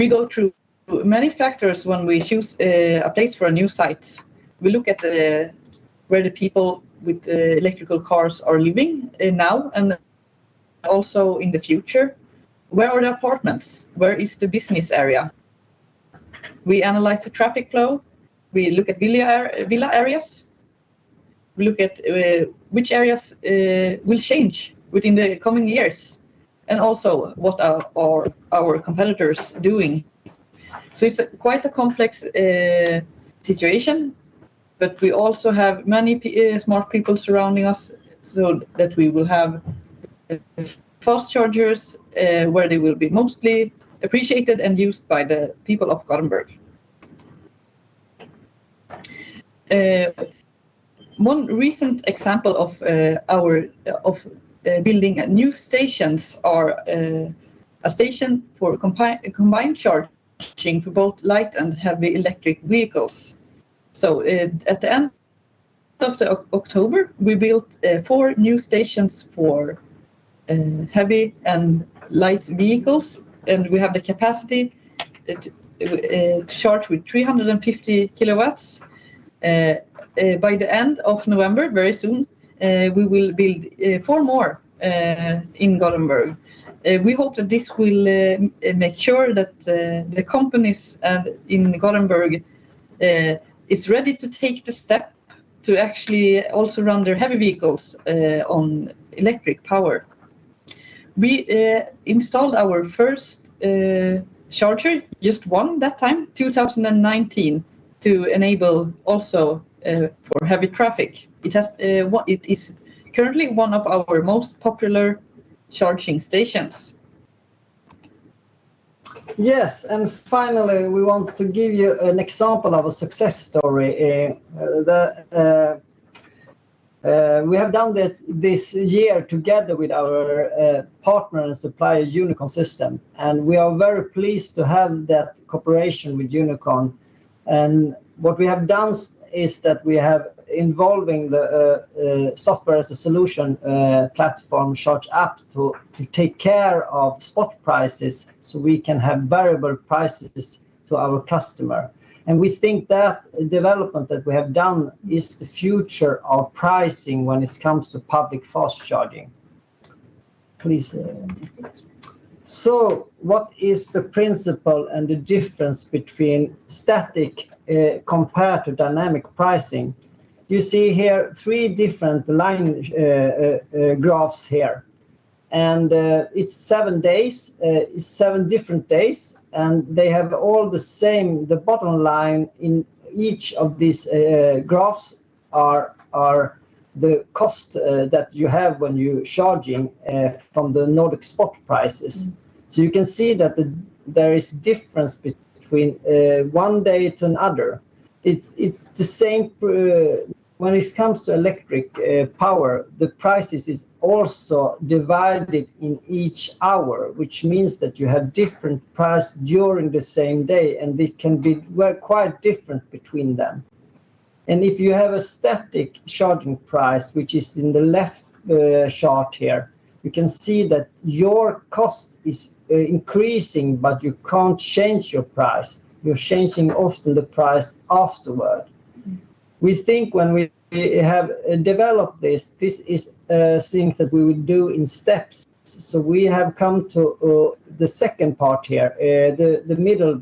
go through many factors when we choose a place for a new site. We look at where the people with electrical cars are living now and also in the future. Where are the apartments? Where is the business area? We analyze the traffic flow. We look at villa areas. We look at which areas will change within the coming years, and also what are our competitors doing. So it's quite a complex situation, but we also have many smart people surrounding us, so that we will have fast chargers where they will be mostly appreciated and used by the people of Gothenburg. One recent example of building new stations are a station for combined charging for both light and heavy electric vehicles. So at the end of October, we built 4 new stations for heavy and light vehicles, and we have the capacity to charge with 350 kilowatts. By the end of November, very soon, we will build 4 more in Gothenburg. We hope that this will make sure that the companies in Gothenburg is ready to take the step to actually also run their heavy vehicles on electric power. We installed our first charger, just one that time, 2019, to enable also for heavy traffic. It is currently one of our most popular charging stations. Yes, and finally, we want to give you an example of a success story. We have done this year together with our partner and supplier Unicon System, and we are very pleased to have that cooperation with Unicon. And what we have done is that we have involving the software as a solution platform Charge App to take care of spot prices, so we can have variable prices to our customer. And we think that development that we have done is the future of pricing when it comes to public fast charging. Please. So what is the principle and the difference between static compared to dynamic pricing? You see here 3 different line graphs here. And it's 7 days, it's 7 different days, and they have all the same. The bottom line in each of these graphs are the cost that you have when you're charging from the Nordic spot prices. So you can see that there is difference between one day to another. It's the same. When it comes to electric power, the prices is also divided in each hour, which means that you have different price during the same day, and it can be quite different between them. And if you have a static charging price, which is in the left chart here, you can see that your cost is increasing, but you can't change your price. You're changing often the price afterward. we think when we have developed this is things that we would do in steps. So we have come to the second part here, the middle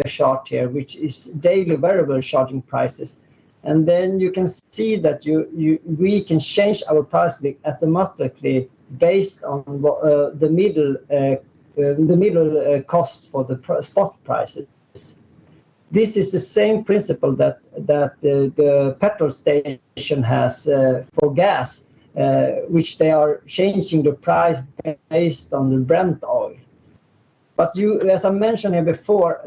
chart here, which is daily variable charging prices. And then you can see that we can change our price automatically based on the middle cost for the spot prices. This is the same principle that the petrol station has for gas, which they are changing the price based on the Brent oil. But as I mentioned here before,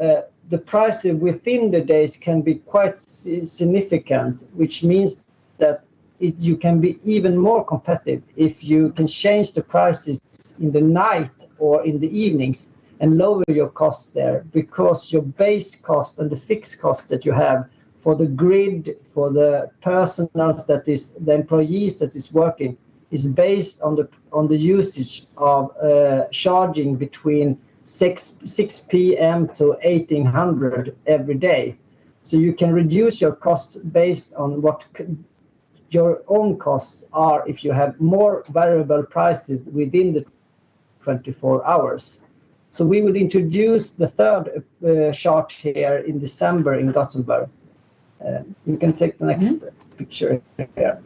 the price within the days can be quite significant, which means that you can be even more competitive if you can change the prices in the night or in the evenings and lower your costs there, because your base cost and the fixed cost that you have for the grid, for the personnel that is the employees that is working, is based on the usage of charging between 6 p.m. to 1800 every day. So you can reduce your costs based on what your own costs are if you have more variable prices within the 24 hours. So we will introduce the third chart here in December in Gothenburg. You can take the next picture here.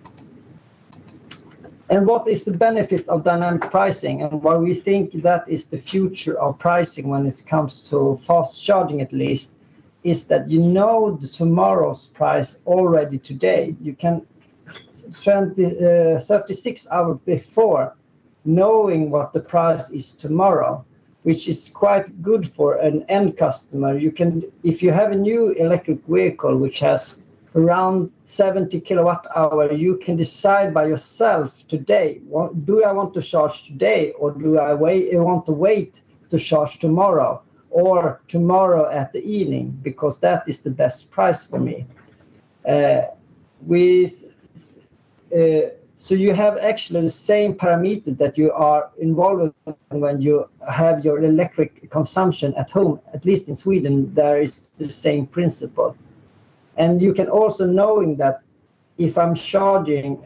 And what is the benefit of dynamic pricing, and why we think that is the future of pricing when it comes to fast charging at least, is that you know the tomorrow's price already today. You can spend 36 hours before knowing what the price is tomorrow, which is quite good for an end customer. You can, if you have a new electric vehicle which has around 70 kilowatt hour, you can decide by yourself today, do I want to charge today, or do I want to wait to charge tomorrow, or tomorrow at the evening, because that is the best price for me. So you have actually the same parameter that you are involved with when you have your electric consumption at home. At least in Sweden, there is the same principle. And you can also knowing that if I'm charging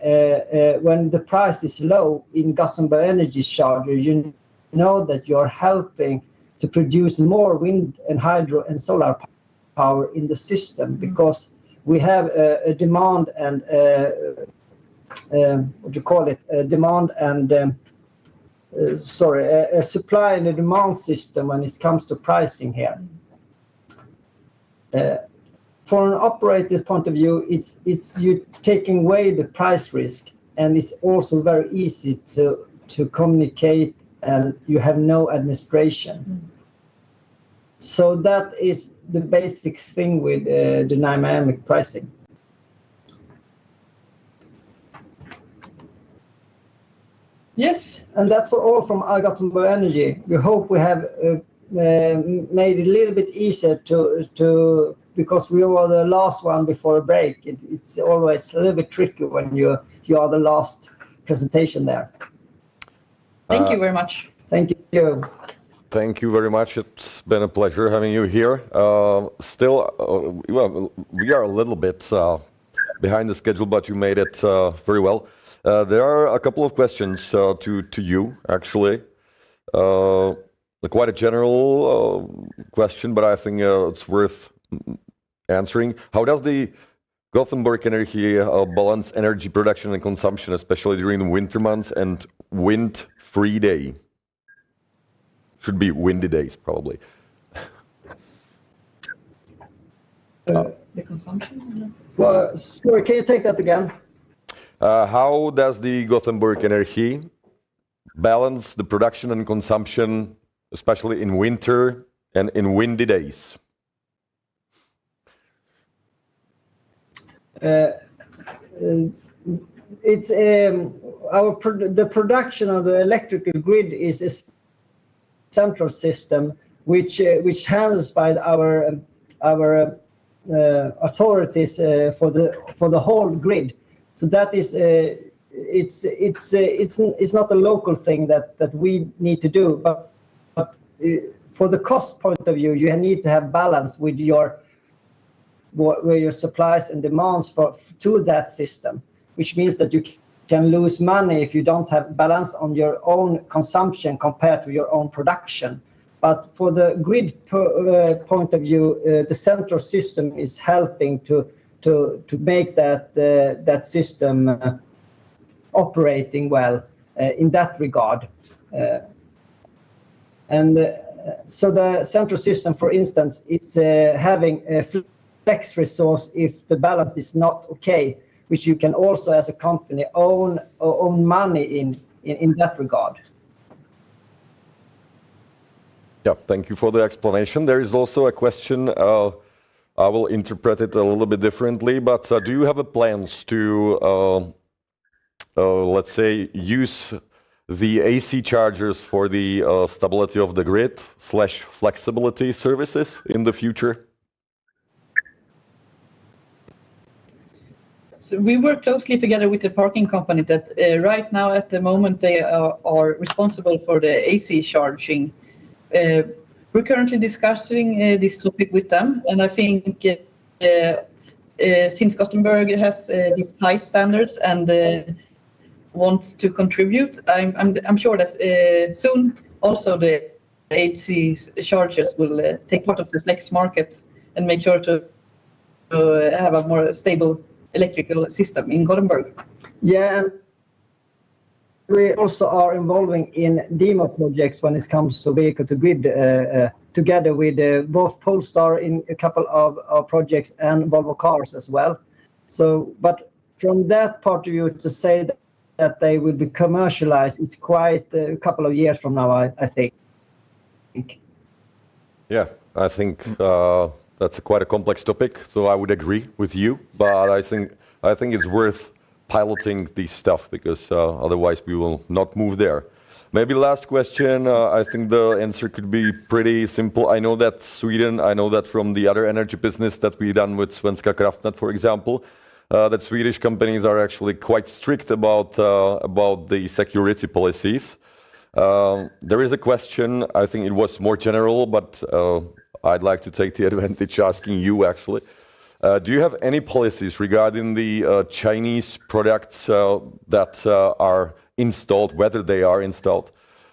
when the price is low in Gothenburg Energy charger, you know that you're helping to produce more wind and hydro and solar power in the system, because we have a demand and a supply and a demand system when it comes to pricing here. For an operator point of view, it's you taking away the price risk, and it's also very easy to communicate, and you have no administration. So that is the basic thing with the dynamic pricing. Yes. And that's for all from Gothenburg Energy. We hope we have made it a little bit easier to because we were the last one before a break. It's always a little bit tricky when you are the last presentation there. Thank you very much. Thank you. Thank you very much. It's been a pleasure having you here. Well, we are a little bit behind the schedule, but you made it very well. There are a couple of questions to you, actually. Quite a general question, but I think it's worth answering. How does the Gothenburg Energy balance energy production and consumption, especially during the winter months and wind-free day? Should be windy days, probably. The consumption? Well, sorry, can you take that again? How does the Gothenburg Energy balance the production and consumption, especially in winter and in windy days? It's the production of the electrical grid is a central system which handles by our authorities for the whole grid. So that is it's not a local thing that we need to do, but for the cost point of view, you need to have balance with where your supplies and demands to that system, which means that you can lose money if you don't have balance on your own consumption compared to your own production. But for the grid point of view, the central system is helping to make that system operating well in that regard. So the central system, for instance, it's having a flex resource if the balance is not okay, which you can also, as a company, own money in that regard. Yeah, thank you for the explanation. There is also a question. I will interpret it a little bit differently, but do you have plans to, let's say, use the AC chargers for the stability of the grid / flexibility services in the future? So we work closely together with the parking company that right now at the moment they are responsible for the AC charging. We're currently discussing this topic with them, and I think since Gothenburg has these high standards and wants to contribute, I'm sure that soon also the AC chargers will take part of the flex market and make sure to have a more stable electrical system in Gothenburg. Yeah, and we also are involving in demo projects when it comes to vehicle to grid, together with both Polestar in a couple of projects and Volvo Cars as well. So, but from that part of view, to say that they will be commercialized, it's quite a couple of years from now, I think. Yeah, I think that's quite a complex topic, so I would agree with you. But I think it's worth piloting this stuff because otherwise we will not move there. Maybe last question. I think the answer could be pretty simple. I know that Sweden. I know that from the other energy business that we done with Svenska Kraftnät, for example, that Swedish companies are actually quite strict about the security policies. There is a question. I think it was more general, but I'd like to take the advantage asking you actually. Do you have any policies regarding the Chinese products that are installed, whether they are installed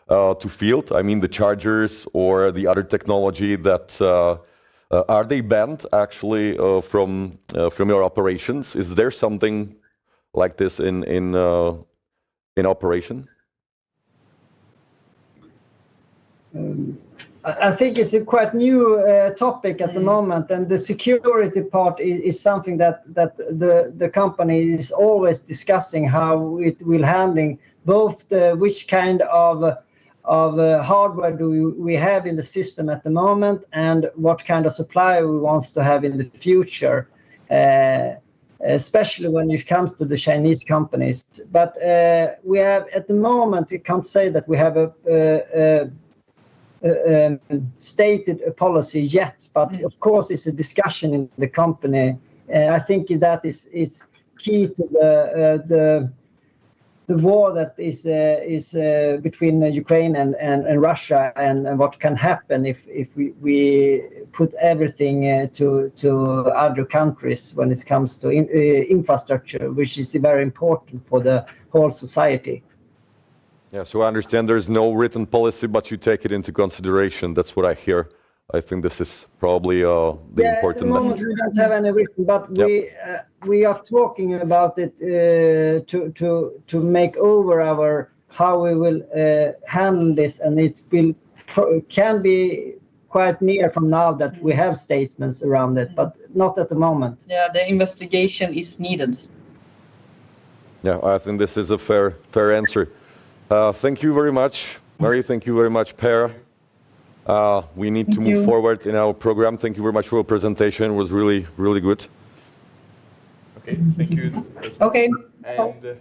to field? I mean, the chargers or the other technology that are they banned actually from your operations? Is there something like this in operation? I think it's a quite new topic at the moment, and the security part is something that the company is always discussing how it will handling both which kind of hardware do we have in the system at the moment and what kind of supply we want to have in the future, especially when it comes to the Chinese companies. But we have at the moment, I can't say that we have a stated a policy yet, but of course it's a discussion in the company. I think that is key to the war that is between Ukraine and Russia, and what can happen if we put everything to other countries when it comes to infrastructure, which is very important for the whole society. Yeah, so I understand there's no written policy, but you take it into consideration. That's what I hear. I think this is probably the important at the moment message. we don't have any written, but we are talking about it to make over how we will handle this, and it can be quite near from now that we have statements around it, but not at the moment. Yeah, the investigation is needed. Yeah, I think this is a fair answer. Thank you very much, Mary. Thank you very much, Per. We need to move forward in our program. Thank you very much for your presentation. It was really, really good. Okay, thank you. Okay. And the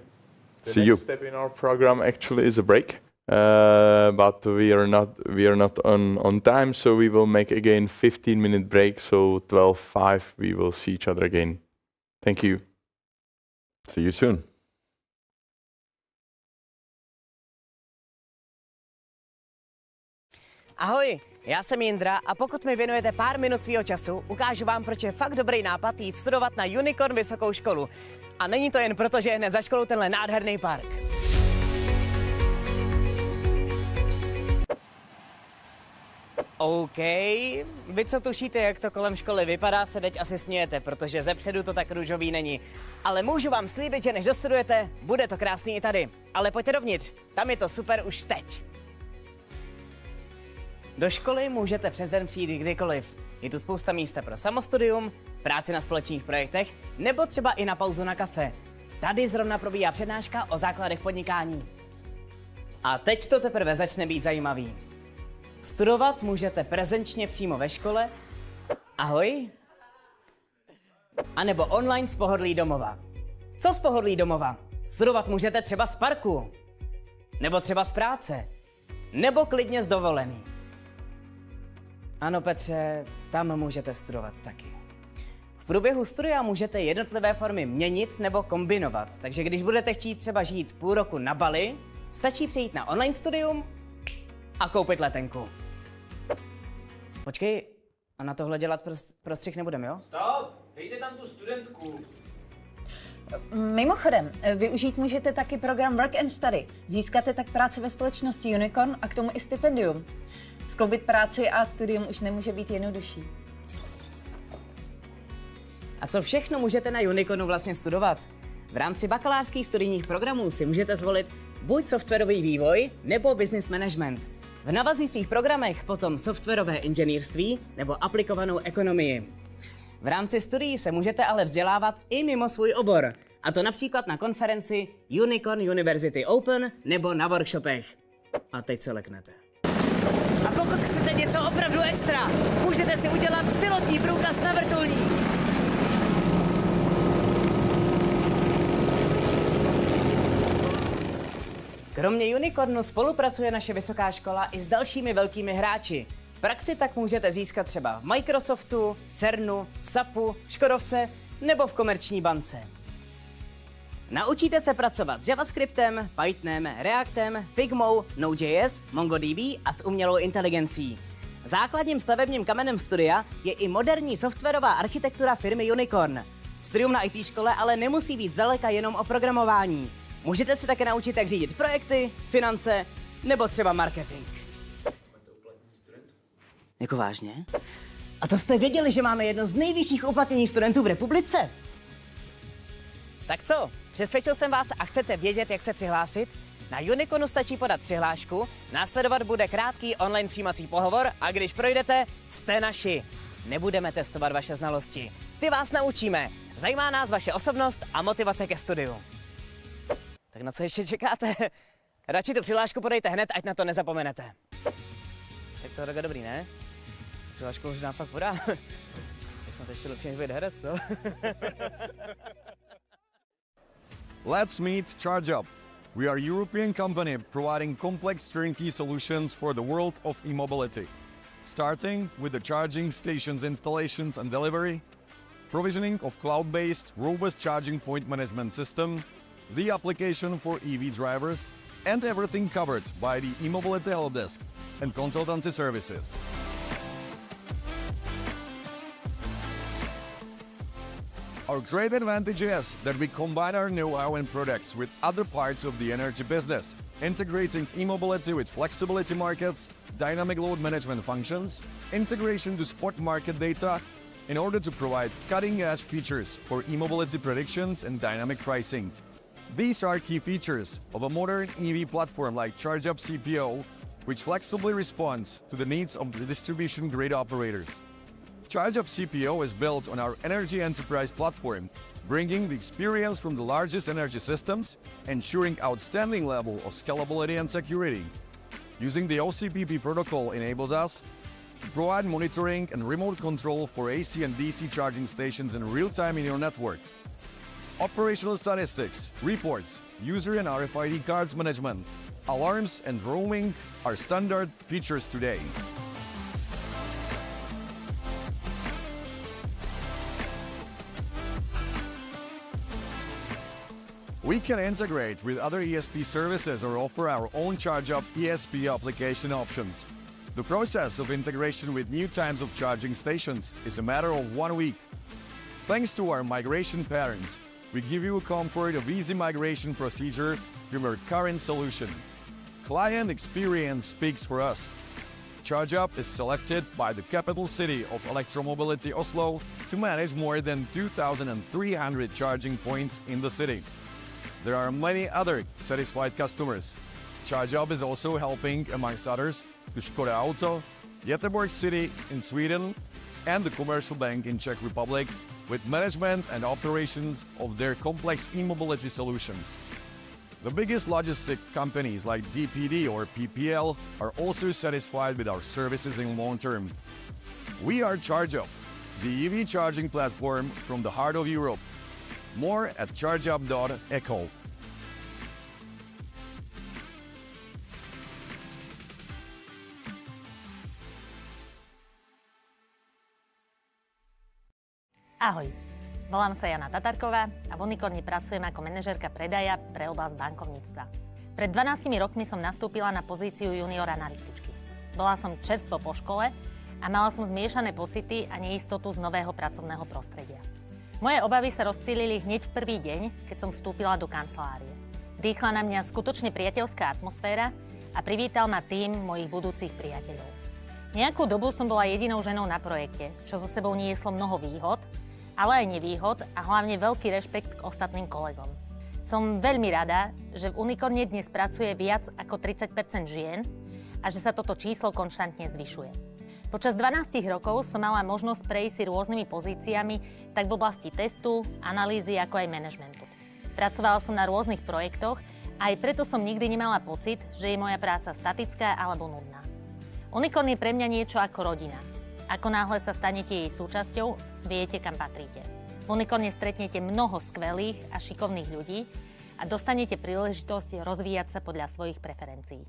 See next you. step in our program actually is a break, but we are not on time, so we will make again 15-minute break. So 12:05 we will see each other again. Thank you. See you soon. Ahoj, Já jsem Jindra a pokud mi věnujete pár minut svýho času, ukážu vám, proč je fakt dobrý nápad jít studovat na Unicorn vysokou školu. A není to jen proto, že je hned za školou tenhle nádherný park. OK, vy co tušíte, jak to kolem školy vypadá, se teď asi smějete, protože zepředu to tak růžový není. Ale můžu vám slíbit, že než dostudujete, bude to krásný i tady. Ale pojďte dovnitř, tam je to super už teď. Do školy můžete přes den přijít kdykoliv. Je tu spousta místa pro samostudium, práci na společných projektech, nebo třeba i na pauzu na kafe. Tady zrovna probíhá přednáška o základech podnikání. A teď to teprve začne být zajímavý. Studovat můžete prezenčně přímo ve škole, ahoj, anebo online z pohodlí domova. Co z pohodlí domova? Studovat můžete třeba z parku, nebo třeba z práce, nebo klidně z dovolený. Ano, Petře, tam můžete studovat taky. V průběhu studia můžete jednotlivé formy měnit nebo kombinovat, takže když budete chtít třeba žít půl roku na Bali, stačí přejít na online studium a koupit letenku. Počkej, a na tohle dělat prostřih nebudeme, jo? Stop! Dejte tam tu studentku. Mimochodem, využít můžete taky program Work and Study. Získáte tak práci ve společnosti Unicorn a k tomu i stipendium. Skloubit práci a studium už nemůže být jednodušší. A co všechno můžete na Unicornu vlastně studovat? V rámci bakalářských studijních programů si můžete zvolit buď softwarový vývoj nebo business management. V navazujících programech potom softwarové inženýrství nebo aplikovanou ekonomii. V rámci studií se můžete ale vzdělávat i mimo svůj obor, a to například na konferenci Unicorn University Open nebo na workshopech. A teď se leknete. A pokud chcete něco opravdu extra, můžete si udělat pilotní průkaz na vrtulník. Kromě Unicornu spolupracuje naše vysoká škola i s dalšími velkými hráči. Praxi tak můžete získat třeba v Microsoftu, CERNu, SAPu, Škodovce nebo v komerční bance. Naučíte se pracovat s JavaScriptem, Pythonem, Reactem, Figmou, Node.js, MongoDB a s umělou inteligencí. Základním stavebním kamenem studia je i moderní softwarová architektura firmy Unicorn. Studium na IT škole ale nemusí být zdaleka jenom o programování. Můžete se také naučit, jak řídit projekty, finance nebo třeba marketing. Jako vážně? A to jste věděli, že máme jedno z nejvyšších uplatnění studentů v republice? Tak co, přesvědčil jsem vás a chcete vědět, jak se přihlásit? Na Unicornu stačí podat přihlášku, následovat bude krátký online přijímací pohovor a když projdete, jste naši. Nebudeme testovat vaše znalosti. Ty vás naučíme. Zajímá nás vaše osobnost a motivace ke studiu. Tak na co ještě čekáte? Radši tu přihlášku podejte hned, ať na to nezapomenete. Teď jsou takhle dobrý, ne? Přihlášku možná fakt podá. Je snad ještě lepší, než být herec, co? Let's meet ChargeUp. We are a European company providing complex turnkey solutions for the world of e-mobility. Starting with the charging stations installations and delivery, provisioning of cloud-based, robust charging point management system, the application for EV drivers, and everything covered by the e-mobility helpdesk and consultancy services. Our great advantage is that we combine our know-how and products with other parts of the energy business, integrating e-mobility with flexibility markets, dynamic load management functions, integration to spot market data, in order to provide cutting-edge features for e-mobility predictions and dynamic pricing. These are key features of a modern EV platform like ChargeUp CPO, which flexibly responds to the needs of the distribution grid operators. ChargeUp CPO is built on our Energy Enterprise platform, bringing the experience from the largest energy systems, ensuring outstanding level of scalability and security. Using the OCPP protocol enables us to provide monitoring and remote control for AC and DC charging stations in real time in your network. Operational statistics, reports, user and RFID cards management, alarms and roaming are standard features today. We can integrate with other ESP services or offer our own ChargeUp ESP application options. The process of integration with new types of charging stations is a matter of 1 week. Thanks to our migration patterns, we give you a comfort of easy migration procedure from our current solution. Client experience speaks for us. ChargeUp is selected by the capital city of Electromobility Oslo to manage more than 2,300 charging points in the city. There are many other satisfied customers. ChargeUp is also helping, amongst others, to Škoda Auto, Gothenburg City in Sweden, and the Commercial Bank in Czech Republic with management and operations of their complex e-mobility solutions. The biggest logistic companies like DPD or PPL are also satisfied with our services in long term. We are ChargeUp, the EV charging platform from the heart of Europe. More at chargeup.eco. Ahoj, volám sa Jana Tatarková a v Unicorne pracujem ako manažérka predaja pre oblasť bankovníctva. Pred 12 rokmi som nastúpila na pozíciu junior analytičky. Bola som čerstvo po škole a mala som zmiešané pocity a neistotu z nového pracovného prostredia. Moje obavy sa rozptýlili hneď v prvý deň, keď som vstúpila do kancelárie. Dýchla na mňa skutočne priateľská atmosféra a privítal ma tím mojich budúcich priateľov. Nejakú dobu som bola jedinou ženou na projekte, čo so sebou nieslo mnoho výhod, ale aj nevýhod a hlavne veľký rešpekt k ostatným kolegom. Som veľmi rada, že v Unicorne dnes pracuje viac ako 30% žien a že sa toto číslo konštantne zvyšuje. Počas 12 rokov som mala možnosť prejsť si rôznymi pozíciami tak v oblasti testu, analýzy ako aj manažmentu. Pracovala som na rôznych projektoch a aj preto som nikdy nemala pocit, že je moja práca statická alebo nudná. Unicorn je pre mňa niečo ako rodina. Ako náhle sa stanete jej súčasťou, viete, kam patríte. V Unicorne stretnete mnoho skvelých a šikovných ľudí a dostanete príležitosť rozvíjať sa podľa svojich preferencií.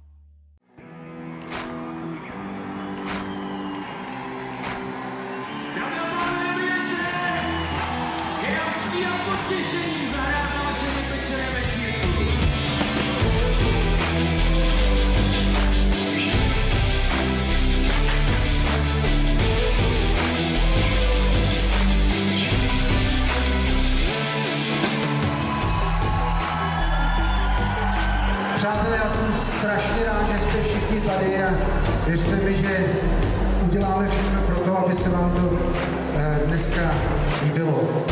Přátelé, já jsem strašně rád, že jste všichni tady a věřte mi, že uděláme všechno pro to, aby se vám to dneska líbilo.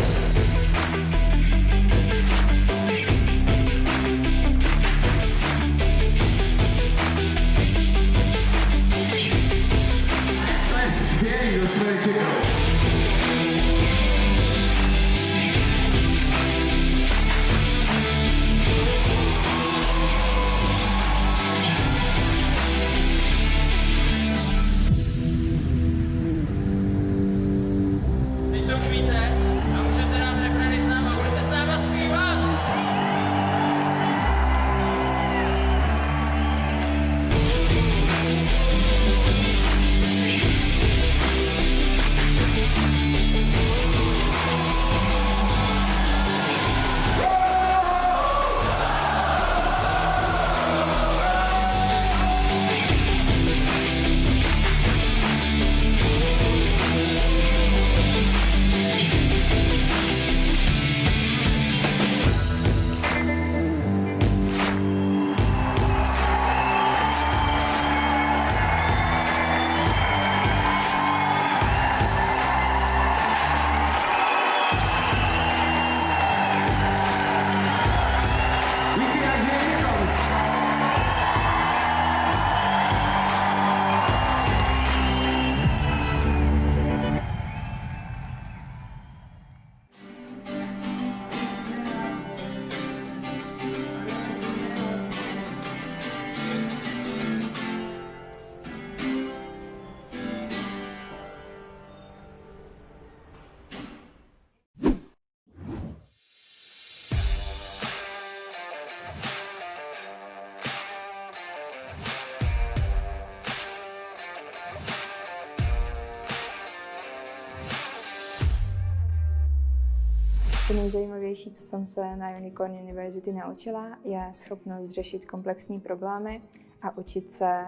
To nejzajímavější, co jsem se na Unicorn University naučila, je schopnost řešit komplexní problémy a učit se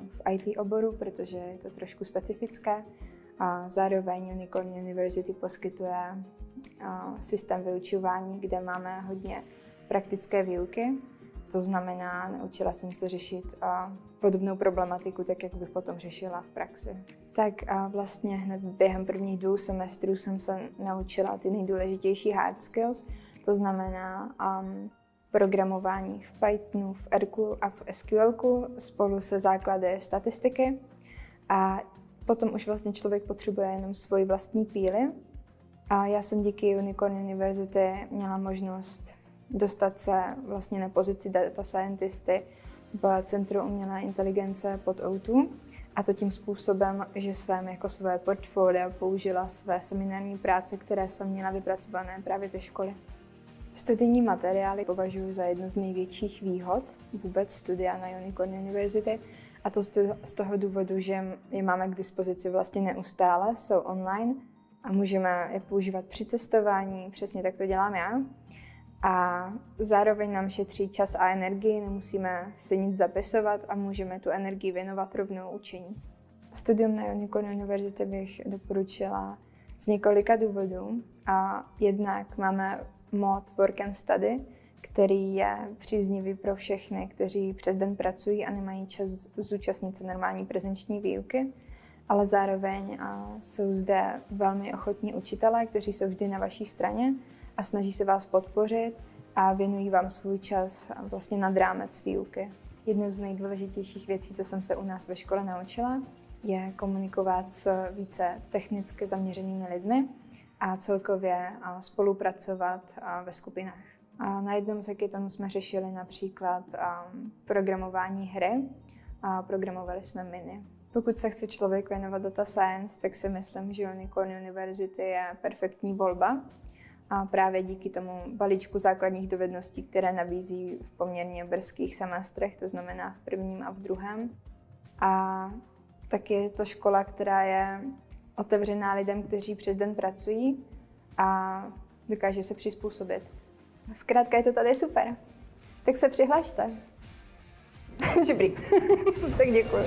v IT oboru, protože je to trošku specifické. A zároveň Unicorn University poskytuje systém vyučování, kde máme hodně praktické výuky. To znamená, naučila jsem se řešit podobnou problematiku, tak jak bych potom řešila v praxi. Tak vlastně hned během prvních 2 semestrů jsem se naučila ty nejdůležitější hard skills, to znamená programování v Pythonu, v Rku a v SQLku spolu se základy statistiky. A potom už vlastně člověk potřebuje jenom svoji vlastní píli. A já jsem díky Unicorn University měla možnost dostat se vlastně na pozici data scientisty v Centru umělé inteligence pod O2. A to tím způsobem, že jsem jako své portfolio použila své seminární práce, které jsem měla vypracované právě ze školy. Studijní materiály považuji za jednu z největších výhod vůbec studia na Unicorn University. A to z toho důvodu, že je máme k dispozici vlastně neustále, jsou online a můžeme je používat při cestování, přesně tak to dělám já. A zároveň nám šetří čas a energii, nemusíme si nic zapisovat a můžeme tu energii věnovat rovnou učení. Studium na Unicorn University bych doporučila z několika důvodů. A jednak máme mod Work and Study, který je příznivý pro všechny, kteří přes den pracují a nemají čas zúčastnit se normální prezenční výuky, ale zároveň jsou zde velmi ochotní učitelé, kteří jsou vždy na vaší straně a snaží se vás podpořit a věnují vám svůj čas vlastně nad rámec výuky. Jednou z nejdůležitějších věcí, co jsem se u nás ve škole naučila, je komunikovat s více technicky zaměřenými lidmi a celkově spolupracovat ve skupinách. A na jednom z hackathonů jsme řešili například programování hry a programovali jsme mini. Pokud se chce člověk věnovat data science, tak si myslím, že Unicorn University je perfektní volba. A právě díky tomu balíčku základních dovedností, které nabízí v poměrně brzkých semestrech, to znamená v prvním a v druhém. A taky je to škola, která je otevřená lidem, kteří přes den pracují a dokáže se přizpůsobit. Zkrátka je to tady super. Tak se přihlašte. Žibrík. Tak děkuji.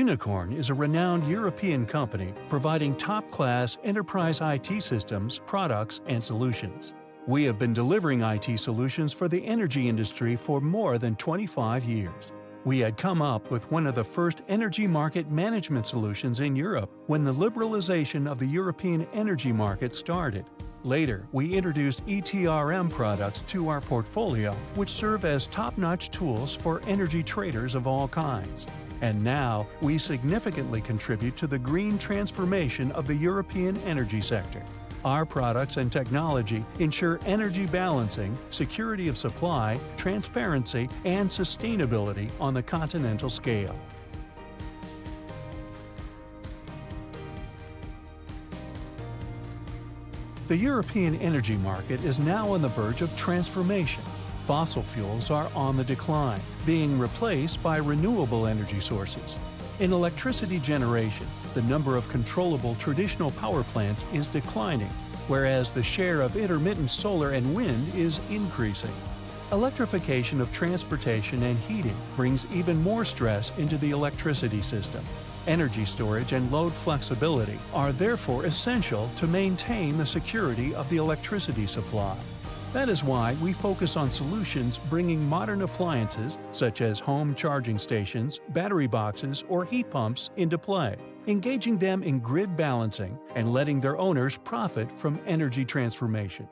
Unicorn is a renowned European company providing top-class enterprise IT systems, products, and solutions. We have been delivering IT solutions for the energy industry for more than 25 years. We had come up with one of the first energy market management solutions in Europe when the liberalization of the European energy market started. Later, we introduced ETRM products to our portfolio, which serve as top-notch tools for energy traders of all kinds. And now, we significantly contribute to the green transformation of the European energy sector. Our products and technology ensure energy balancing, security of supply, transparency, and sustainability on the continental scale. The European energy market is now on the verge of transformation. Fossil fuels are on the decline, being replaced by renewable energy sources. In electricity generation, the number of controllable traditional power plants is declining, whereas the share of intermittent solar and wind is increasing. Electrification of transportation and heating brings even more stress into the electricity system. Energy storage and load flexibility are therefore essential to maintain the security of the electricity supply. That is why we focus on solutions bringing modern appliances, such as home charging stations, battery boxes, or heat pumps, into play, engaging them in grid balancing and letting their owners profit from energy transformation.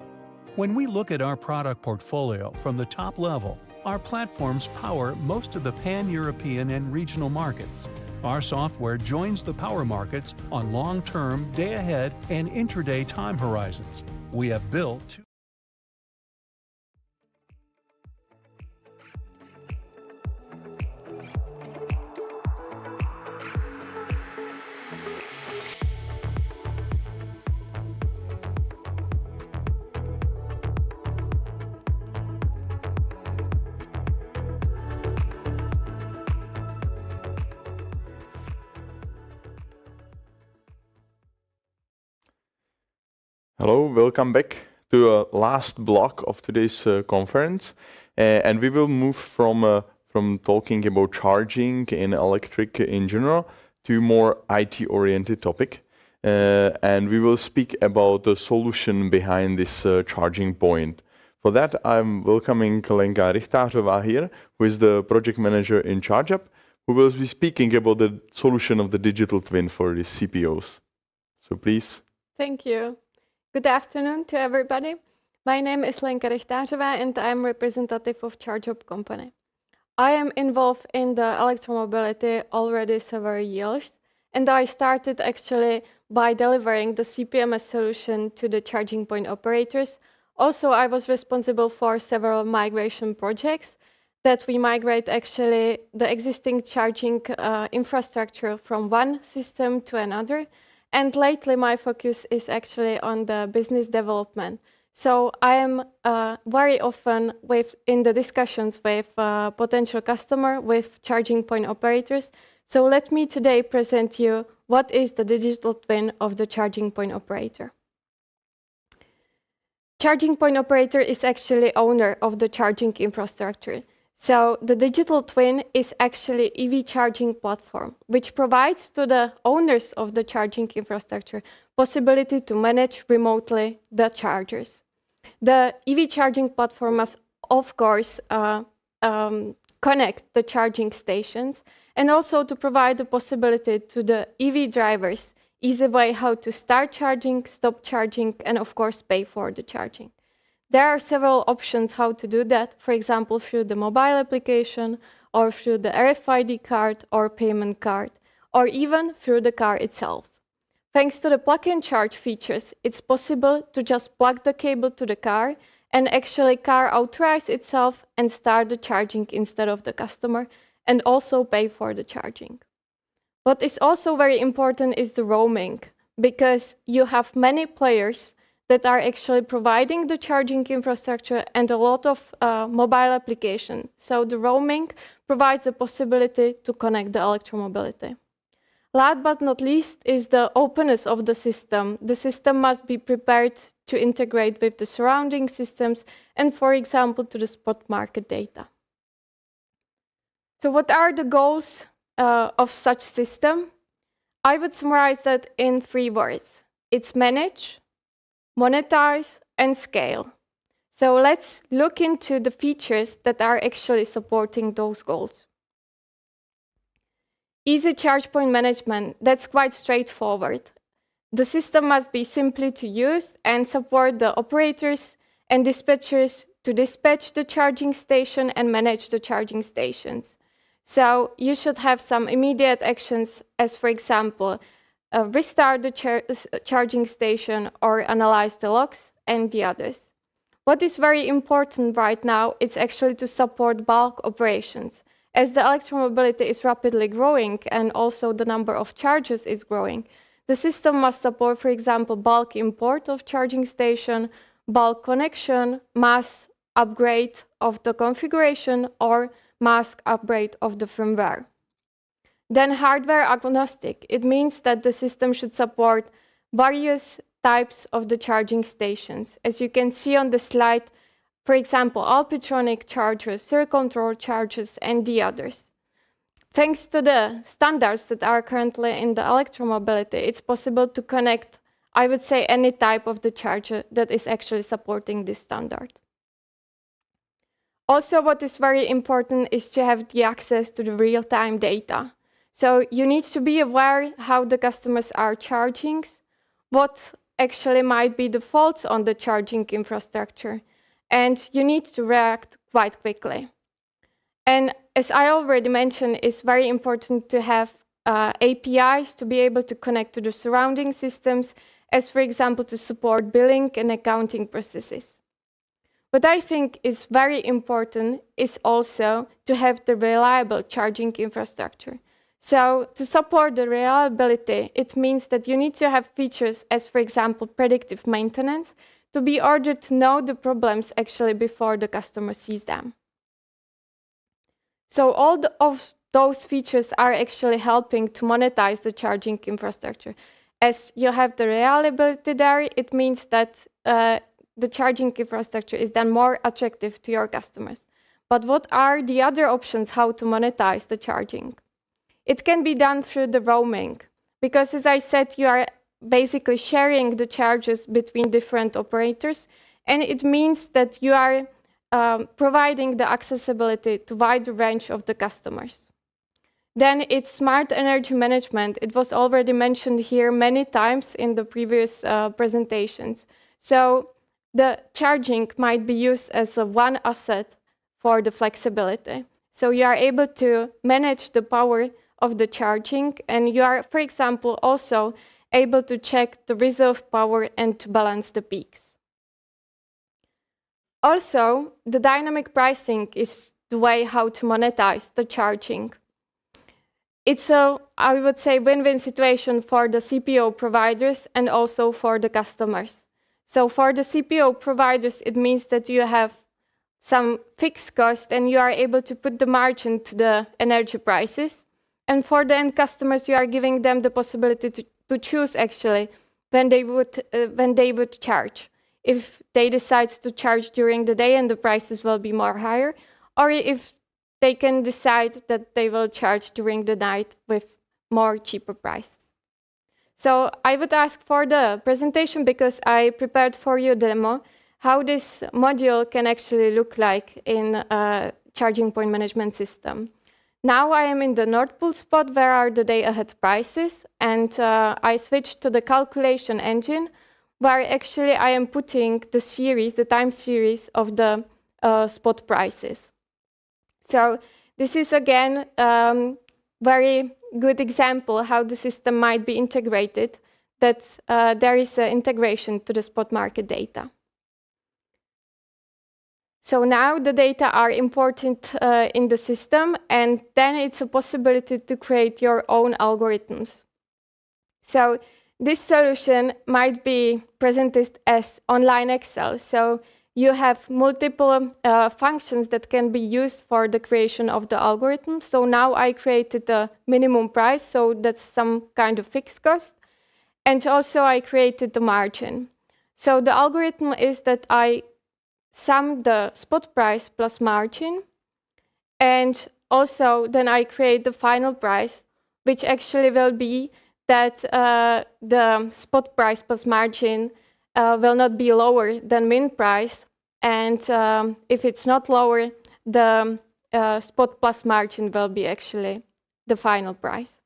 When we look at our product portfolio from the top level, our platforms power most of the pan-European and regional markets. Our software joins the power markets on long-term, day-ahead, and intraday time horizons. We have built two Hello, welcome back to a last block of today's conference, and we will move from talking about charging in electric in general to more IT-oriented topic. And we will speak about the solution behind this charging point. For that, I'm welcoming Lenka Richtářová here, who is the project manager in ChargeUp, who will be speaking about the solution of the digital twin for the CPOs. So please. Thank you. Good afternoon to everybody. My name is Lenka Richtářová and I'm representative of ChargeUp company. I am involved in the electromobility already several years, and I started actually by delivering the CPMS solution to the charging point operators. Also, I was responsible for several migration projects that we migrate actually the existing charging infrastructure from one system to another. And lately, my focus is actually on the business development. So I am very often in the discussions with potential customer, with charging point operators. So let me today present you what is the digital twin of the charging point operator. Charging point operator is actually owner of the charging infrastructure. So the digital twin is actually EV charging platform, which provides to the owners of the charging infrastructure possibility to manage remotely the chargers. The EV charging platform must, of course, connect the charging stations and also to provide the possibility to the EV drivers easy way how to start charging, stop charging, and of course pay for the charging. There are several options how to do that, for example, through the mobile application or through the RFID card or payment card, or even through the car itself. Thanks to the plug-and charge features, it's possible to just plug the cable to the car and actually car authorize itself and start the charging instead of the customer and also pay for the charging. What is also very important is the roaming, because you have many players that are actually providing the charging infrastructure and a lot of mobile application. So the roaming provides the possibility to connect the electromobility. Last but not least is the openness of the system. The system must be prepared to integrate with the surrounding systems and, for example, to the spot market data. So what are the goals of such system? I would summarize that in 3 words. It's manage, monetize, and scale. So let's look into the features that are actually supporting those goals. Easy charge point management, that's quite straightforward. The system must be simply to use and support the operators and dispatchers to dispatch the charging station and manage the charging stations. So you should have some immediate actions as, for example, restart the charging station or analyze the logs and the others. What is very important right now is actually to support bulk operations. As the electromobility is rapidly growing and also the number of chargers is growing, the system must support, for example, bulk import of charging station, bulk connection, mass upgrade of the configuration, or mass upgrade of the firmware. Then hardware agnostic. It means that the system should support various types of the charging stations. As you can see on the slide, for example, Alpitronic chargers, Sercontrol chargers, and the others. Thanks to the standards that are currently in the electromobility, it's possible to connect, I would say, any type of the charger that is actually supporting this standard. Also, what is very important is to have the access to the real-time data. So you need to be aware how the customers are charging, what actually might be the faults on the charging infrastructure, and you need to react quite quickly. And as I already mentioned, it's very important to have APIs to be able to connect to the surrounding systems, as for example, to support billing and accounting processes. What I think is very important is also to have the reliable charging infrastructure. So to support the reliability, it means that you need to have features as, for example, predictive maintenance to be ordered to know the problems actually before the customer sees them. So all of those features are actually helping to monetize the charging infrastructure. As you have the reliability there, it means that the charging infrastructure is then more attractive to your customers. But what are the other options how to monetize the charging? It can be done through the roaming, because as I said, you are basically sharing the charges between different operators, and it means that you are providing the accessibility to wide range of the customers. Then it's smart energy management. It was already mentioned here many times in the previous presentations. So the charging might be used as one asset for the flexibility. So you are able to manage the power of the charging, and you are, for example, also able to check the reserve power and to balance the peaks. Also, the dynamic pricing is the way how to monetize the charging. It's a, I would say, win-win situation for the CPO providers and also for the customers. So for the CPO providers, it means that you have some fixed cost and you are able to put the margin to the energy prices. And for the end customers, you are giving them the possibility to choose actually when they would charge. If they decide to charge during the day and the prices will be more higher, or if they can decide that they will charge during the night with more cheaper prices. So I would ask for the presentation, because I prepared for you a demo, how this module can actually look like in a charging point management system. Now I am in the Nord Pool spot where are the day ahead prices, and I switched to the calculation engine where actually I am putting the series, the time series of the spot prices. So this is again very good example how the system might be integrated, that there is an integration to the spot market data. So now the data are imported in the system, and then it's a possibility to create your own algorithms. So this solution might be presented as online Excel. So you have multiple functions that can be used for the creation of the algorithm. So now I created the minimum price, so that's some kind of fixed cost. And also I created the margin. So the algorithm is that I sum the spot price plus margin, and also then I create the final price, which actually will be that the spot price plus margin will not be lower than min price, and if it's not lower, the spot plus margin will be actually the final price.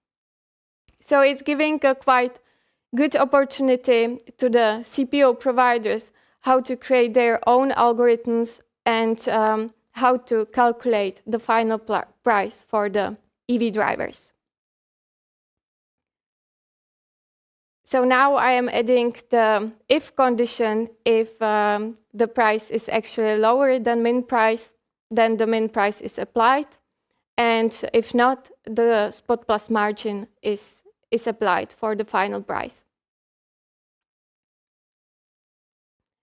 So it's giving a quite good opportunity to the CPO providers how to create their own algorithms and how to calculate the final price for the EV drivers. So now I am adding the if condition. If the price is actually lower than min price, then the min price is applied. And if not, the spot plus margin is applied for the final price.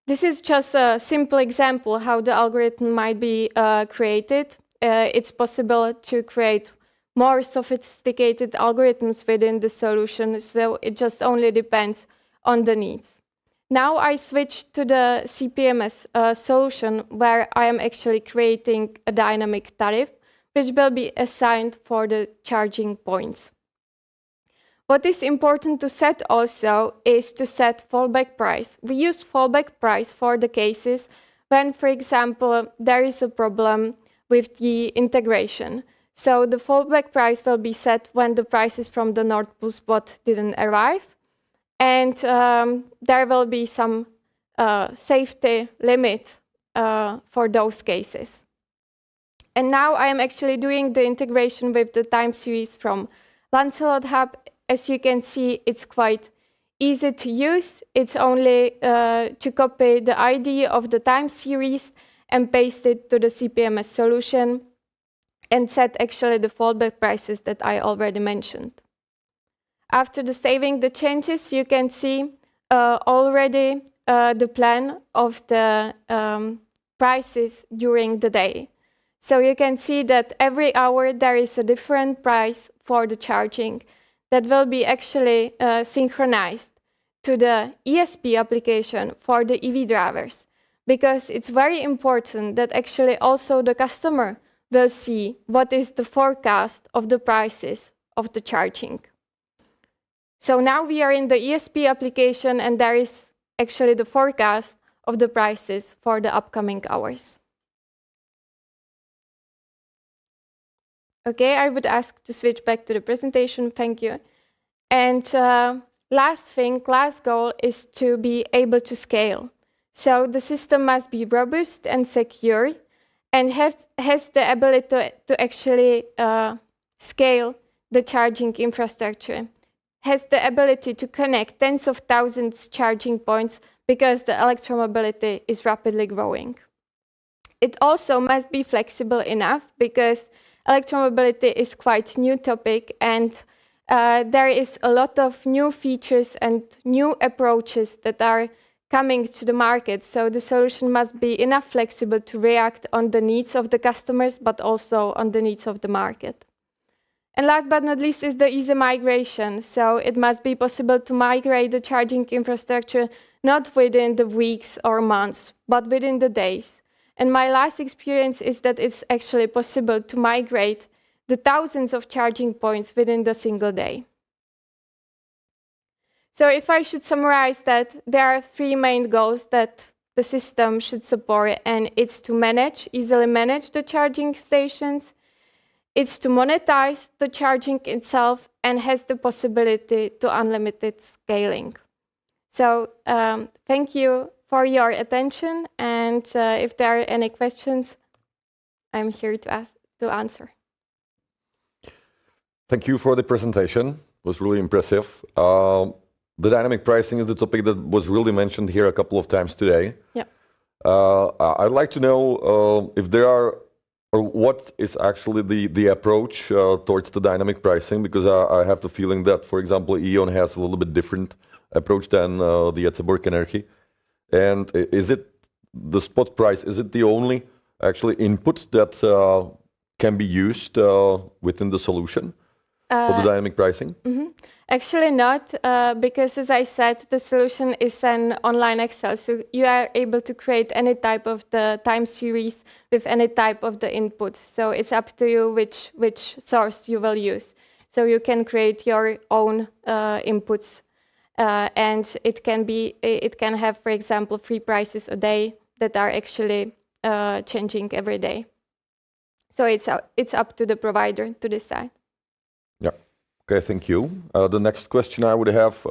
This is just a simple example how the algorithm might be created. It's possible to create more sophisticated algorithms within the solution, so it just only depends on the needs. Now I switch to the CPMS solution, where I am actually creating a dynamic tariff, which will be assigned for the charging points. What is important to set also is to set fallback price. We use fallback price for the cases when, for example, there is a problem with the integration. So the fallback price will be set when the prices from the Nord Pool spot didn't arrive. And there will be some safety limit for those cases. And now I am actually doing the integration with the time series from Lancelot Hub. As you can see, it's quite easy to use. It's only to copy the ID of the time series and paste it to the CPMS solution and set actually the fallback prices that I already mentioned. After the saving the changes, you can see already the plan of the prices during the day. So you can see that every hour there is a different price for the charging that will be actually synchronized to the ESP application for the EV drivers. because it's very important that actually also the customer will see what is the forecast of the prices of the charging. So now we are in the ESP application, and there is actually the forecast of the prices for the upcoming hours. Okay, I would ask to switch back to the presentation. Thank you. And last goal is to be able to scale. So the system must be robust and secure and has the ability to actually scale the charging infrastructure, has the ability to connect tens of thousands charging points because the electromobility is rapidly growing. It also must be flexible enough because electromobility is quite new topic, and there is a lot of new features and new approaches that are coming to the market. So the solution must be enough flexible to react on the needs of the customers, but also on the needs of the market. And last but not least is the easy migration. So it must be possible to migrate the charging infrastructure not within the weeks or months, but within the days. And my last experience is that it's actually possible to migrate the thousands of charging points within the single day. So if I should summarize that, there are three main goals that the system should support, and it's to easily manage the charging stations, it's to monetize the charging itself, and has the possibility to unlimited scaling. So thank you for your attention, and if there are any questions, I'm here to answer. Thank you for the presentation. It was really impressive. The dynamic pricing is the topic that was really mentioned here a couple of times today. Yeah. I'd like to know if there are, or what is actually the approach towards the dynamic pricing, because I have the feeling that, for example, Eon has a little bit different approach than the Gothenburg Energy. And is it the spot price, is it the only actually input that can be used within the solution for the dynamic pricing? Mm-hmm. Actually not, because as I said, the solution is an online Excel. So you are able to create any type of the time series with any type of the input. So it's up to you which source you will use. So you can create your own inputs. And it can have, for example, 3 prices a day that are actually changing every day. So it's up to the provider to decide. Yeah. Okay. Thank you. The next question I would have,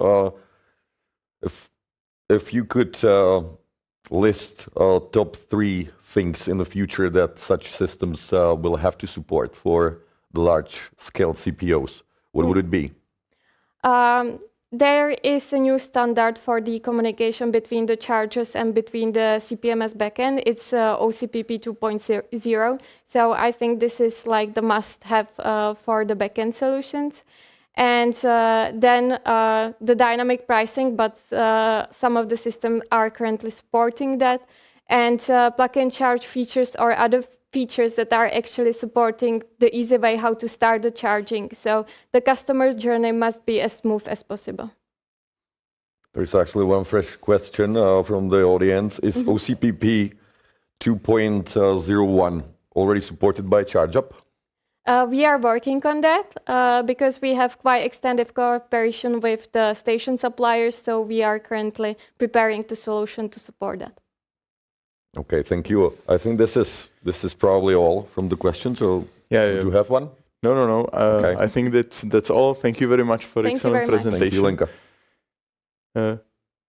if you could list top 3 things in the future that such systems will have to support for the large-scale CPOs, what would it be? There is a new standard for the communication between the chargers and between the CPMS backend. It's OCPP 2.0. So I think this is like the must-have for the backend solutions. And then the dynamic pricing, but some of the systems are currently supporting that. And plug-and-charge features or other features that are actually supporting the easy way how to start the charging. So the customer journey must be as smooth as possible. There is actually one fresh question from the audience. Is OCPP 2.01 already supported by ChargeUp? We are working on that because we have quite extensive cooperation with the station suppliers. So we are currently preparing the solution to support that. Okay, thank you. I think this is probably all from the questions. So do you have one? No. Okay. I think that's all. Thank you very much for excellent presentation. Thank you, Lenka.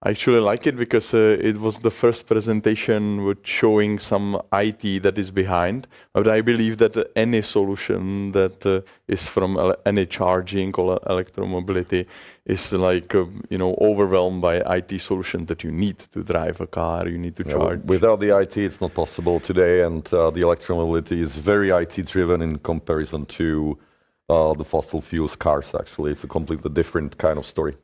I actually like it because it was the first presentation with showing some IT that is behind. But I believe that any solution that is from any charging or electromobility is like overwhelmed by IT solutions that you need to drive a car, you need to charge. Without the IT, it's not possible today, and the electromobility is very IT-driven in comparison to the fossil fuels cars. Actually, it's a completely different kind of story.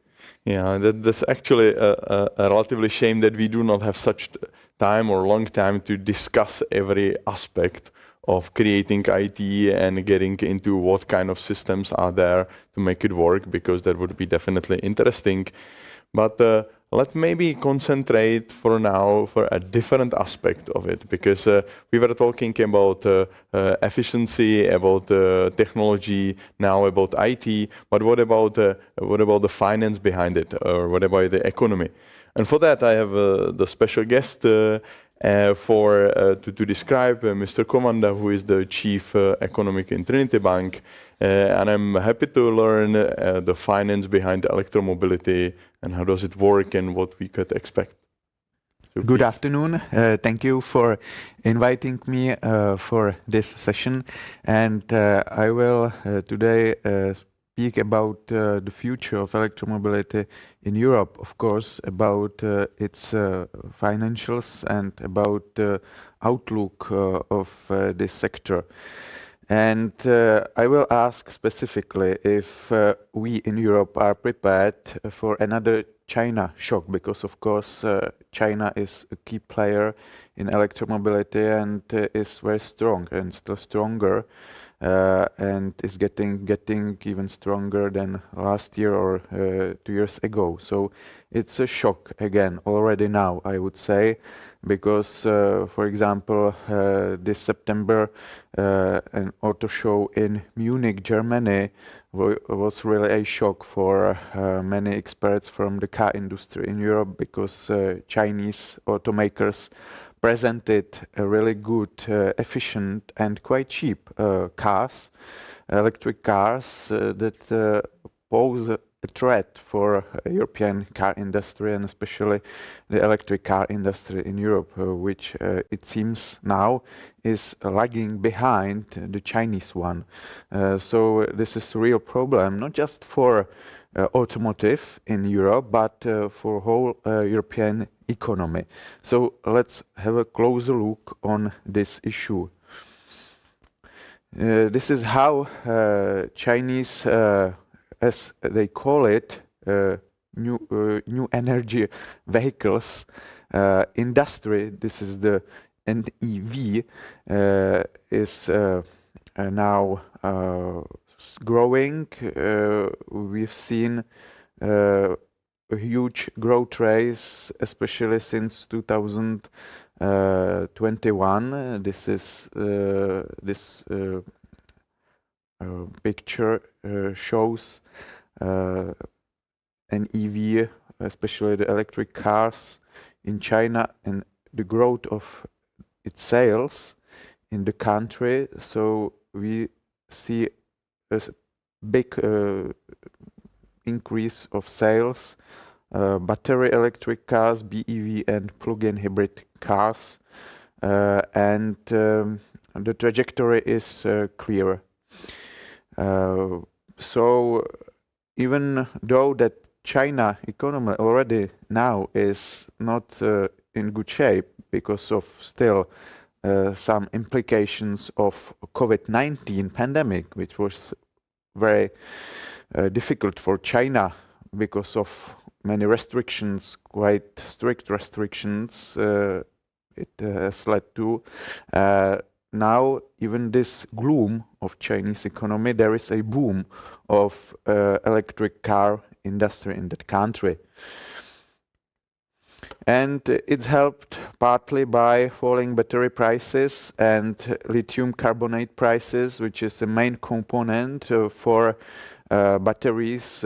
Yeah, that's actually a relatively shame that we do not have such time or long time to discuss every aspect of creating IT and getting into what kind of systems are there to make it work, because that would be definitely interesting. But let's maybe concentrate for now for a different aspect of it, because we were talking about efficiency, about technology, now about IT, but what about the finance behind it, or what about the economy? And for that, I have the special guest to describe Mr. Komanda, who is the Chief Economic in Trinity Bank. And I'm happy to learn the finance behind electromobility and how does it work and what we could expect. So Good please. afternoon. Thank you for inviting me for this session. And I will today speak about the future of electromobility in Europe, of course, about its financials and about the outlook of this sector. And I will ask specifically if we in Europe are prepared for another China shock, because of course China is a key player in electromobility and is very strong and still stronger, and is getting even stronger than last year or 2 years ago. So it's a shock again already now, I would say, because for example this September an auto show in Munich, Germany was really a shock for many experts from the car industry in Europe, because Chinese automakers presented a really good, efficient and quite cheap cars, electric cars that pose a threat for European car industry and especially the electric car industry in Europe, which it seems now is lagging behind the Chinese one. So this is a real problem, not just for automotive in Europe, but for whole European economy. So let's have a closer look on this issue. This is how Chinese, as they call it, new energy vehicles industry. This is the NEV is now growing. We've seen a huge growth rate, especially since 2021. This is this picture shows an EV, especially the electric cars in China, and the growth of its sales in the country. So we see a big increase of sales, battery electric cars, BEV and plug-in hybrid cars, and the trajectory is clear. So even though that China economy already now is not in good shape because of still some implications of COVID-19 pandemic, which was very difficult for China because of many restrictions, quite strict restrictions it has led to. Now, even this gloom of Chinese economy, there is a boom of electric car industry in that country. And it's helped partly by falling battery prices and lithium carbonate prices, which is the main component for batteries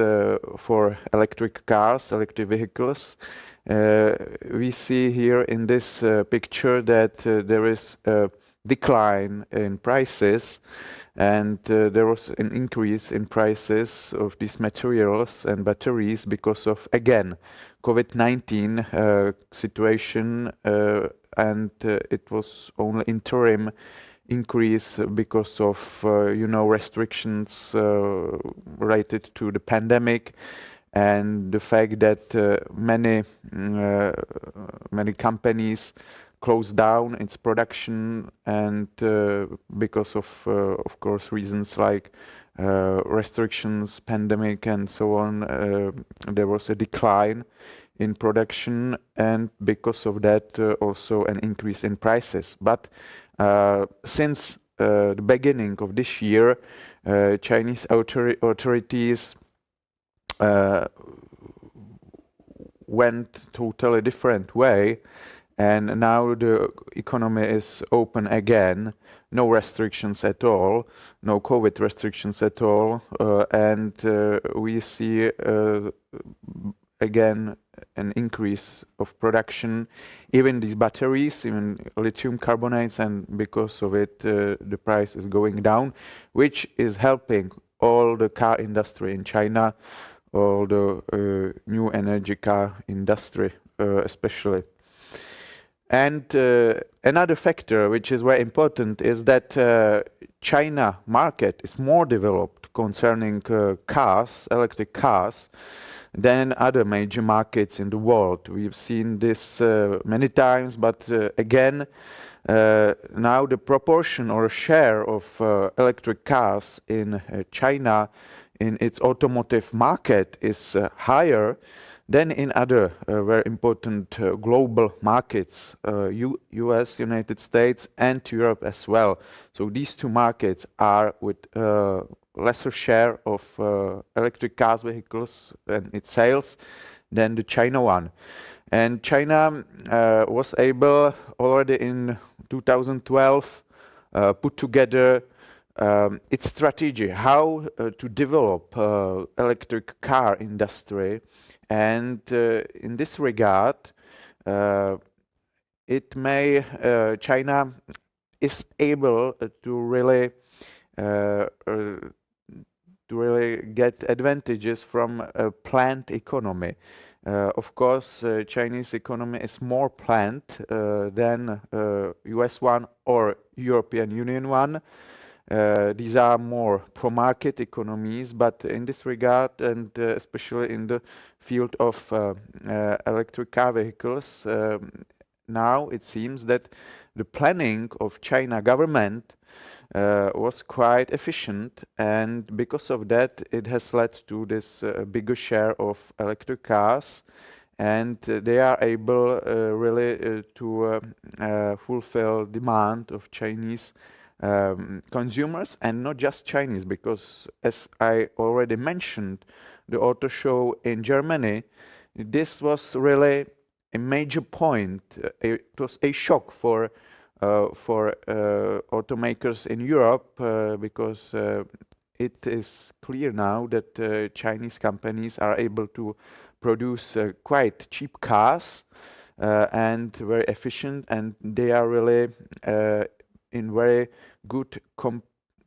for electric cars, electric vehicles. We see here in this picture that there is a decline in prices, and there was an increase in prices of these materials and batteries because of, again, COVID-19 situation, and it was only interim increase because of restrictions related to the pandemic and the fact that many companies closed down its production, and because of course reasons like restrictions, pandemic and so on, there was a decline in production, and because of that also an increase in prices. But since the beginning of this year, Chinese authorities went totally different way, and now the economy is open again, no restrictions at all, no COVID restrictions at all, and we see again an increase of production, even these batteries, even lithium carbonates, and because of it the price is going down, which is helping all the car industry in China, all the new energy car industry especially. And another factor which is very important is that China market is more developed concerning cars, electric cars, than other major markets in the world. We've seen this many times, but again, now the proportion or share of electric cars in China in its automotive market is higher than in other very important global markets, US, United States, and Europe as well. So these two markets are with lesser share of electric cars vehicles and its sales than the China one. And China was able already in 2012 put together its strategy, how to develop electric car industry. And in this regard, China is able to really get advantages from a planned economy. Of course, Chinese economy is more planned than US one or European Union one. These are more pro-market economies, but in this regard, and especially in the field of electric car vehicles, now it seems that the planning of China government was quite efficient, and because of that it has led to this bigger share of electric cars, and they are able really to fulfill demand of Chinese consumers, and not just Chinese, because as I already mentioned, the auto show in Germany, this was really a major point. It was a shock for automakers in Europe because it is clear now that Chinese companies are able to produce quite cheap cars and very efficient, and they are really in very good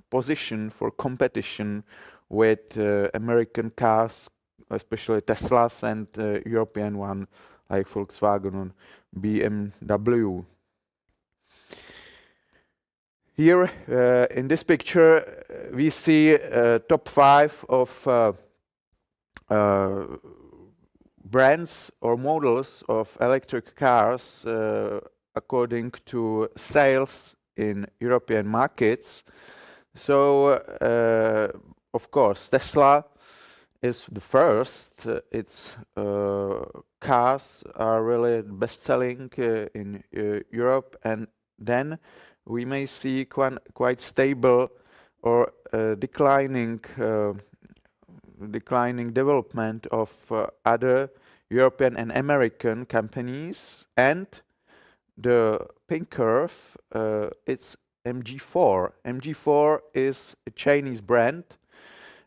position for competition with American cars, especially Teslas, and European one like Volkswagen and BMW. Here in this picture we see top 5 of brands or models of electric cars according to sales in European markets. So of course Tesla is the first. Its cars are really best-selling in Europe, and then we may see quite stable or declining development of other European and American companies. And the pink curve, it's MG4. MG4 is a Chinese brand.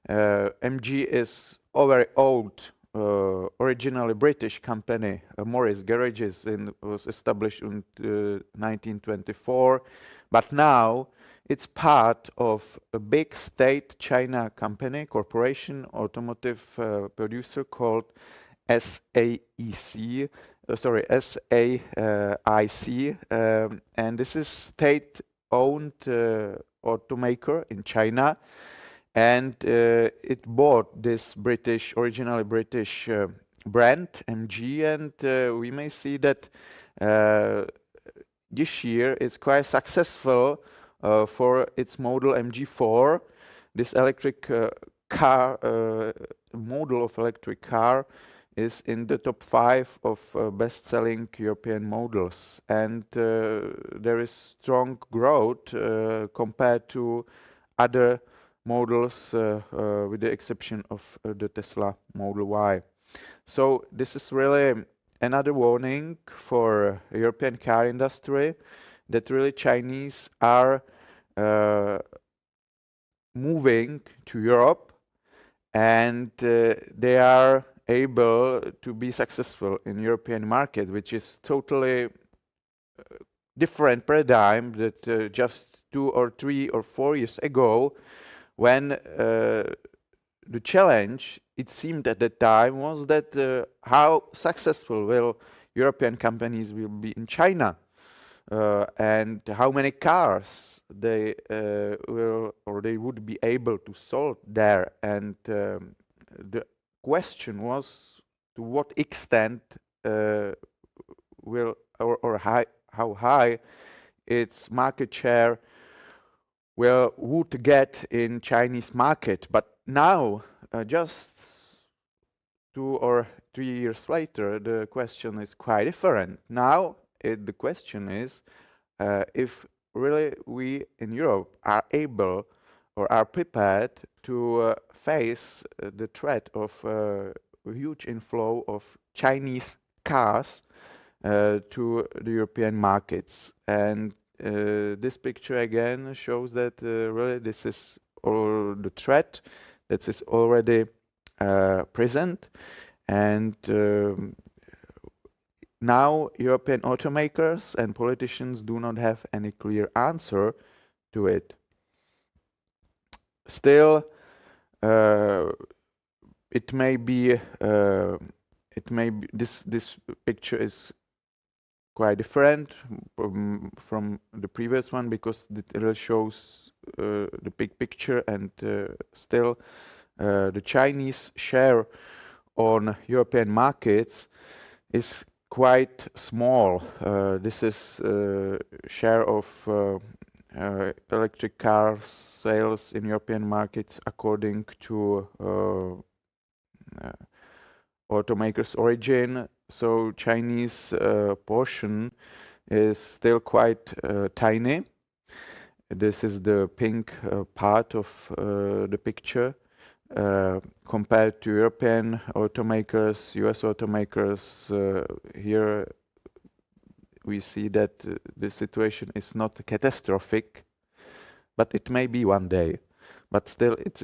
MG is a very old, originally British company. Morris Garages was established in 1924, but now it's part of a big state China company, corporation, automotive producer called SAIC, and this is state-owned automaker in China, and it bought this originally British brand MG, and we may see that this year it's quite successful for its model MG4. This electric car model of electric car is in the top 5 of best-selling European models, and there is strong growth compared to other models with the exception of the Tesla Model Y. So this is really another warning for European car industry that really Chinese are moving to Europe, and they are able to be successful in European market, which is totally different paradigm that just 2 or 3 or 4 years ago, when the challenge, it seemed at that time, was that how successful will European companies will be in China, and how many cars they will or they would be able to sold there. And the question was, to what extent will or how high its market share would get in Chinese market. But now, just 2 or 3 years later, the question is quite different. Now, the question is if really we in Europe are able or are prepared to face the threat of a huge inflow of Chinese cars to the European markets. And this picture again shows that really this is all the threat that is already present. And now European automakers and politicians do not have any clear answer to it. Still, it may be this picture is quite different from the previous one, because it really shows the big picture, and still the Chinese share on European markets is quite small. This is share of electric car sales in European markets according to automakers' origin. So Chinese portion is still quite tiny. This is the pink part of the picture. Compared to European automakers, US automakers, here we see that the situation is not catastrophic, but it may be one day. But still, it's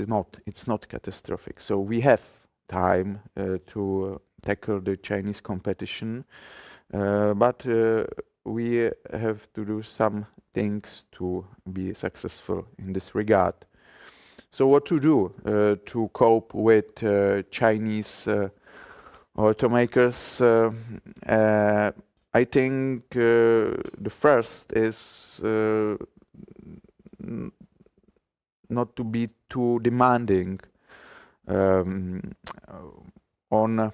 not catastrophic. So we have time to tackle the Chinese competition, but we have to do some things to be successful in this regard. So what to do to cope with Chinese automakers? I think the first is not to be too demanding on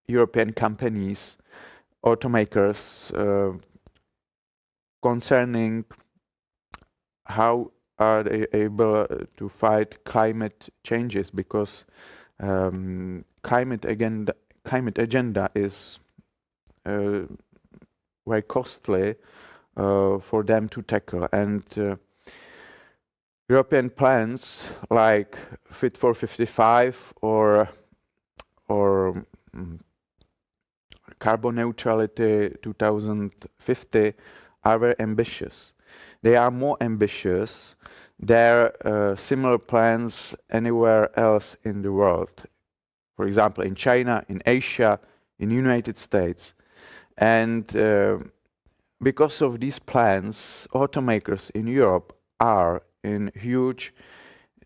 European companies, automakers, concerning how are they able to fight climate changes, because climate agenda is very costly for them to tackle. And European plans like Fit for 55 or carbon neutrality 2050 are very ambitious. They are more ambitious than similar plans anywhere else in the world. For example, in China, in Asia, in the United States. And because of these plans, automakers in Europe are in huge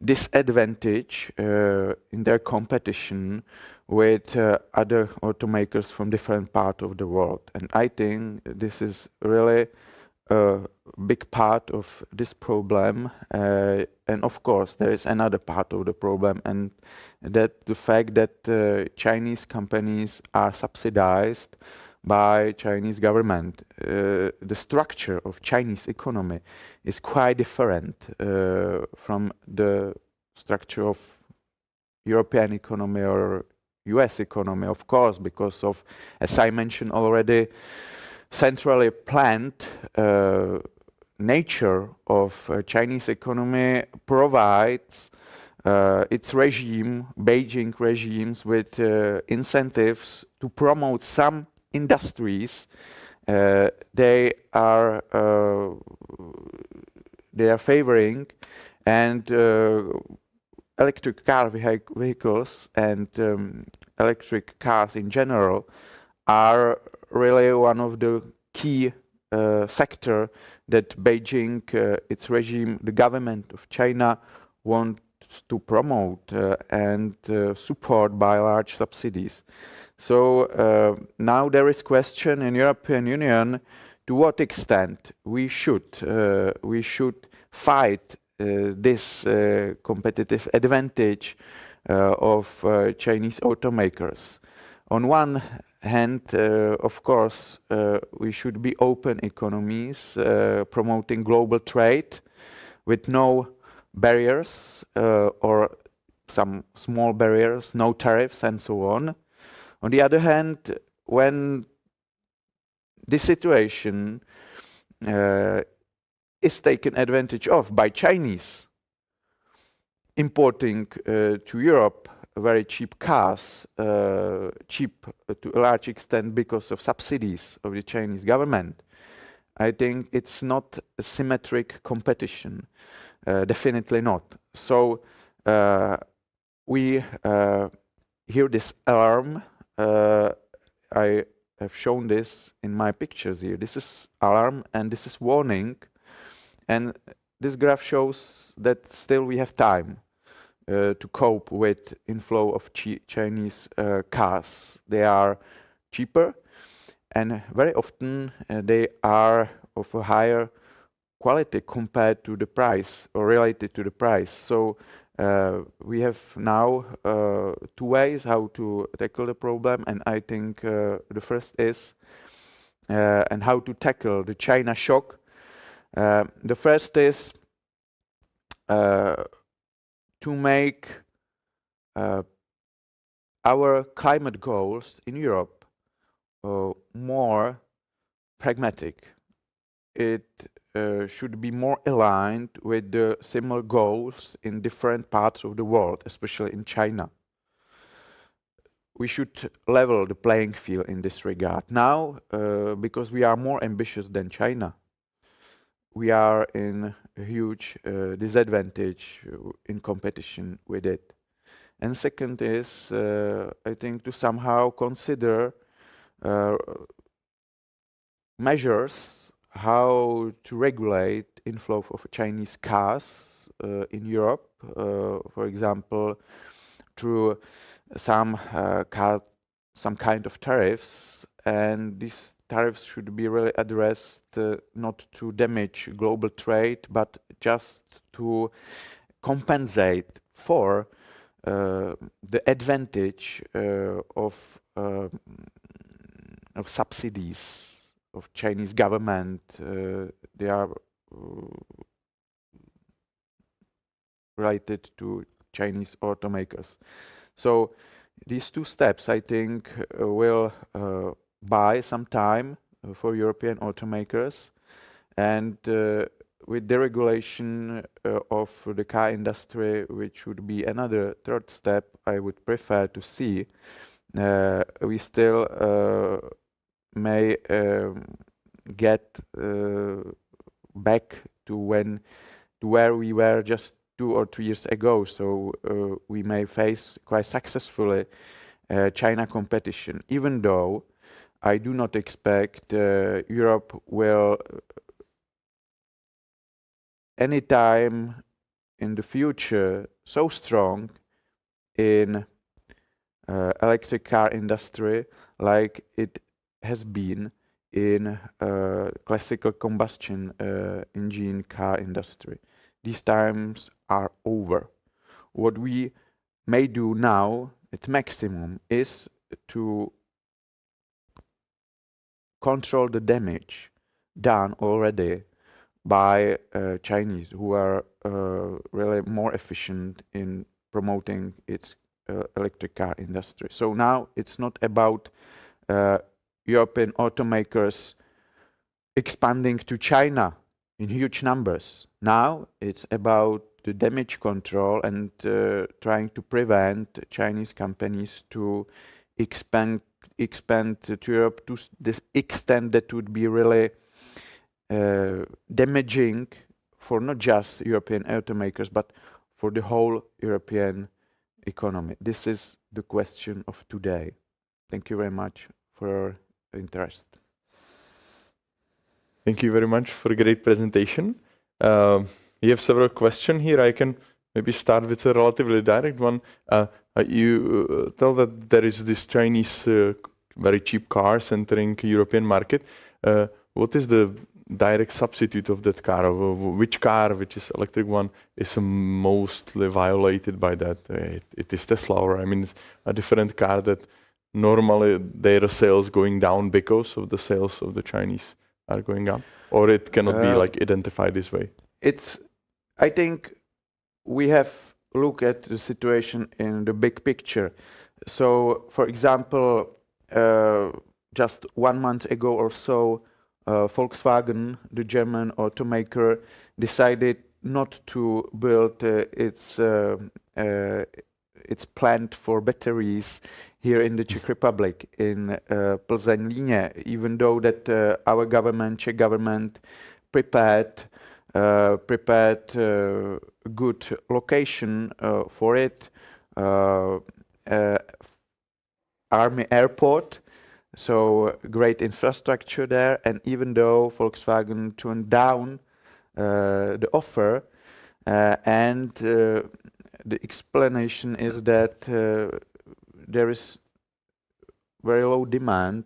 disadvantage in their competition with other automakers from different parts of the world. And I think this is really a big part of this problem. And of course, there is another part of the problem, and that the fact that Chinese companies are subsidized by Chinese government. The structure of Chinese economy is quite different from the structure of European economy or US economy, of course, because of, as I mentioned already, centrally planned nature of Chinese economy provides its regime, Beijing regimes, with incentives to promote some industries, they are favoring, and electric car vehicles and electric cars in general are really one of the key sector that Beijing, its regime, the government of China wants to promote and support by large subsidies. So now there is question in European Union to what extent we should fight this competitive advantage of Chinese automakers. On one hand, of course, we should be open economies, promoting global trade with no barriers or some small barriers, no tariffs and so on. On the other hand, when this situation is taken advantage of by Chinese importing to Europe very cheap cars, cheap to a large extent because of subsidies of the Chinese government, I think it's not a symmetric competition, definitely not. So we hear this alarm. I have shown this in my pictures here. This is alarm and this is warning. And this graph shows that still we have time to cope with inflow of Chinese cars. They are cheaper and very often they are of a higher quality compared to the price or related to the price. So we have now two ways how to tackle the problem, and I think the first is and how to tackle the China shock. The first is to make our climate goals in Europe more pragmatic. It should be more aligned with the similar goals in different parts of the world, especially in China. We should level the playing field in this regard. Now, because we are more ambitious than China, we are in a huge disadvantage in competition with it. And second is, I think, to somehow consider measures how to regulate inflow of Chinese cars in Europe, for example, through some kind of tariffs, and these tariffs should be really addressed not to damage global trade, but just to compensate for the advantage of subsidies of Chinese government. They are related to Chinese automakers. So these two steps, I think, will buy some time for European automakers, and with the regulation of the car industry, which would be another third step I would prefer to see, we still may get back to where we were just 2 or 3 years ago. So we may face quite successfully China competition, even though I do not expect Europe will anytime in the future so strong in electric car industry like it has been in classical combustion engine car industry. These times are over. What we may do now at maximum is to control the damage done already by Chinese, who are really more efficient in promoting its electric car industry. So now it's not about European automakers expanding to China in huge numbers. Now it's about the damage control and trying to prevent Chinese companies to expand expand to Europe to this extent that would be really damaging for not just European automakers, but for the whole European economy. This is the question of today. Thank you very much for your interest. Thank you very much for a great presentation. You have several questions here. I can maybe start with a relatively direct one. You tell that there is this Chinese very cheap cars entering European market. What is the direct substitute of that car? Which car, which is electric one, is mostly violated by that? It is Tesla, or I mean, it's a different car that normally their sales going down because of the sales of the Chinese are going up, or it cannot be like identified this way. I think we have look at the situation in the big picture. So, for example, just 1 month ago or so, Volkswagen, the German automaker, decided not to build its plant for batteries here in the Czech Republic, in Plzeň-Líně, even though that our government, Czech government, prepared a good location for it, Army Airport, so great infrastructure there. And even though Volkswagen turned down the offer, and the explanation is that there is very low demand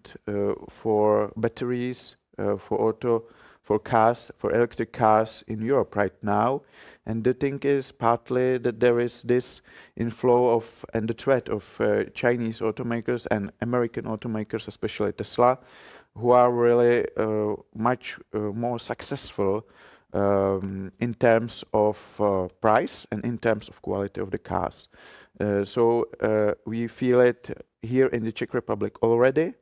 for batteries, for cars, for electric cars in Europe right now. And the thing is partly that there is this inflow of and the threat of Chinese automakers and American automakers, especially Tesla, who are really much more successful in terms of price and in terms of quality of the cars. So we feel it here in the Czech Republic already,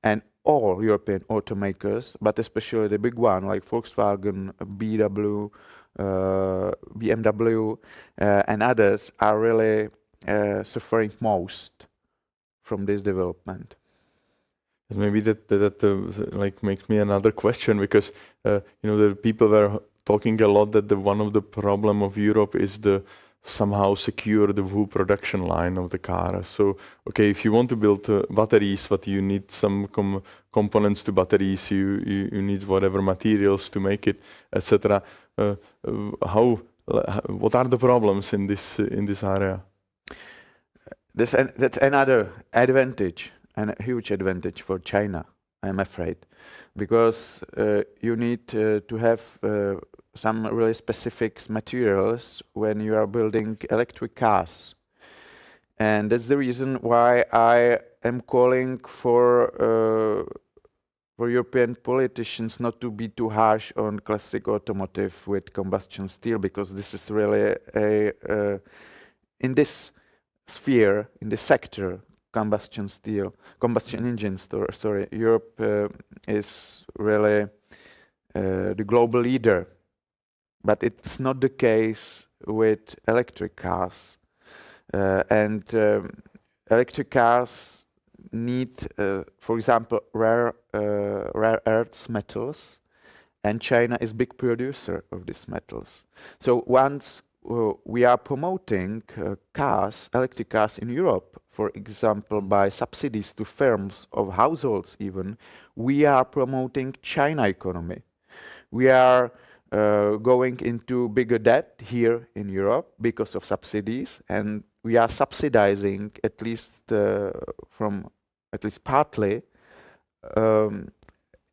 and all European automakers, but especially the big one like Volkswagen, BMW, and others are really suffering most from this development. Maybe that like makes me another question, because the people were talking a lot that one of the problem of Europe is the somehow secure the whole production line of the car. So, okay, if you want to build batteries, but you need some components to batteries, you need whatever materials to make it, etc. What are the problems in this area? That's another advantage, and a huge advantage for China, I'm afraid, because you need to have some really specific materials when you are building electric cars. And that's the reason why I am calling for European politicians not to be too harsh on classic automotive with combustion steel, because this is really in this sphere, in this sector, combustion engines, Europe is really the global leader. But it's not the case with electric cars. And electric cars need, for example, rare earths metals, and China is big producer of these metals. So once we are promoting electric cars in Europe, for example, by subsidies to firms of households even, we are promoting China economy. We are going into bigger debt here in Europe because of subsidies, and we are subsidizing at least partly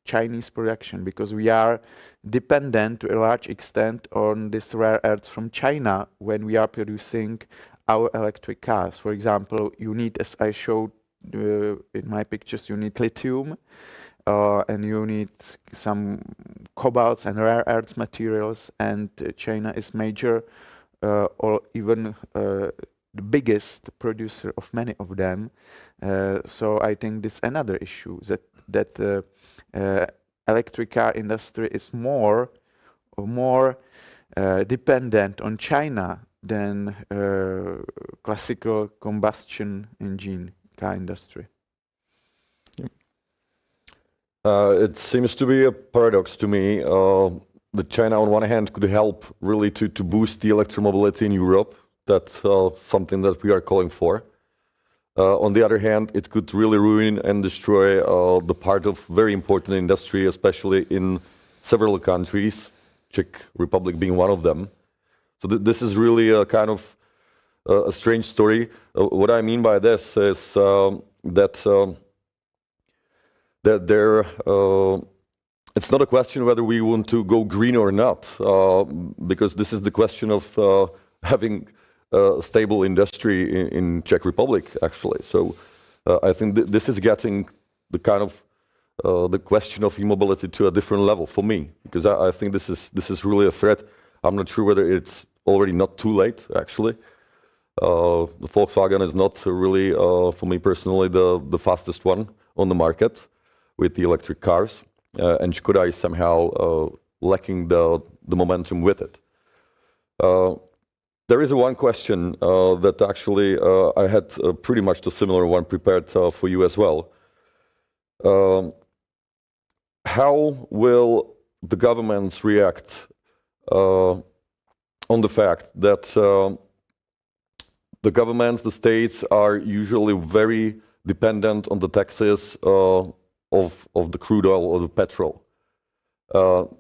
Chinese production, because we are dependent to a large extent on this rare earths from China when we are producing our electric cars. For example, you need, as I showed in my pictures, you need lithium, and you need some cobalts and rare earths materials, and China is major or even the biggest producer of many of them. So I think this is another issue, that electric car industry is more dependent on China than classical combustion engine car industry. It seems to be a paradox to me that China, on one hand, could help really to boost the electromobility in Europe. That's something that we are calling for. On the other hand, it could really ruin and destroy the part of very important industry, especially in several countries, Czech Republic being one of them. So this is really a kind of a strange story. What I mean by this is that it's not a question whether we want to go green or not, because this is the question of having a stable industry in Czech Republic, actually. So I think this is getting the kind of the question of e-mobility to a different level for me, because I think this is really a threat. I'm not sure whether it's already not too late, actually. The Volkswagen is not really, for me personally, the fastest one on the market with the electric cars, and Škoda is somehow lacking the momentum with it. There is one question that actually I had pretty much the similar one prepared for you as well. How will the governments react on the fact that the governments, the states, are usually very dependent on the taxes of the crude oil or the petrol?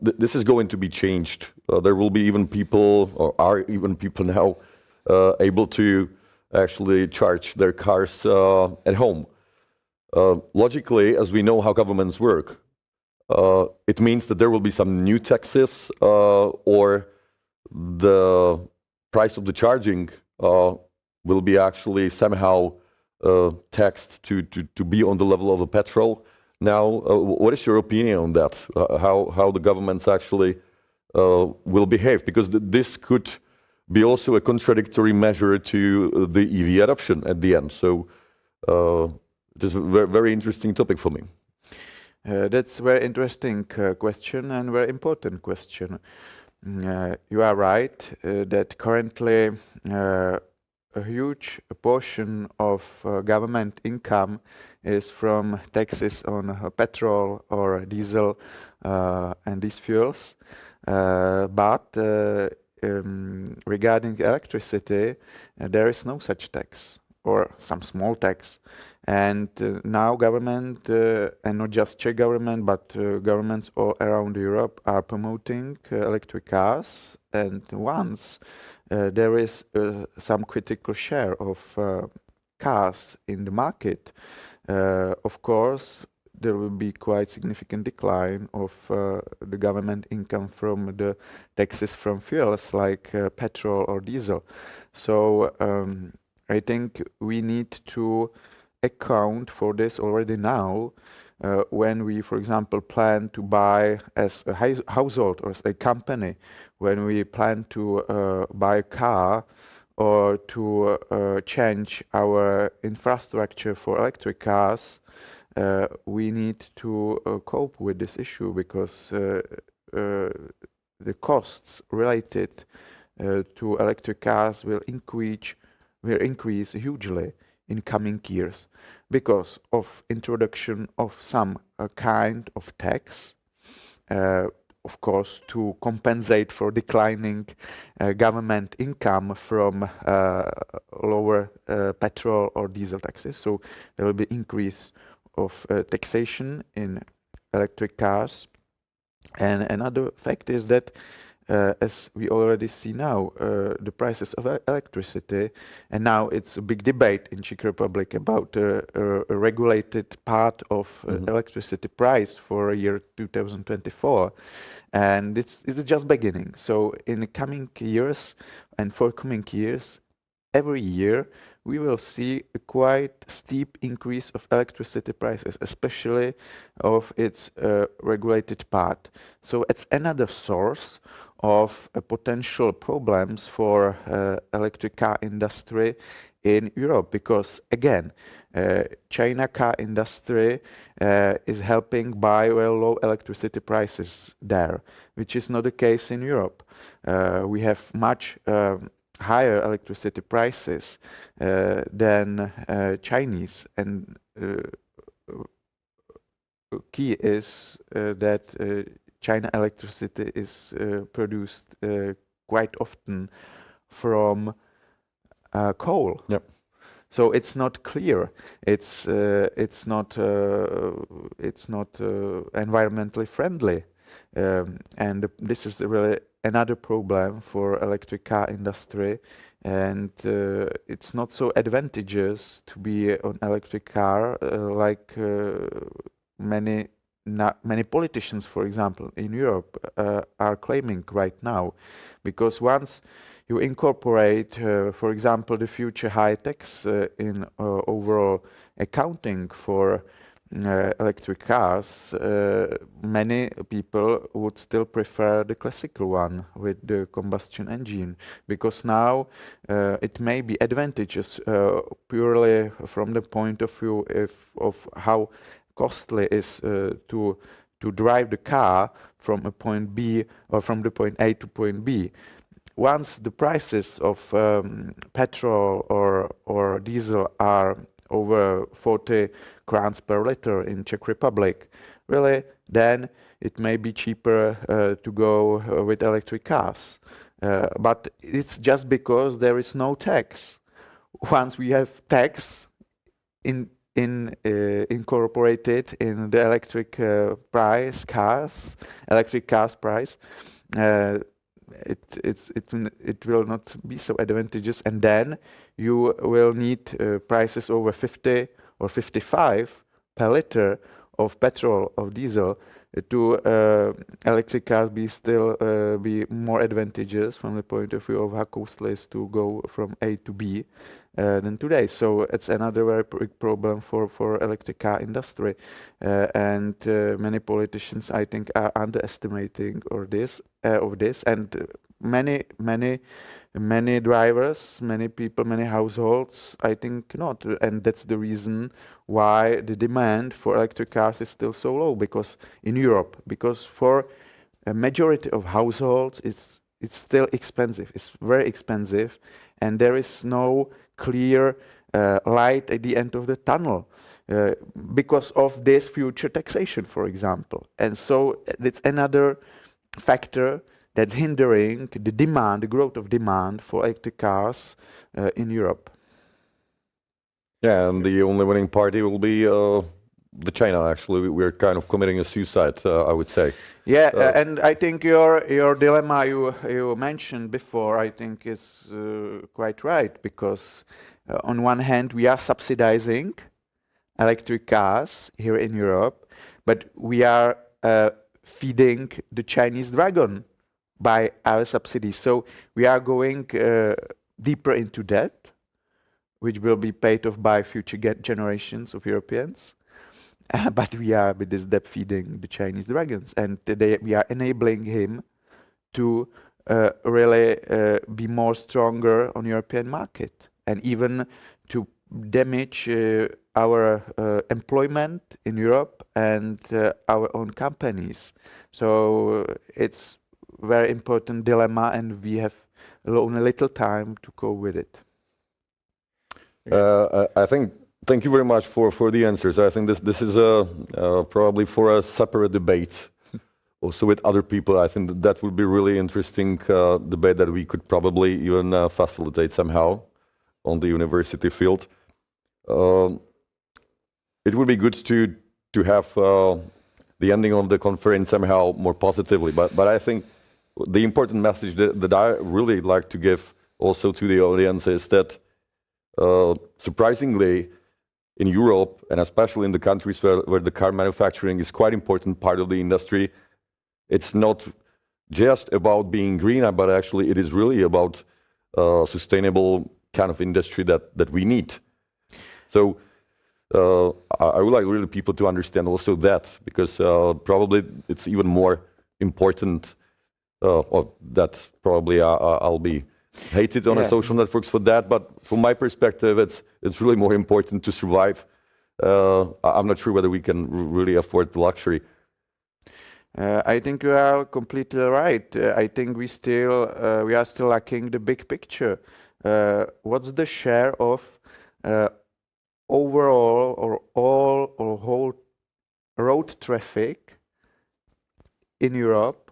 This is going to be changed. There will be even people, or are even people now, able to actually charge their cars at home. Logically, as we know how governments work, it means that there will be some new taxes, or the price of the charging will be actually somehow taxed to be on the level of the petrol. Now, what is your opinion on that? How the governments actually will behave? Because this could be also a contradictory measure to the EV adoption at the end. So it is a very interesting topic for me. That's a very interesting question and very important question. You are right that currently a huge portion of government income is from taxes on petrol or diesel and these fuels. But regarding electricity, there is no such tax or some small tax. And now government, and not just Czech government, but governments all around Europe are promoting electric cars. And once there is some critical share of cars in the market, of course, there will be quite significant decline of the government income from the taxes from fuels like petrol or diesel. So I think we need to account for this already now when we, for example, plan to buy as a household or as a company, when we plan to buy a car or to change our infrastructure for electric cars, we need to cope with this issue because the costs related to electric cars will increase hugely in coming years because of introduction of some kind of tax, of course, to compensate for declining government income from lower petrol or diesel taxes. So there will be increase of taxation in electric cars. And another fact is that as we already see now, the prices of electricity, and now it's a big debate in Czech Republic about a regulated part of electricity price for year 2024, and it's just beginning. So in the coming years and for coming years, every year we will see a quite steep increase of electricity prices, especially of its regulated part. So it's another source of potential problems for electric car industry in Europe, because again, China car industry is helping by very low electricity prices there, which is not the case in Europe. We have much higher electricity prices than Chinese, and key is that China electricity is produced quite often from coal. Yep. So it's not clear. It's not environmentally friendly, and this is really another problem for electric car industry. And it's not so advantageous to be on electric car like many politicians, for example, in Europe are claiming right now, because once you incorporate, for example, the future high techs in overall accounting for electric cars, many people would still prefer the classical one with the combustion engine, because now it may be advantageous purely from the point of view of how costly is to drive the car from a point B or from the point A to point B. Once the prices of petrol or diesel are over 40 crowns per liter in Czech Republic, really, then it may be cheaper to go with electric cars. But it's just because there is no tax. Once we have tax incorporated in the electric cars price, it will not be so advantageous, and then you will need prices over 50 or 55 per liter of petrol or diesel to electric cars be more advantageous from the point of view of how costly it is to go from A to B than today. So it's another very big problem for electric car industry, and many politicians, I think, are underestimating of this, and many drivers, many people, many households, I think not, and that's the reason why the demand for electric cars is still so low, because in Europe, because for a majority of households it's still expensive, it's very expensive, and there is no clear light at the end of the tunnel because of this future taxation, for example. And so it's another factor that's hindering the demand, the growth of demand for electric cars in Europe. Yeah, and the only winning party will be the China. Actually, we're kind of committing a suicide, I would say. Yeah, and I think your dilemma you mentioned before, I think is quite right, because on one hand we are subsidizing electric cars here in Europe, but we are feeding the Chinese dragon by our subsidies. So we are going deeper into debt, which will be paid off by future generations of Europeans. But we are with this debt feeding the Chinese dragons, and we are enabling him to really be more stronger on European market, and even to damage our employment in Europe and our own companies. So it's very important dilemma, and we have only a little time to go with it. I think. Thank you very much for the answers. I think this is probably for a separate debate, also with other people. I think that would be really interesting debate that we could probably even facilitate somehow on the university field. It would be good to have the ending of the conference somehow more positively. But I think the important message that I really like to give also to the audience is that surprisingly, in Europe, and especially in the countries where the car manufacturing is quite important part of the industry, it's not just about being green, but actually it is really about sustainable kind of industry that we need. So I would like really people to understand also that, because probably it's even more important, or that probably I'll be hated on social networks for that, but from my perspective, it's really more important to survive. I'm not sure whether we can really afford the luxury. I think you are completely right. I think we are still lacking the big picture. What's the share of overall or whole road traffic in Europe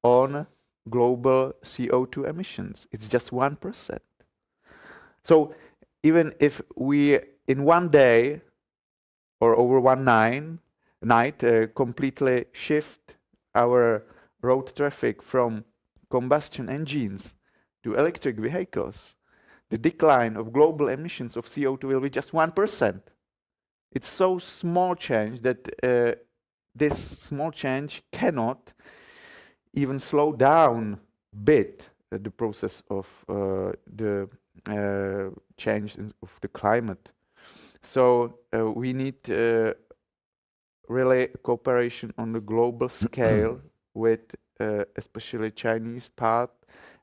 on global CO2 emissions. It's just 1%. So even if we in one day or over one night completely shift our road traffic from combustion engines to electric vehicles, the decline of global emissions of CO2 will be just 1%. It's so small change that this small change cannot even slow down a bit the process of the change of the climate. So we need really cooperation on the global scale with especially Chinese part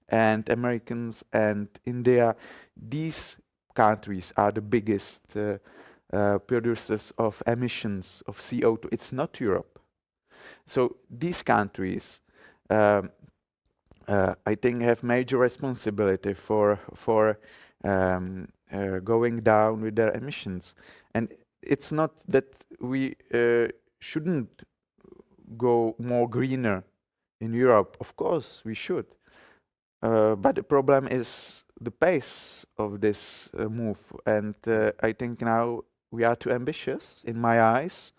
and Americans and India. These countries are the biggest producers of emissions of CO2. It's not Europe. So these countries, I think, have major responsibility for going down with their emissions. And it's not that we shouldn't go more greener in Europe. Of course, we should. But the problem is the pace of this move. And I think now we are too ambitious, in my eyes,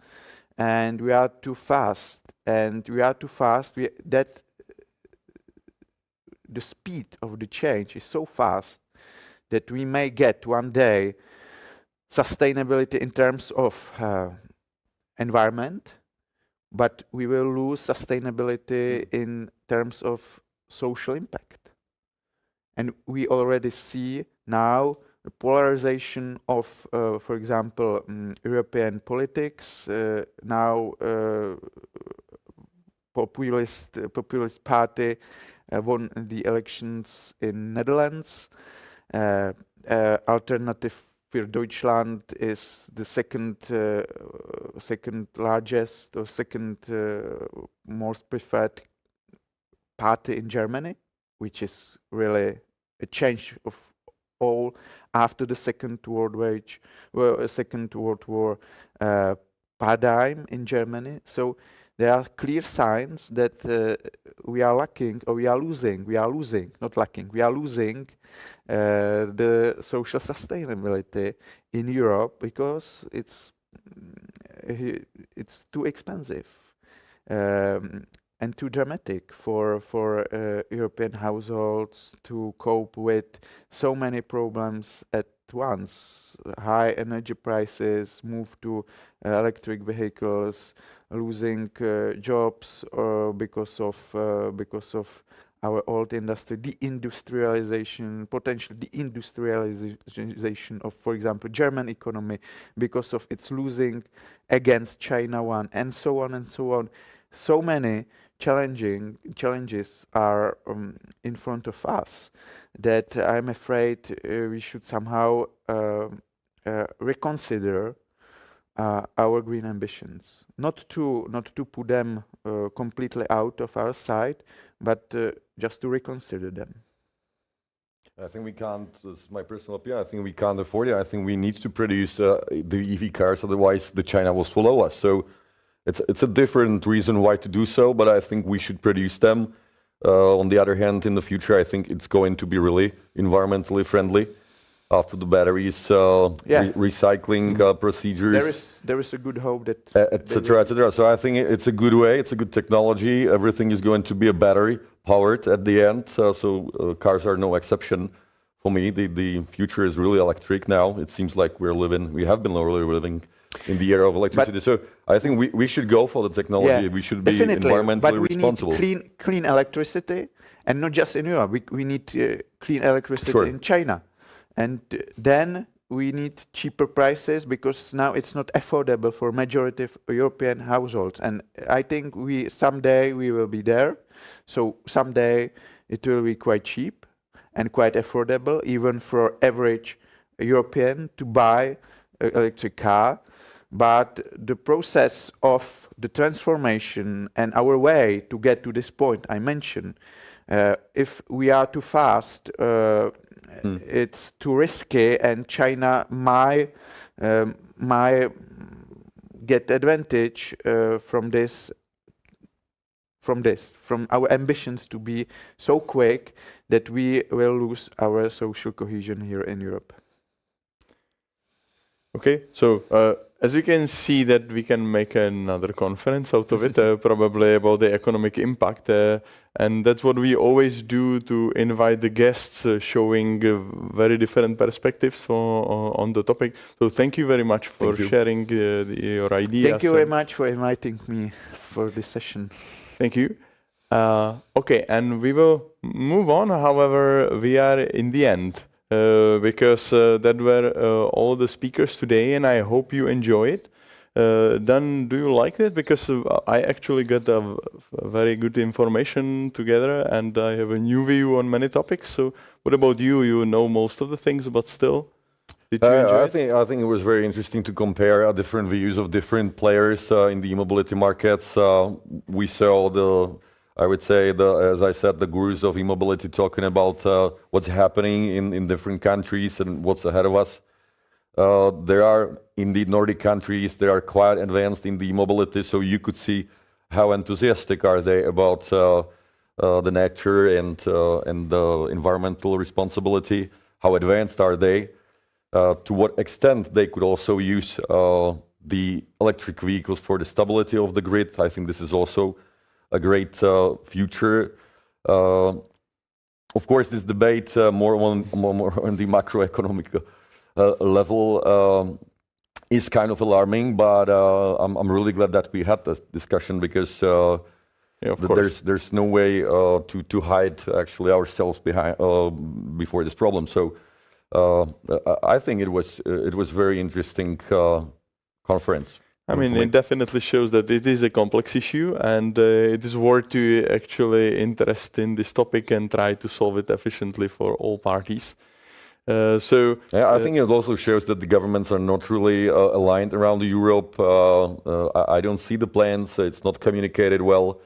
and we are too fast. And we are too fast. That the speed of the change is so fast that we may get one day sustainability in terms of environment, but we will lose sustainability in terms of social impact. And we already see now the polarization of, for example, European politics. Now populist party won the elections in Netherlands. Alternative für Deutschland is the second largest or second most preferred party in Germany, which is really a change of all after the Second World War paradigm in Germany. So there are clear signs that we are losing the social sustainability in Europe because it's too expensive and too dramatic for European households to cope with so many problems at once. High energy prices, move to electric vehicles, losing jobs because of our old industry, potential deindustrialization of, for example, German economy because of its losing against China one, and so on and so on. So many challenges are in front of us that I'm afraid we should somehow reconsider our green ambitions, not to put them completely out of our sight, but just to reconsider them. I think we can't, this is my personal opinion, I think we can't afford it. I think we need to produce the EV cars, otherwise the China will swallow us. So it's a different reason why to do so, but I think we should produce them. On the other hand, in the future, I think it's going to be really environmentally friendly. After the batteries, recycling procedures. There is a good hope that etc. etc. So I think it's a good way. It's a good technology. Everything is going to be a battery powered at the end. So cars are no exception for me. The future is really electric now. It seems like we have been really living in the era of electricity. So I think we should go for the technology. Yeah, we should be environmentally responsible. But we need clean electricity, and not just in Europe. We need clean electricity in China. And then we need cheaper prices because now it's not affordable for majority of European households. And I think someday we will be there. So someday it will be quite cheap and quite affordable, even for average European to buy an electric car. But the process of the transformation and our way to get to this point I mentioned, if we are too fast, it's too risky, and China might get advantage from our ambitions to be so quick that we will lose our social cohesion here in Europe. Okay, so as you can see that we can make another conference out of it, probably about the economic impact, and that's what we always do to invite the guests, showing very different perspectives on the topic. So thank you very much for sharing your ideas. Thank you very much for inviting me for this session. Thank you. Okay, and we will move on. However, we are in the end. Because that were all the speakers today, and I hope you enjoy it. Dan, do you like it? Because I actually got a very good information together, and I have a new view on many topics. So, what about you? You know most of the things, but still, did you enjoy it? I think it was very interesting to compare different views of different players in the e-mobility markets. We saw I would say, as I said, the gurus of e-mobility talking about what's happening in different countries and what's ahead of us. There are indeed Nordic countries that are quite advanced in the e-mobility, so you could see how enthusiastic are they about the nature and the environmental responsibility. How advanced are they? To what extent they could also use the electric vehicles for the stability of the grid. I think this is also a great future. Of course, this debate more on the macroeconomic level is kind of alarming, but I'm really glad that we had this discussion because there's no way to hide actually ourselves before this problem. So I think it was very interesting conference. I mean, it definitely shows that it is a complex issue, and it is worth to actually interest in this topic and try to solve it efficiently for all parties. I think it also shows that the governments are not really aligned around Europe. I don't see the plans; it's not communicated well,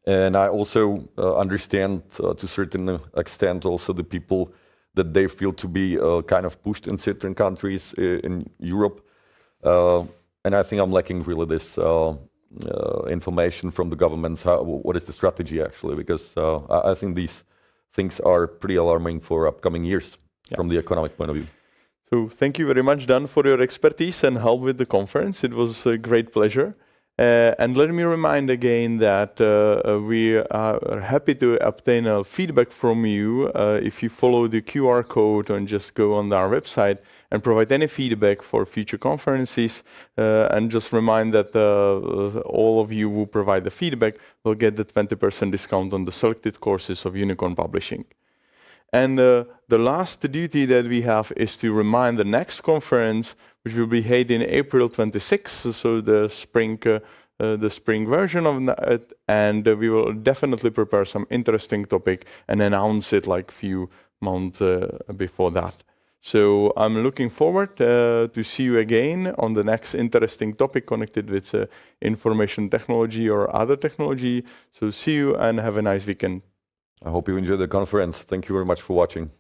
and I also understand to a certain extent also the people that they feel to be kind of pushed in certain countries in Europe. And I think I'm lacking really this information from the governments. What is the strategy actually? Because I think these things are pretty alarming for upcoming years from the economic point of view. So thank you very much, Dan, for your expertise and help with the conference. It was a great pleasure. And let me remind again that we are happy to obtain feedback from you if you follow the QR code and just go on our website and provide any feedback for future conferences. And just remind that all of you who provide the feedback will get the 20% discount on the selected courses of Unicorn Publishing. And the last duty that we have is to remind the next conference, which will be held in April 26th, so the spring version of it, and we will definitely prepare some interesting topic and announce it like few months before that. So I'm looking forward to see you again on the next interesting topic connected with information technology or other technology. So see you and have a nice weekend. I hope you enjoyed the conference. Thank you very much for watching.